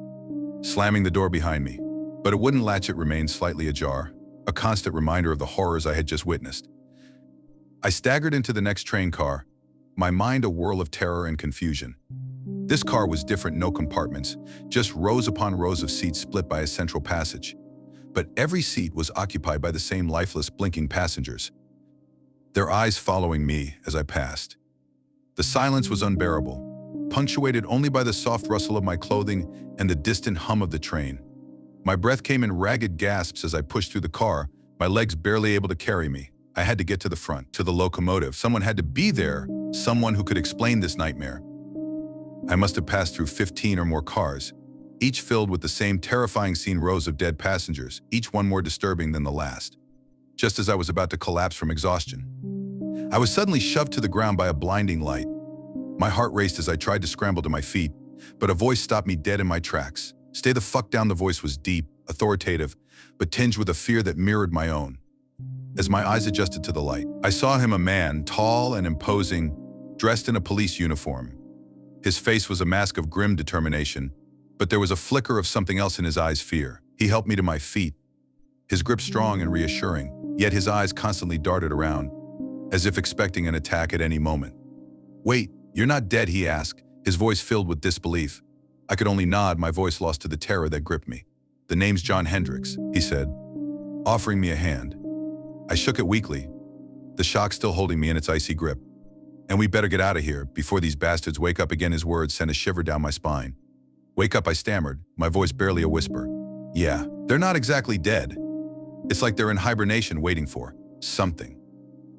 slamming the door behind me. But it wouldn't latch, it remained slightly ajar, a constant reminder of the horrors I had just witnessed. I staggered into the next train car, my mind a whirl of terror and confusion. This car was different, no compartments, just rows upon rows of seats split by a central passage. But every seat was occupied by the same lifeless, blinking passengers, their eyes following me as I passed. The silence was unbearable, punctuated only by the soft rustle of my clothing and the distant hum of the train. My breath came in ragged gasps as I pushed through the car, my legs barely able to carry me. I had to get to the front, to the locomotive. Someone had to be there, someone who could explain this nightmare. I must have passed through 15 or more cars, each filled with the same terrifying scene: rows of dead passengers, each one more disturbing than the last. Just as I was about to collapse from exhaustion, I was suddenly shoved to the ground by a blinding light. My heart raced as I tried to scramble to my feet, but a voice stopped me dead in my tracks. "Stay the fuck down." The voice was deep, authoritative, but tinged with a fear that mirrored my own. As my eyes adjusted to the light, I saw him, a man, tall and imposing, dressed in a police uniform. His face was a mask of grim determination, but there was a flicker of something else in his eyes: fear. He helped me to my feet, his grip strong and reassuring, yet his eyes constantly darted around, as if expecting an attack at any moment. "Wait, you're not dead?" he asked, his voice filled with disbelief. I could only nod, my voice lost to the terror that gripped me. "The name's John Hendricks," he said, offering me a hand. I shook it weakly, the shock still holding me in its icy grip. "And we better get out of here before these bastards wake up again." His words sent a shiver down my spine. "Wake up," I stammered, my voice barely a whisper. "Yeah, they're not exactly dead. It's like they're in hibernation waiting for something."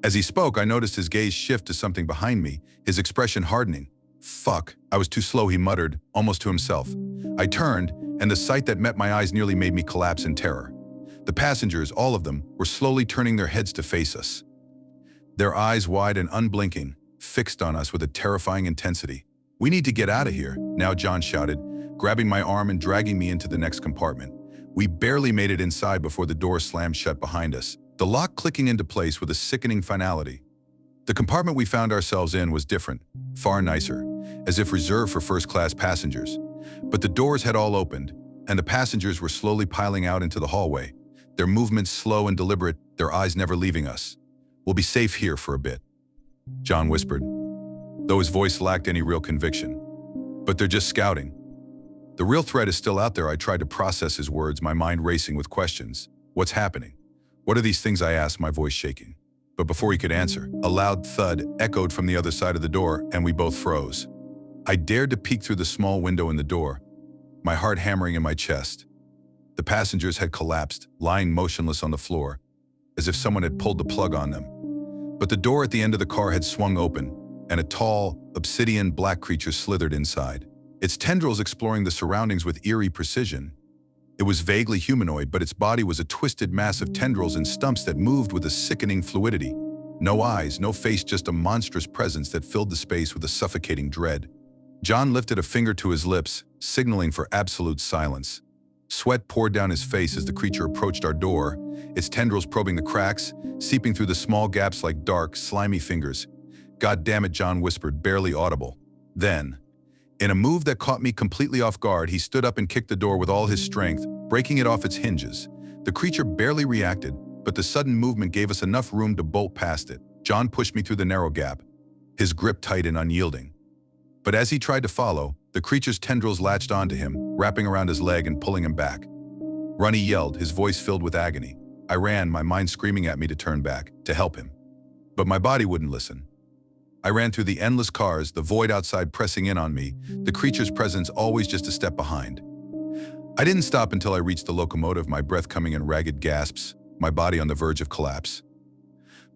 As he spoke, I noticed his gaze shift to something behind me, his expression hardening. "Fuck, I was too slow," he muttered, almost to himself. I turned, and the sight that met my eyes nearly made me collapse in terror. The passengers, all of them, were slowly turning their heads to face us. Their eyes wide and unblinking, fixed on us with a terrifying intensity. "We need to get out of here," now John shouted, grabbing my arm and dragging me into the next compartment. We barely made it inside before the door slammed shut behind us, the lock clicking into place with a sickening finality. The compartment we found ourselves in was different, far nicer, as if reserved for first-class passengers. But the doors had all opened, and the passengers were slowly piling out into the hallway, their movements slow and deliberate, their eyes never leaving us. "We'll be safe here for a bit," John whispered, though his voice lacked any real conviction. "But they're just scouting. The real threat is still out there." I tried to process his words, my mind racing with questions. "What's happening? What are these things?" I asked, my voice shaking. But before he could answer, a loud thud echoed from the other side of the door, and we both froze. I dared to peek through the small window in the door, my heart hammering in my chest. The passengers had collapsed, lying motionless on the floor, as if someone had pulled the plug on them. But the door at the end of the car had swung open, and a tall, obsidian black creature slithered inside, its tendrils exploring the surroundings with eerie precision. It was vaguely humanoid, but its body was a twisted mass of tendrils and stumps that moved with a sickening fluidity. No eyes, no face, just a monstrous presence that filled the space with a suffocating dread. John lifted a finger to his lips, signaling for absolute silence. Sweat poured down his face as the creature approached our door, its tendrils probing the cracks, seeping through the small gaps like dark, slimy fingers. "God damn it," John whispered, barely audible. Then, in a move that caught me completely off guard, he stood up and kicked the door with all his strength, breaking it off its hinges. The creature barely reacted, but the sudden movement gave us enough room to bolt past it. John pushed me through the narrow gap, his grip tight and unyielding. But as he tried to follow, the creature's tendrils latched onto him, wrapping around his leg and pulling him back. "Run," he yelled, his voice filled with agony. I ran, my mind screaming at me to turn back, to help him. But my body wouldn't listen. I ran through the endless cars, the void outside pressing in on me, the creature's presence always just a step behind. I didn't stop until I reached the locomotive, my breath coming in ragged gasps, my body on the verge of collapse.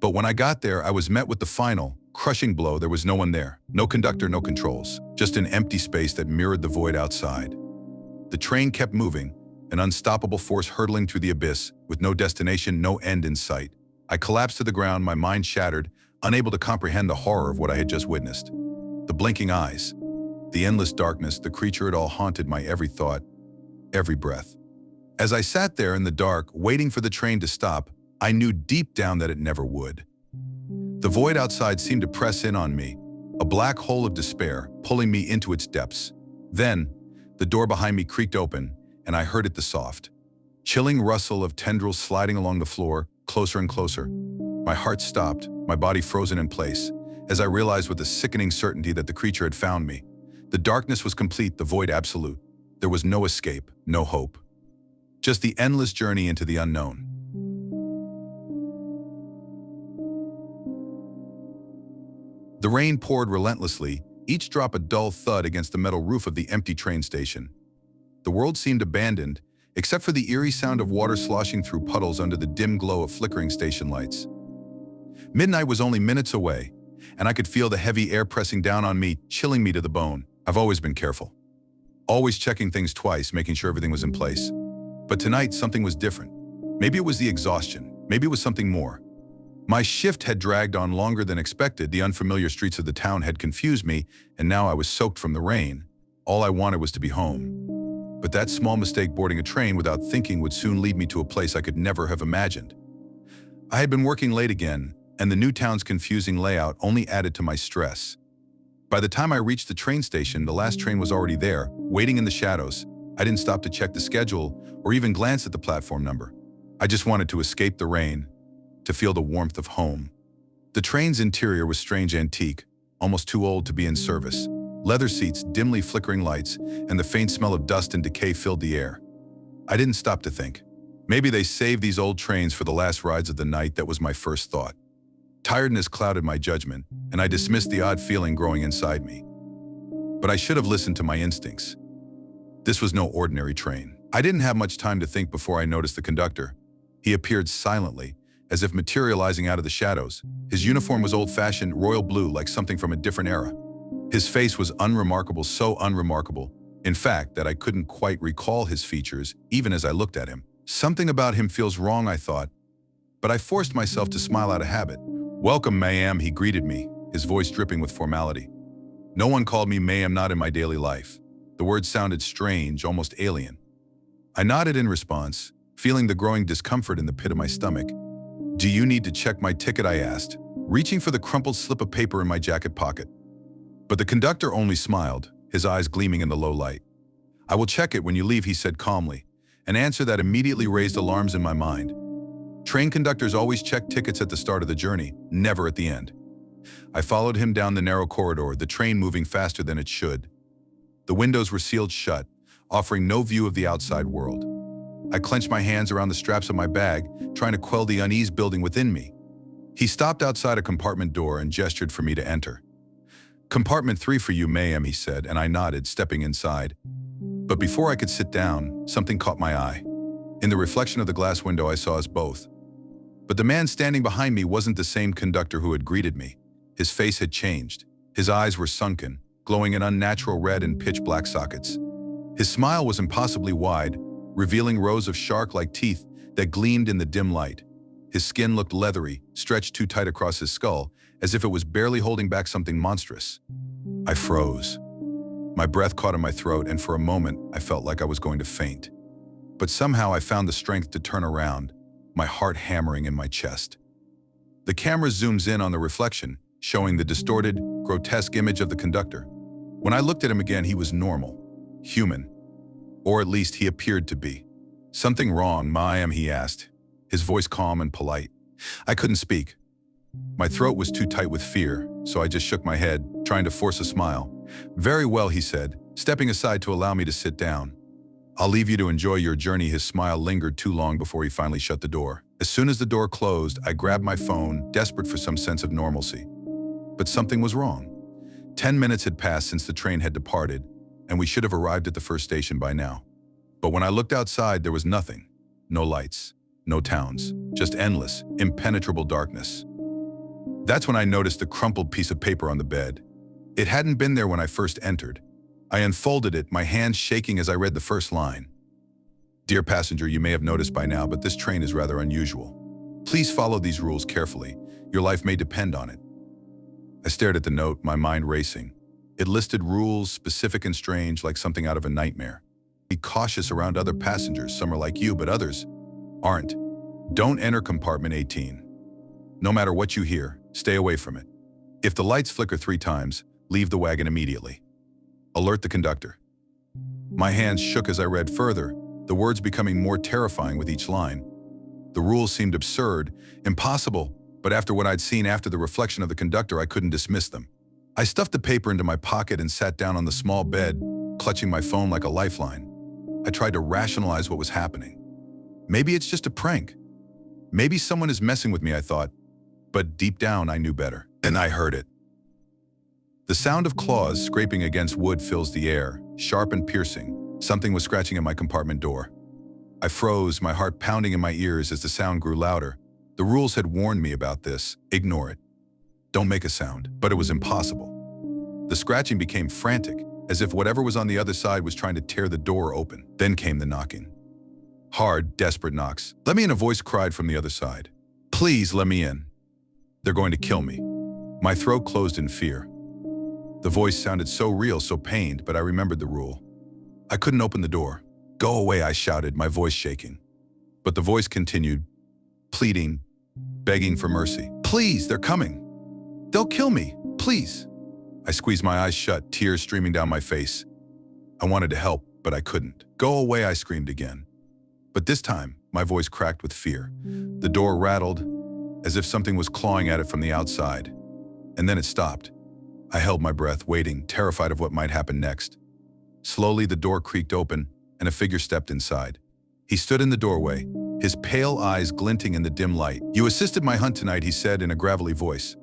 But when I got there, I was met with the final, crushing blow. There was no one there, no conductor, no controls, just an empty space that mirrored the void outside. The train kept moving, an unstoppable force hurtling through the abyss, with no destination, no end in sight. I collapsed to the ground, my mind shattered, unable to comprehend the horror of what I had just witnessed. The blinking eyes, the endless darkness, the creature it all haunted my every thought, every breath. As I sat there in the dark, waiting for the train to stop, I knew deep down that it never would. The void outside seemed to press in on me, a black hole of despair, pulling me into its depths. Then, the door behind me creaked open, and I heard it, the soft, chilling rustle of tendrils sliding along the floor, closer and closer. My heart stopped, my body frozen in place, as I realized with a sickening certainty that the creature had found me. The darkness was complete, the void absolute. There was no escape, no hope. Just the endless journey into the unknown. The rain poured relentlessly, each drop a dull thud against the metal roof of the empty train station. The world seemed abandoned, except for the eerie sound of water sloshing through puddles under the dim glow of flickering station lights. Midnight was only minutes away, and I could feel the heavy air pressing down on me, chilling me to the bone. I've always been careful, always checking things twice, making sure everything was in place. But tonight, something was different. Maybe it was the exhaustion, maybe it was something more. My shift had dragged on longer than expected, the unfamiliar streets of the town had confused me, and now I was soaked from the rain. All I wanted was to be home. But that small mistake, boarding a train without thinking, would soon lead me to a place I could never have imagined. I had been working late again, and the new town's confusing layout only added to my stress. By the time I reached the train station, the last train was already there, waiting in the shadows. I didn't stop to check the schedule or even glance at the platform number. I just wanted to escape the rain, to feel the warmth of home. The train's interior was strange antique, almost too old to be in service. Leather seats, dimly flickering lights, and the faint smell of dust and decay filled the air. I didn't stop to think. Maybe they saved these old trains for the last rides of the night. That was my first thought. Tiredness clouded my judgment, and I dismissed the odd feeling growing inside me. But I should have listened to my instincts. This was no ordinary train. I didn't have much time to think before I noticed the conductor. He appeared silently, as if materializing out of the shadows. His uniform was old-fashioned royal blue, like something from a different era. His face was unremarkable, so unremarkable, in fact, that I couldn't quite recall his features, even as I looked at him. Something about him feels wrong, I thought, but I forced myself to smile out of habit. "Welcome, ma'am," he greeted me, his voice dripping with formality. No one called me ma'am, not in my daily life. The word sounded strange, almost alien. I nodded in response, feeling the growing discomfort in the pit of my stomach. "Do you need to check my ticket?" I asked, reaching for the crumpled slip of paper in my jacket pocket. But the conductor only smiled, his eyes gleaming in the low light. "I will check it when you leave," he said calmly, an answer that immediately raised alarms in my mind. Train conductors always check tickets at the start of the journey, never at the end. I followed him down the narrow corridor, the train moving faster than it should. The windows were sealed shut, offering no view of the outside world. I clenched my hands around the straps of my bag, trying to quell the unease building within me. He stopped outside a compartment door and gestured for me to enter. "Compartment 3 for you, ma'am," he said, and I nodded, stepping inside. But before I could sit down, something caught my eye. In the reflection of the glass window, I saw us both. But the man standing behind me wasn't the same conductor who had greeted me. His face had changed. His eyes were sunken, glowing an unnatural red in pitch-black sockets. His smile was impossibly wide, revealing rows of shark-like teeth that gleamed in the dim light. His skin looked leathery, stretched too tight across his skull, as if it was barely holding back something monstrous. I froze. My breath caught in my throat, and for a moment, I felt like I was going to faint. But somehow I found the strength to turn around, my heart hammering in my chest. The camera zooms in on the reflection, showing the distorted, grotesque image of the conductor. When I looked at him again, he was normal, human. Or at least he appeared to be. "Something wrong, ma'am?" he asked, his voice calm and polite. I couldn't speak. My throat was too tight with fear, so I just shook my head, trying to force a smile. "Very well," he said, stepping aside to allow me to sit down. "I'll leave you to enjoy your journey." His smile lingered too long before he finally shut the door. As soon as the door closed, I grabbed my phone, desperate for some sense of normalcy. But something was wrong. 10 minutes had passed since the train had departed, and we should have arrived at the first station by now. But when I looked outside, there was nothing. No lights, no towns, just endless, impenetrable darkness. That's when I noticed the crumpled piece of paper on the bed. It hadn't been there when I first entered. I unfolded it, my hands shaking as I read the first line. "Dear passenger, you may have noticed by now, but this train is rather unusual. Please follow these rules carefully. Your life may depend on it." I stared at the note, my mind racing. It listed rules, specific and strange, like something out of a nightmare. "Be cautious around other passengers. Some are like you, but others aren't. Don't enter compartment 18. No matter what you hear, stay away from it. If the lights flicker 3 times, leave the wagon immediately. Alert the conductor." My hands shook as I read further, the words becoming more terrifying with each line. The rules seemed absurd, impossible, but after what I'd seen after the reflection of the conductor, I couldn't dismiss them. I stuffed the paper into my pocket and sat down on the small bed, clutching my phone like a lifeline. I tried to rationalize what was happening. Maybe it's just a prank. Maybe someone is messing with me, I thought. But deep down, I knew better. And I heard it. The sound of claws scraping against wood fills the air, sharp and piercing. Something was scratching at my compartment door. I froze, my heart pounding in my ears as the sound grew louder. The rules had warned me about this. Ignore it. Don't make a sound. But it was impossible. The scratching became frantic, as if whatever was on the other side was trying to tear the door open. Then came the knocking. Hard, desperate knocks. "Let me in," a voice cried from the other side. "Please let me in. They're going to kill me." My throat closed in fear. The voice sounded so real, so pained, but I remembered the rule. I couldn't open the door. "Go away," I shouted, my voice shaking. But the voice continued, pleading, begging for mercy. "Please, they're coming. They'll kill me. Please." I squeezed my eyes shut, tears streaming down my face. I wanted to help, but I couldn't. "Go away," I screamed again. But this time, my voice cracked with fear. The door rattled, as if something was clawing at it from the outside. And then it stopped. I held my breath, waiting, terrified of what might happen next. Slowly, the door creaked open, and a figure stepped inside. He stood in the doorway, his pale eyes glinting in the dim light. "You assisted my hunt tonight," he said in a gravelly voice.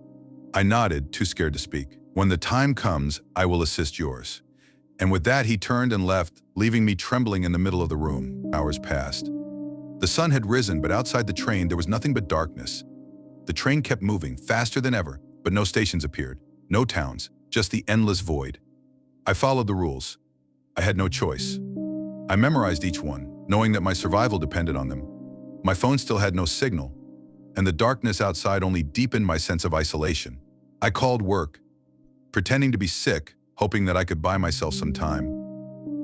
I nodded, too scared to speak. "When the time comes, I will assist yours." And with that, he turned and left, leaving me trembling in the middle of the room. Hours passed. The sun had risen, but outside the train, there was nothing but darkness. The train kept moving, faster than ever, but no stations appeared. No towns, just the endless void. I followed the rules. I had no choice. I memorized each one, knowing that my survival depended on them. My phone still had no signal, and the darkness outside only deepened my sense of isolation. I called work, pretending to be sick, hoping that I could buy myself some time.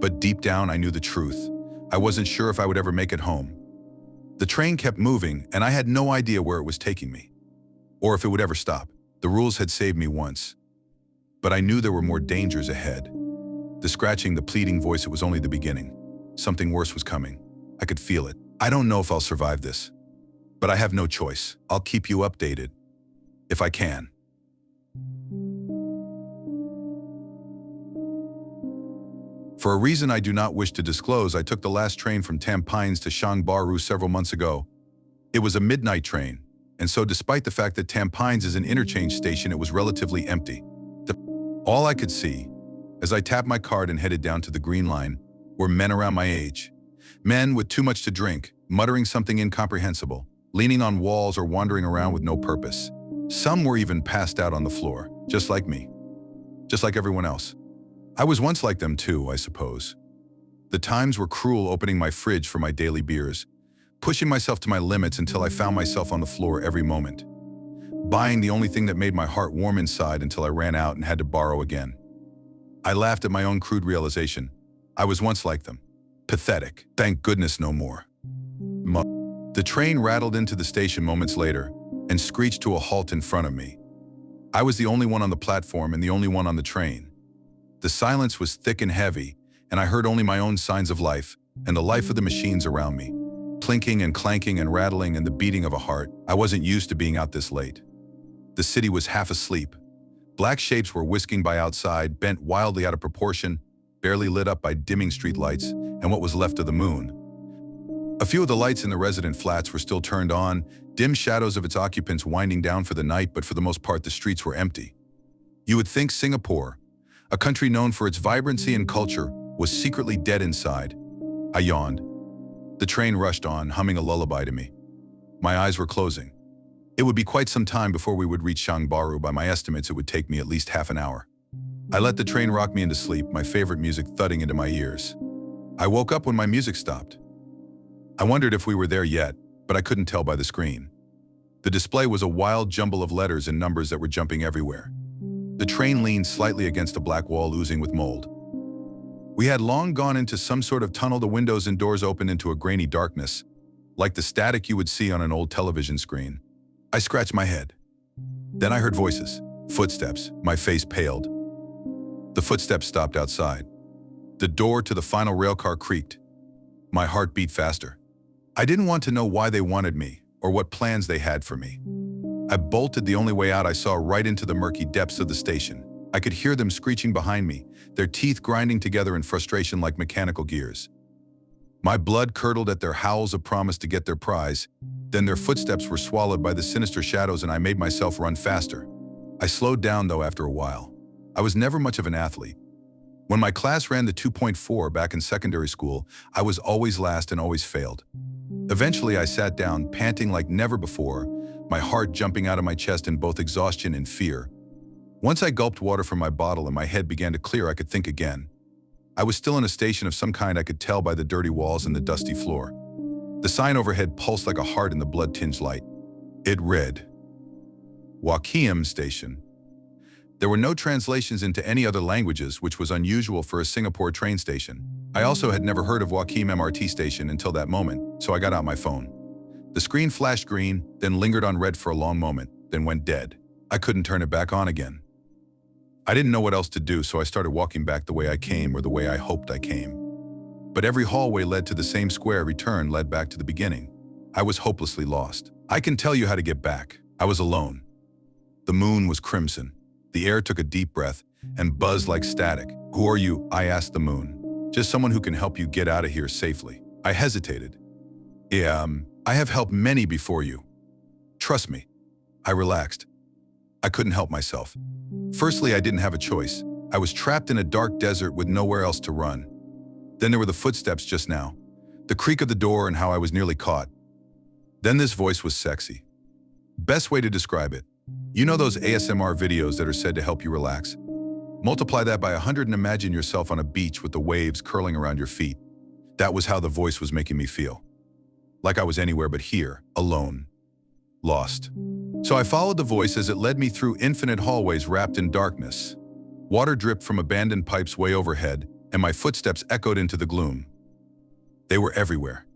But deep down, I knew the truth. I wasn't sure if I would ever make it home. The train kept moving, and I had no idea where it was taking me, or if it would ever stop. The rules had saved me once, but I knew there were more dangers ahead. The scratching, the pleading voice, it was only the beginning. Something worse was coming. I could feel it. I don't know if I'll survive this, but I have no choice. I'll keep you updated, if I can. For a reason I do not wish to disclose, I took the last train from Tampines to Shangbaru several months ago. It was a midnight train, and so despite the fact that Tampines is an interchange station, it was relatively empty. All I could see, as I tapped my card and headed down to the Green Line, were men around my age. Men with too much to drink, muttering something incomprehensible, leaning on walls or wandering around with no purpose. Some were even passed out on the floor, just like me, just like everyone else. I was once like them too, I suppose. The times were cruel, opening my fridge for my daily beers, pushing myself to my limits until I found myself on the floor every moment, buying the only thing that made my heart warm inside until I ran out and had to borrow again. I laughed at my own crude realization. I was once like them. Pathetic. Thank goodness no more. The train rattled into the station moments later and screeched to a halt in front of me. I was the only one on the platform and the only one on the train. The silence was thick and heavy, and I heard only my own signs of life and the life of the machines around me. Clinking and clanking and rattling and the beating of a heart. I wasn't used to being out this late. The city was half asleep. Black shapes were whisking by outside, bent wildly out of proportion, barely lit up by dimming street lights and what was left of the moon. A few of the lights in the resident flats were still turned on, dim shadows of its occupants winding down for the night, but for the most part the streets were empty. You would think Singapore, a country known for its vibrancy and culture, was secretly dead inside. I yawned. The train rushed on, humming a lullaby to me. My eyes were closing. It would be quite some time before we would reach Shangbaru. By my estimates, it would take me at least half an hour. I let the train rock me into sleep, my favorite music thudding into my ears. I woke up when my music stopped. I wondered if we were there yet, but I couldn't tell by the screen. The display was a wild jumble of letters and numbers that were jumping everywhere. The train leaned slightly against a black wall oozing with mold. We had long gone into some sort of tunnel. The windows and doors opened into a grainy darkness, like the static you would see on an old television screen. I scratched my head. Then I heard voices, footsteps. My face paled. The footsteps stopped outside. The door to the final railcar creaked. My heart beat faster. I didn't want to know why they wanted me or what plans they had for me. I bolted the only way out I saw, right into the murky depths of the station. I could hear them screeching behind me, their teeth grinding together in frustration like mechanical gears. My blood curdled at their howls of promise to get their prize. Then their footsteps were swallowed by the sinister shadows and I made myself run faster. I slowed down though after a while. I was never much of an athlete. When my class ran the 2.4 back in secondary school, I was always last and always failed. Eventually I sat down, panting like never before, my heart jumping out of my chest in both exhaustion and fear. Once I gulped water from my bottle and my head began to clear, I could think again. I was still in a station of some kind. I could tell by the dirty walls and the dusty floor. The sign overhead pulsed like a heart in the blood-tinged light. It read, Wakim Station. There were no translations into any other languages, which was unusual for a Singapore train station. I also had never heard of Wakim MRT Station until that moment, so I got out my phone. The screen flashed green, then lingered on red for a long moment, then went dead. I couldn't turn it back on again. I didn't know what else to do, so I started walking back the way I came, or the way I hoped I came. But every hallway led to the same square. Every turn led back to the beginning. I was hopelessly lost. I can tell you how to get back, I was alone. The moon was crimson. The air took a deep breath and buzzed like static. "Who are you?" I asked the moon. "Just someone who can help you get out of here safely." I hesitated. "Yeah, I have helped many before you. Trust me." I relaxed. I couldn't help myself. Firstly, I didn't have a choice. I was trapped in a dark desert with nowhere else to run. Then there were the footsteps just now, the creak of the door and how I was nearly caught. Then this voice was sexy. Best way to describe it. You know those ASMR videos that are said to help you relax? Multiply that by 100 and imagine yourself on a beach with the waves curling around your feet. That was how the voice was making me feel. Like I was anywhere but here, alone, lost. So I followed the voice as it led me through infinite hallways wrapped in darkness. Water dripped from abandoned pipes way overhead, and my footsteps echoed into the gloom. They were everywhere.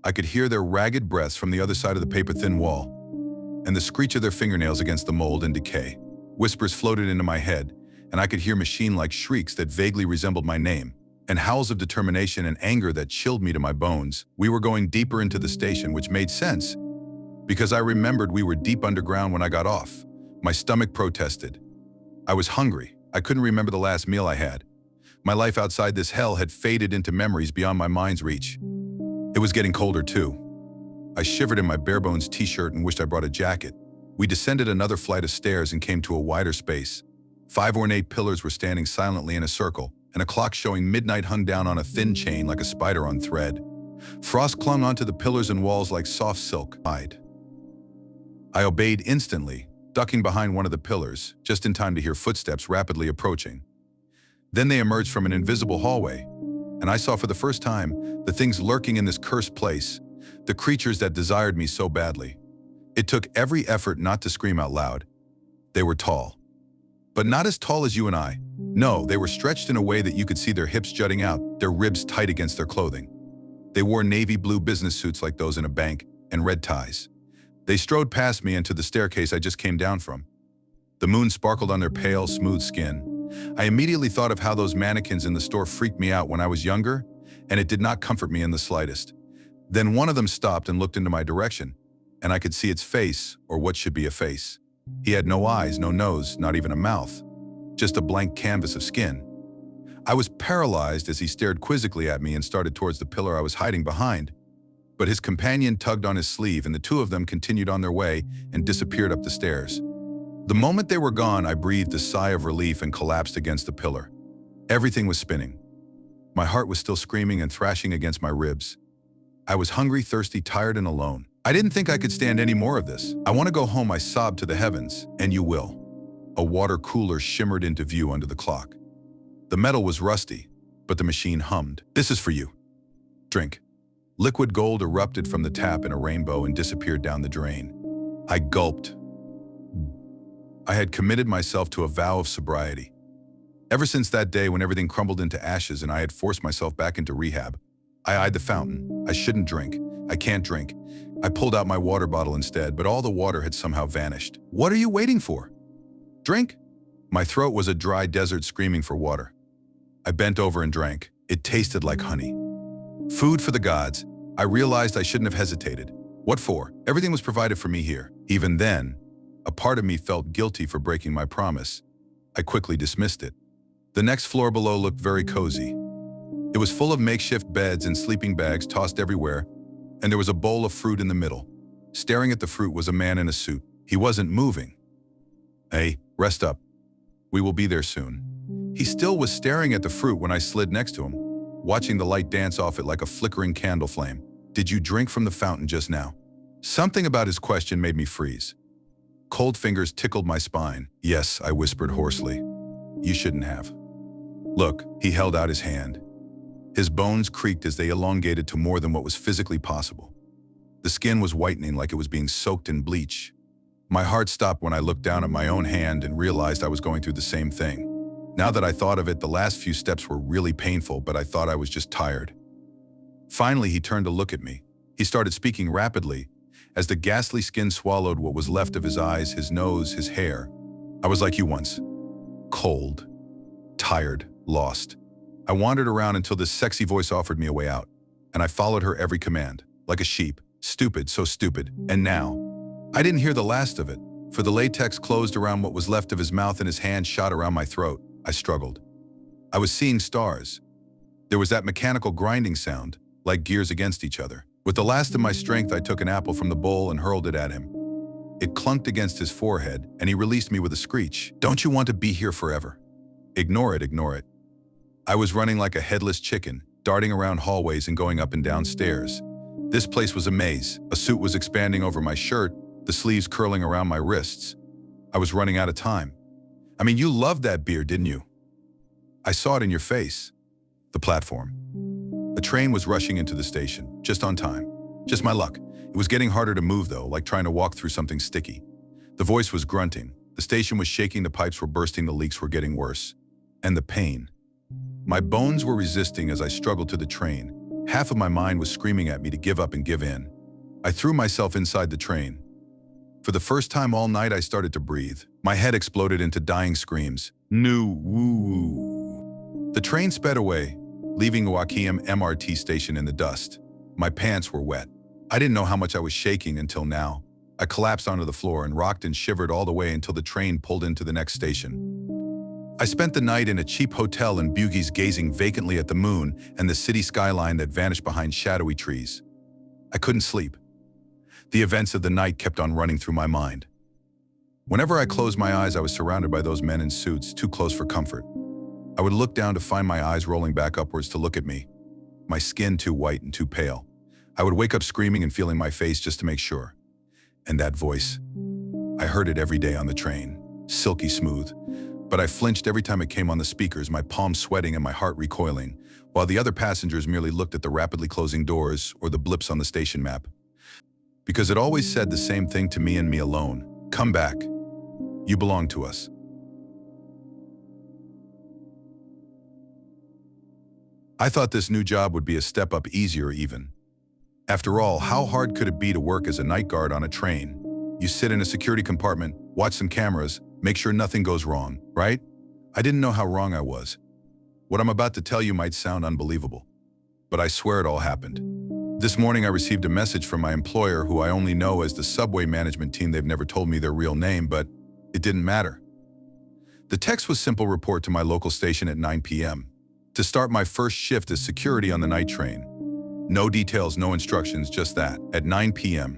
I could hear their ragged breaths from the other side of the paper-thin wall, and the screech of their fingernails against the mold and decay. Whispers floated into my head, and I could hear machine-like shrieks that vaguely resembled my name, and howls of determination and anger that chilled me to my bones. We were going deeper into the station, which made sense, because I remembered we were deep underground when I got off. My stomach protested. I was hungry. I couldn't remember the last meal I had. My life outside this hell had faded into memories beyond my mind's reach. It was getting colder too. I shivered in my bare-bones t-shirt and wished I brought a jacket. We descended another flight of stairs and came to a wider space. 5 ornate pillars were standing silently in a circle, and a clock showing midnight hung down on a thin chain like a spider on thread. Frost clung onto the pillars and walls like soft silk. I obeyed instantly, ducking behind one of the pillars, just in time to hear footsteps rapidly approaching. Then they emerged from an invisible hallway, and I saw for the first time the things lurking in this cursed place, the creatures that desired me so badly. It took every effort not to scream out loud. They were tall, but not as tall as you and I. No, they were stretched in a way that you could see their hips jutting out, their ribs tight against their clothing. They wore navy blue business suits like those in a bank, and red ties. They strode past me and to the staircase I just came down from. The moon sparkled on their pale, smooth skin. I immediately thought of how those mannequins in the store freaked me out when I was younger, and it did not comfort me in the slightest. Then one of them stopped and looked into my direction, and I could see its face, or what should be a face. He had no eyes, no nose, not even a mouth, just a blank canvas of skin. I was paralyzed as he stared quizzically at me and started towards the pillar I was hiding behind. But his companion tugged on his sleeve, and the two of them continued on their way and disappeared up the stairs. The moment they were gone, I breathed a sigh of relief and collapsed against the pillar. Everything was spinning. My heart was still screaming and thrashing against my ribs. I was hungry, thirsty, tired, and alone. I didn't think I could stand any more of this. "I want to go home," I sobbed to the heavens. "And you will." A water cooler shimmered into view under the clock. The metal was rusty, but the machine hummed. "This is for you. Drink." Liquid gold erupted from the tap in a rainbow and disappeared down the drain. I gulped. I had committed myself to a vow of sobriety. Ever since that day when everything crumbled into ashes and I had forced myself back into rehab, I eyed the fountain. I shouldn't drink. I can't drink. I pulled out my water bottle instead, but all the water had somehow vanished. "What are you waiting for? Drink." My throat was a dry desert screaming for water. I bent over and drank. It tasted like honey. Food for the gods. I realized I shouldn't have hesitated. What for? Everything was provided for me here. Even then, a part of me felt guilty for breaking my promise. I quickly dismissed it. The next floor below looked very cozy. It was full of makeshift beds and sleeping bags tossed everywhere, and there was a bowl of fruit in the middle. Staring at the fruit was a man in a suit. He wasn't moving. "Hey, rest up. We will be there soon." He still was staring at the fruit when I slid next to him, watching the light dance off it like a flickering candle flame. "Did you drink from the fountain just now?" Something about his question made me freeze. Cold fingers tickled my spine. "Yes," I whispered hoarsely. "You shouldn't have." "Look," he held out his hand. His bones creaked as they elongated to more than what was physically possible. The skin was whitening like it was being soaked in bleach. My heart stopped when I looked down at my own hand and realized I was going through the same thing. Now that I thought of it, the last few steps were really painful, but I thought I was just tired. Finally, he turned to look at me. He started speaking rapidly, as the ghastly skin swallowed what was left of his eyes, his nose, his hair. "I was like you once. Cold, tired, lost. I wandered around until this sexy voice offered me a way out, and I followed her every command, like a sheep. Stupid, so stupid. And now, I didn't hear the last of it, for the latex closed around what was left of his mouth and his hand shot around my throat. I struggled. I was seeing stars. There was that mechanical grinding sound, like gears against each other. With the last of my strength, I took an apple from the bowl and hurled it at him. It clunked against his forehead, and he released me with a screech. "Don't you want to be here forever?" Ignore it, ignore it. I was running like a headless chicken, darting around hallways and going up and down stairs. This place was a maze. A suit was expanding over my shirt, the sleeves curling around my wrists. I was running out of time. "I mean, you loved that beer, didn't you?" "I saw it in your face." The platform. A train was rushing into the station, just on time. Just my luck. It was getting harder to move though, like trying to walk through something sticky. The voice was grunting. The station was shaking, the pipes were bursting, the leaks were getting worse. And the pain. My bones were resisting as I struggled to the train. Half of my mind was screaming at me to give up and give in. I threw myself inside the train. For the first time all night, I started to breathe. My head exploded into dying screams. "No, woo." The train sped away, leaving Joachim MRT station in the dust. My pants were wet. I didn't know how much I was shaking until now. I collapsed onto the floor and rocked and shivered all the way until the train pulled into the next station. I spent the night in a cheap hotel in Bugis, gazing vacantly at the moon and the city skyline that vanished behind shadowy trees. I couldn't sleep. The events of the night kept on running through my mind. Whenever I closed my eyes, I was surrounded by those men in suits, too close for comfort. I would look down to find my eyes rolling back upwards to look at me, my skin too white and too pale. I would wake up screaming and feeling my face just to make sure. And that voice, I heard it every day on the train, silky smooth, but I flinched every time it came on the speakers, my palms sweating and my heart recoiling, while the other passengers merely looked at the rapidly closing doors or the blips on the station map. Because it always said the same thing to me and me alone. "Come back. You belong to us." I thought this new job would be a step up, easier even. After all, how hard could it be to work as a night guard on a train? You sit in a security compartment, watch some cameras, make sure nothing goes wrong, right? I didn't know how wrong I was. What I'm about to tell you might sound unbelievable, but I swear it all happened. This morning I received a message from my employer, who I only know as the subway management team. They've never told me their real name, but it didn't matter. The text was simple: report to my local station at 9 p.m. to start my first shift as security on the night train. No details, no instructions, just that. At 9 p.m.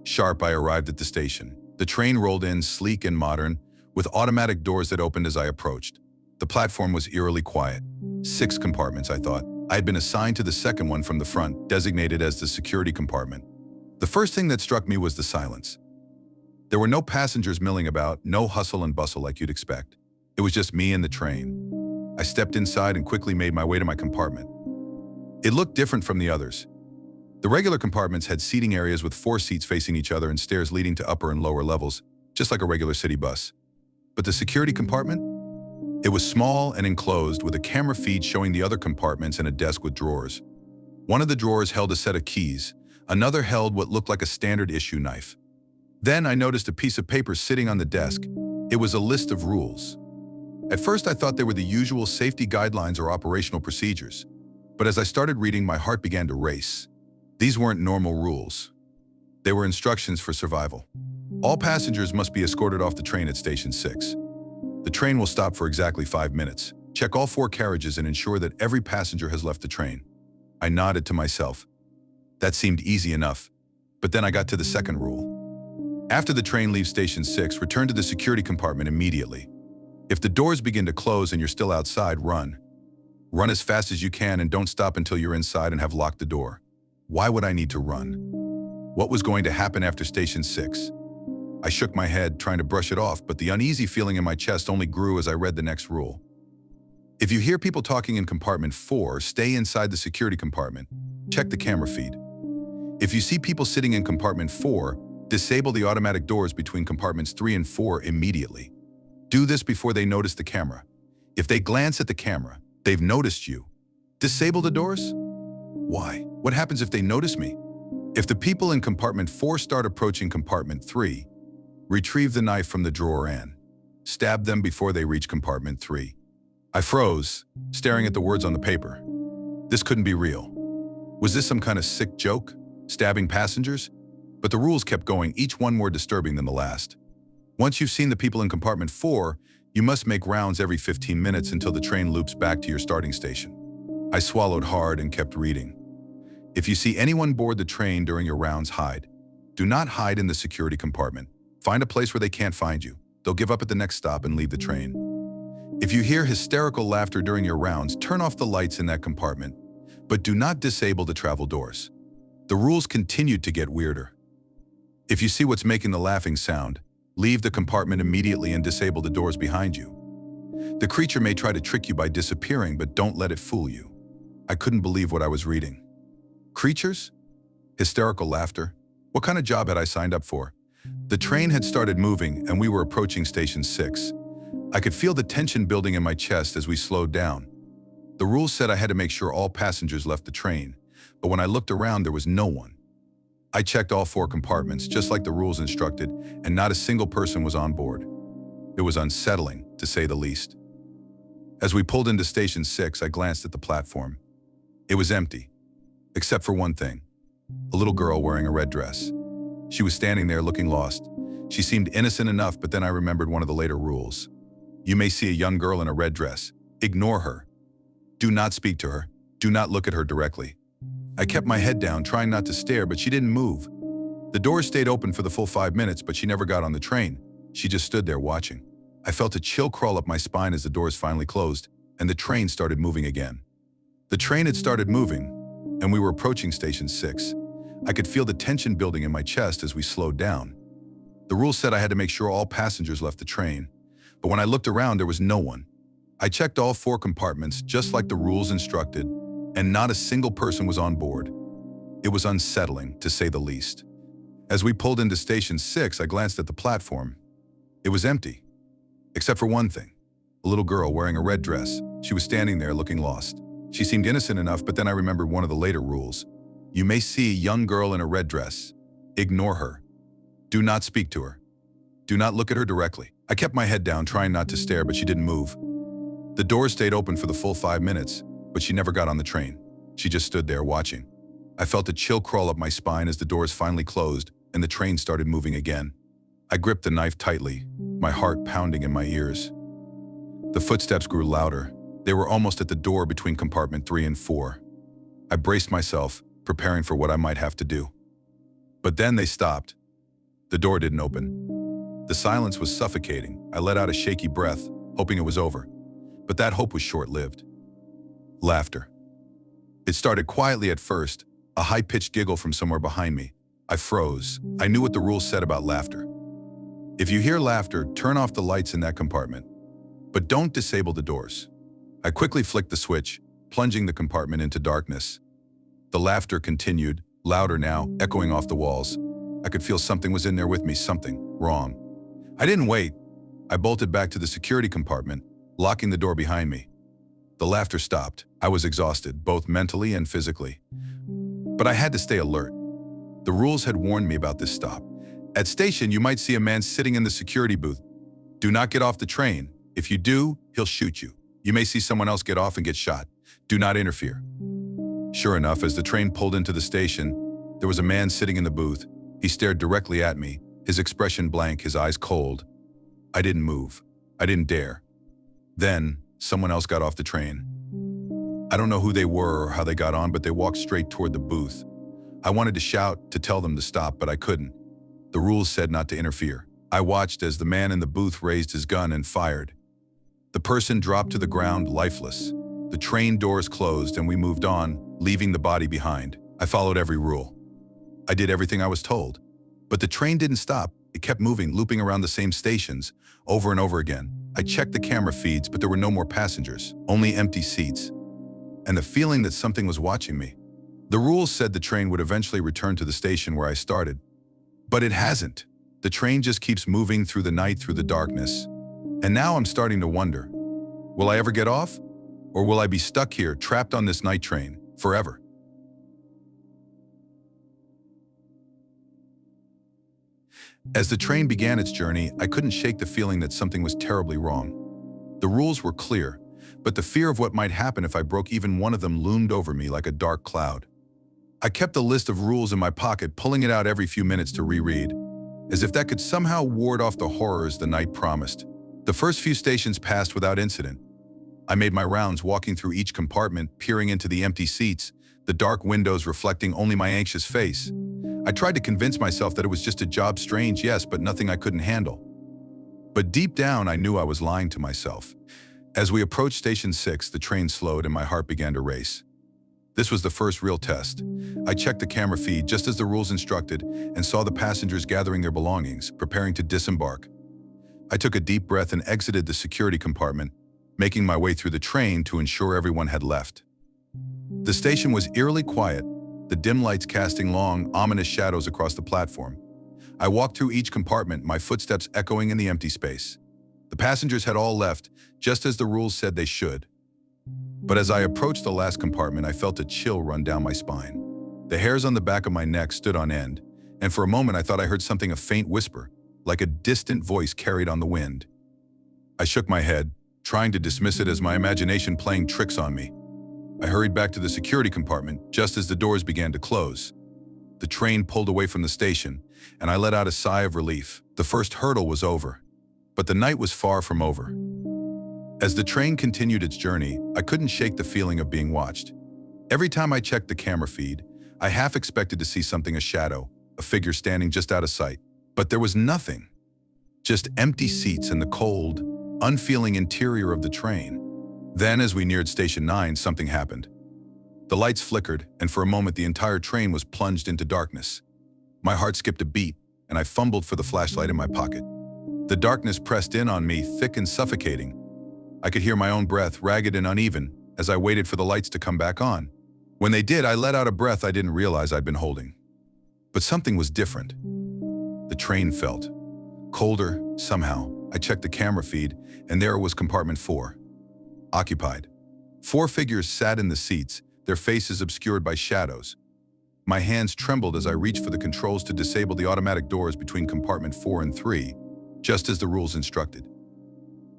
sharp, I arrived at the station. The train rolled in, sleek and modern, with automatic doors that opened as I approached. The platform was eerily quiet. 6 compartments, I thought. I had been assigned to the second one from the front, designated as the security compartment. The first thing that struck me was the silence. There were no passengers milling about, no hustle and bustle like you'd expect. It was just me and the train. I stepped inside and quickly made my way to my compartment. It looked different from the others. The regular compartments had seating areas with 4 seats facing each other and stairs leading to upper and lower levels, just like a regular city bus. But the security compartment? It was small and enclosed, with a camera feed showing the other compartments and a desk with drawers. One of the drawers held a set of keys. Another held what looked like a standard issue knife. Then I noticed a piece of paper sitting on the desk. It was a list of rules. At first I thought they were the usual safety guidelines or operational procedures. But as I started reading, my heart began to race. These weren't normal rules. They were instructions for survival. All passengers must be escorted off the train at Station 6. The train will stop for exactly 5 minutes. Check all 4 carriages and ensure that every passenger has left the train. I nodded to myself. That seemed easy enough. But then I got to the second rule. After the train leaves Station 6, return to the security compartment immediately. If the doors begin to close and you're still outside, run. Run as fast as you can and don't stop until you're inside and have locked the door. Why would I need to run? What was going to happen after Station 6? I shook my head, trying to brush it off, but the uneasy feeling in my chest only grew as I read the next rule. If you hear people talking in compartment 4, stay inside the security compartment. Check the camera feed. If you see people sitting in compartment 4, disable the automatic doors between compartments 3 and 4 immediately. Do this before they notice the camera. If they glance at the camera, they've noticed you. Disable the doors? Why? What happens if they notice me? If the people in compartment 4 start approaching compartment 3, retrieve the knife from the drawer and stab them before they reach compartment 3. I froze, staring at the words on the paper. This couldn't be real. Was this some kind of sick joke? Stabbing passengers? But the rules kept going, each one more disturbing than the last. Once you've seen the people in compartment 4, you must make rounds every 15 minutes until the train loops back to your starting station. I swallowed hard and kept reading. If you see anyone board the train during your rounds, hide. Do not hide in the security compartment. Find a place where they can't find you. They'll give up at the next stop and leave the train. If you hear hysterical laughter during your rounds, turn off the lights in that compartment, but do not disable the travel doors. The rules continued to get weirder. If you see what's making the laughing sound, leave the compartment immediately and disable the doors behind you. The creature may try to trick you by disappearing, but don't let it fool you. I couldn't believe what I was reading. Creatures? Hysterical laughter? What kind of job had I signed up for? The train had started moving and we were approaching Station 6. I could feel the tension building in my chest as we slowed down. The rules said I had to make sure all passengers left the train, but when I looked around, there was no one. I checked all 4 compartments, just like the rules instructed, and not a single person was on board. It was unsettling, to say the least. As we pulled into Station 6, I glanced at the platform. It was empty, except for one thing: a little girl wearing a red dress. She was standing there looking lost. She seemed innocent enough, but then I remembered one of the later rules. You may see a young girl in a red dress. Ignore her. Do not speak to her. Do not look at her directly. I kept my head down, trying not to stare, but she didn't move. The doors stayed open for the full 5 minutes, but she never got on the train. She just stood there watching. I felt a chill crawl up my spine as the doors finally closed, and the train started moving again. The train had started moving, and we were approaching Station 6. I could feel the tension building in my chest as we slowed down. The rules said I had to make sure all passengers left the train, but when I looked around, there was no one. I checked all 4 compartments, just like the rules instructed, and not a single person was on board. It was unsettling, to say the least. As we pulled into Station 6, I glanced at the platform. It was empty, except for one thing: a little girl wearing a red dress. She was standing there looking lost. She seemed innocent enough, but then I remembered one of the later rules. You may see a young girl in a red dress. Ignore her. Do not speak to her. Do not look at her directly. I kept my head down, trying not to stare, but she didn't move. The doors stayed open for the full 5 minutes, but she never got on the train. She just stood there watching. I felt a chill crawl up my spine as the doors finally closed and the train started moving again. I gripped the knife tightly, my heart pounding in my ears. The footsteps grew louder. They were almost at the door between compartment 3 and 4. I braced myself, preparing for what I might have to do. But then they stopped. The door didn't open. The silence was suffocating. I let out a shaky breath, hoping it was over. But that hope was short-lived. Laughter. It started quietly at first, a high-pitched giggle from somewhere behind me. I froze. I knew what the rules said about laughter. If you hear laughter, turn off the lights in that compartment. But don't disable the doors. I quickly flicked the switch, plunging the compartment into darkness. The laughter continued, louder now, echoing off the walls. I could feel something was in there with me, something wrong. I didn't wait. I bolted back to the security compartment, locking the door behind me. The laughter stopped. I was exhausted, both mentally and physically. But I had to stay alert. The rules had warned me about this stop. At station, you might see a man sitting in the security booth. Do not get off the train. If you do, he'll shoot you. You may see someone else get off and get shot. Do not interfere. Sure enough, as the train pulled into the station, there was a man sitting in the booth. He stared directly at me, his expression blank, his eyes cold. I didn't move. I didn't dare. Then, someone else got off the train. I don't know who they were or how they got on, but they walked straight toward the booth. I wanted to shout, to tell them to stop, but I couldn't. The rules said not to interfere. I watched as the man in the booth raised his gun and fired. The person dropped to the ground, lifeless. The train doors closed and we moved on, leaving the body behind. I followed every rule. I did everything I was told. But the train didn't stop. It kept moving, looping around the same stations, over and over again. I checked the camera feeds, but there were no more passengers, only empty seats. And the feeling that something was watching me. The rules said the train would eventually return to the station where I started. But it hasn't. The train just keeps moving through the night, through the darkness. And now I'm starting to wonder, will I ever get off? Or will I be stuck here, trapped on this night train, forever? As the train began its journey, I couldn't shake the feeling that something was terribly wrong. The rules were clear, but the fear of what might happen if I broke even one of them loomed over me like a dark cloud. I kept a list of rules in my pocket, pulling it out every few minutes to reread, as if that could somehow ward off the horrors the night promised. The first few stations passed without incident. I made my rounds, walking through each compartment, peering into the empty seats, the dark windows reflecting only my anxious face. I tried to convince myself that it was just a job, strange, yes, but nothing I couldn't handle. But deep down, I knew I was lying to myself. As we approached Station 6, the train slowed and my heart began to race. This was the first real test. I checked the camera feed just as the rules instructed and saw the passengers gathering their belongings, preparing to disembark. I took a deep breath and exited the security compartment, making my way through the train to ensure everyone had left. The station was eerily quiet, the dim lights casting long, ominous shadows across the platform. I walked through each compartment, my footsteps echoing in the empty space. The passengers had all left, just as the rules said they should. But as I approached the last compartment, I felt a chill run down my spine. The hairs on the back of my neck stood on end, and for a moment I thought I heard something, a faint whisper, like a distant voice carried on the wind. I shook my head, trying to dismiss it as my imagination playing tricks on me. I hurried back to the security compartment just as the doors began to close. The train pulled away from the station, and I let out a sigh of relief. The first hurdle was over, but the night was far from over. As the train continued its journey, I couldn't shake the feeling of being watched. Every time I checked the camera feed, I half expected to see something, a shadow, a figure standing just out of sight. But there was nothing. Just empty seats and the cold, unfeeling interior of the train. Then, as we neared Station 9, something happened. The lights flickered, and for a moment the entire train was plunged into darkness. My heart skipped a beat, and I fumbled for the flashlight in my pocket. The darkness pressed in on me, thick and suffocating. I could hear my own breath, ragged and uneven, as I waited for the lights to come back on. When they did, I let out a breath I didn't realize I'd been holding. But something was different. The train felt colder, somehow. I checked the camera feed, and there was compartment 4. Occupied. 4 figures sat in the seats, their faces obscured by shadows. My hands trembled as I reached for the controls to disable the automatic doors between compartment 4 and 3, just as the rules instructed.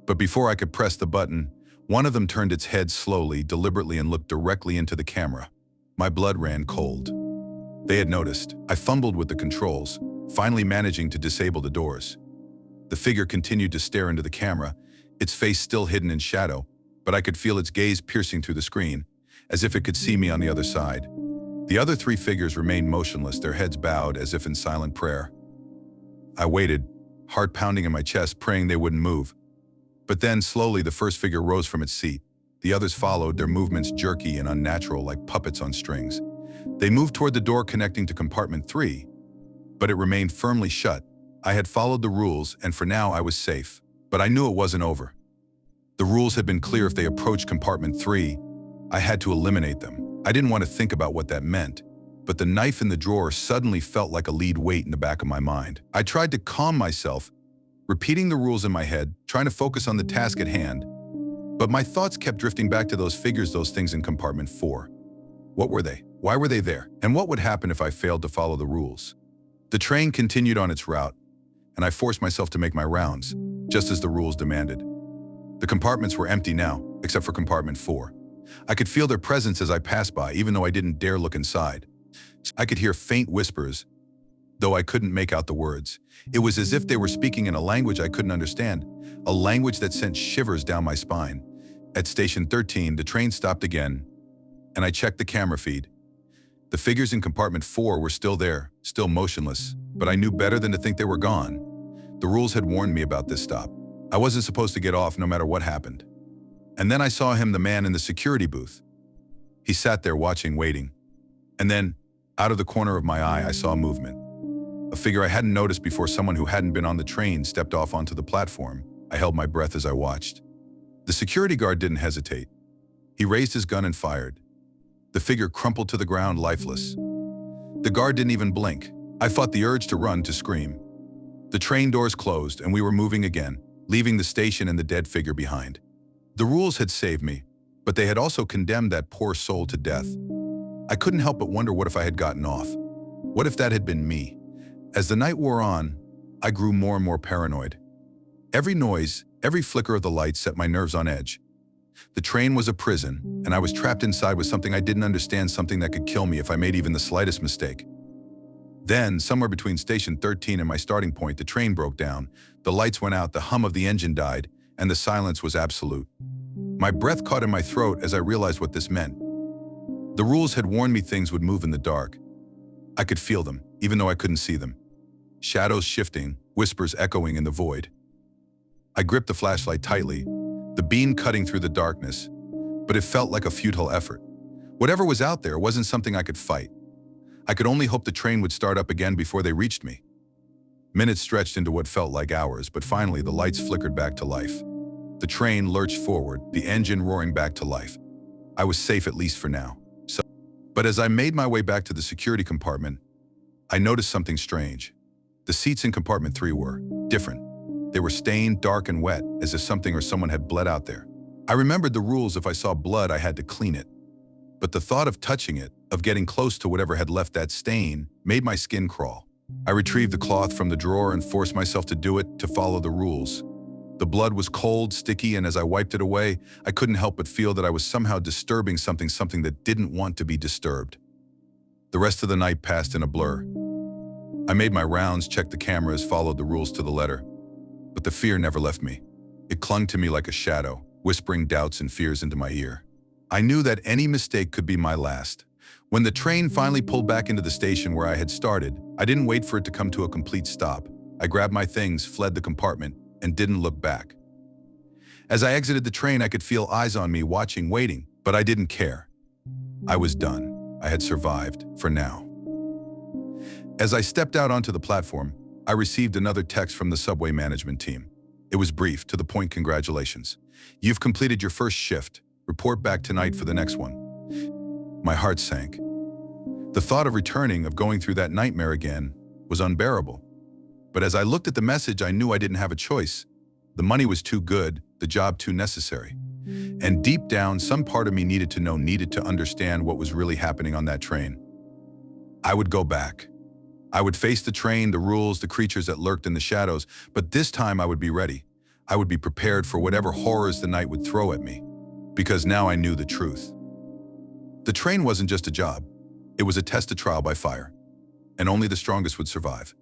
But before I could press the button, one of them turned its head slowly, deliberately, and looked directly into the camera. My blood ran cold. They had noticed. I fumbled with the controls, finally managing to disable the doors. The figure continued to stare into the camera, its face still hidden in shadow, but I could feel its gaze piercing through the screen, as if it could see me on the other side. The other 3 figures remained motionless, their heads bowed as if in silent prayer. I waited, heart pounding in my chest, praying they wouldn't move. But then, slowly, the first figure rose from its seat. The others followed, their movements jerky and unnatural, like puppets on strings. They moved toward the door connecting to compartment 3, but it remained firmly shut. I had followed the rules, and for now I was safe. But I knew it wasn't over. The rules had been clear: if they approached compartment 3, I had to eliminate them. I didn't want to think about what that meant, but the knife in the drawer suddenly felt like a lead weight in the back of my mind. I tried to calm myself, repeating the rules in my head, trying to focus on the task at hand. But my thoughts kept drifting back to those figures, those things in compartment 4. What were they? Why were they there? And what would happen if I failed to follow the rules? The train continued on its route, and I forced myself to make my rounds, just as the rules demanded. The compartments were empty now, except for compartment 4. I could feel their presence as I passed by, even though I didn't dare look inside. I could hear faint whispers, though I couldn't make out the words. It was as if they were speaking in a language I couldn't understand, a language that sent shivers down my spine. At Station 13, the train stopped again, and I checked the camera feed. The figures in compartment 4 were still there, still motionless, but I knew better than to think they were gone. The rules had warned me about this stop. I wasn't supposed to get off no matter what happened. And then I saw him, the man in the security booth. He sat there watching, waiting. And then, out of the corner of my eye, I saw movement. A figure I hadn't noticed before, someone who hadn't been on the train, stepped off onto the platform. I held my breath as I watched. The security guard didn't hesitate. He raised his gun and fired. The figure crumpled to the ground, lifeless. The guard didn't even blink. I fought the urge to run, to scream. The train doors closed, and we were moving again, leaving the station and the dead figure behind. The rules had saved me, but they had also condemned that poor soul to death. I couldn't help but wonder, what if I had gotten off? What if that had been me? As the night wore on, I grew more and more paranoid. Every noise, every flicker of the light set my nerves on edge. The train was a prison, and I was trapped inside with something I didn't understand, something that could kill me if I made even the slightest mistake. Then, somewhere between station 13 and my starting point, the train broke down. The lights went out, the hum of the engine died, and the silence was absolute. My breath caught in my throat as I realized what this meant. The rules had warned me things would move in the dark. I could feel them, even though I couldn't see them. Shadows shifting, whispers echoing in the void. I gripped the flashlight tightly, the beam cutting through the darkness, but it felt like a futile effort. Whatever was out there wasn't something I could fight. I could only hope the train would start up again before they reached me. Minutes stretched into what felt like hours, but finally the lights flickered back to life. The train lurched forward, the engine roaring back to life. I was safe, at least for now. But as I made my way back to the security compartment, I noticed something strange. The seats in compartment 3 were different. They were stained, dark, and wet, as if something or someone had bled out there. I remembered the rules: if I saw blood, I had to clean it. But the thought of touching it, of getting close to whatever had left that stain, made my skin crawl. I retrieved the cloth from the drawer and forced myself to do it, to follow the rules. The blood was cold, sticky, and as I wiped it away, I couldn't help but feel that I was somehow disturbing something that didn't want to be disturbed. The rest of the night passed in a blur. I made my rounds, checked the cameras, followed the rules to the letter. But the fear never left me. It clung to me like a shadow, whispering doubts and fears into my ear. I knew that any mistake could be my last. When the train finally pulled back into the station where I had started, I didn't wait for it to come to a complete stop. I grabbed my things, fled the compartment, and didn't look back. As I exited the train, I could feel eyes on me, watching, waiting, but I didn't care. I was done. I had survived, for now. As I stepped out onto the platform, I received another text from the subway management team. It was brief, to the point: congratulations. You've completed your first shift. Report back tonight for the next one. My heart sank. The thought of returning, of going through that nightmare again, was unbearable. But as I looked at the message, I knew I didn't have a choice. The money was too good, the job too necessary. And deep down, some part of me needed to know, needed to understand what was really happening on that train. I would go back. I would face the train, the rules, the creatures that lurked in the shadows, but this time I would be ready. I would be prepared for whatever horrors the night would throw at me, because now I knew the truth. The train wasn't just a job. It was a test, a trial by fire, and only the strongest would survive.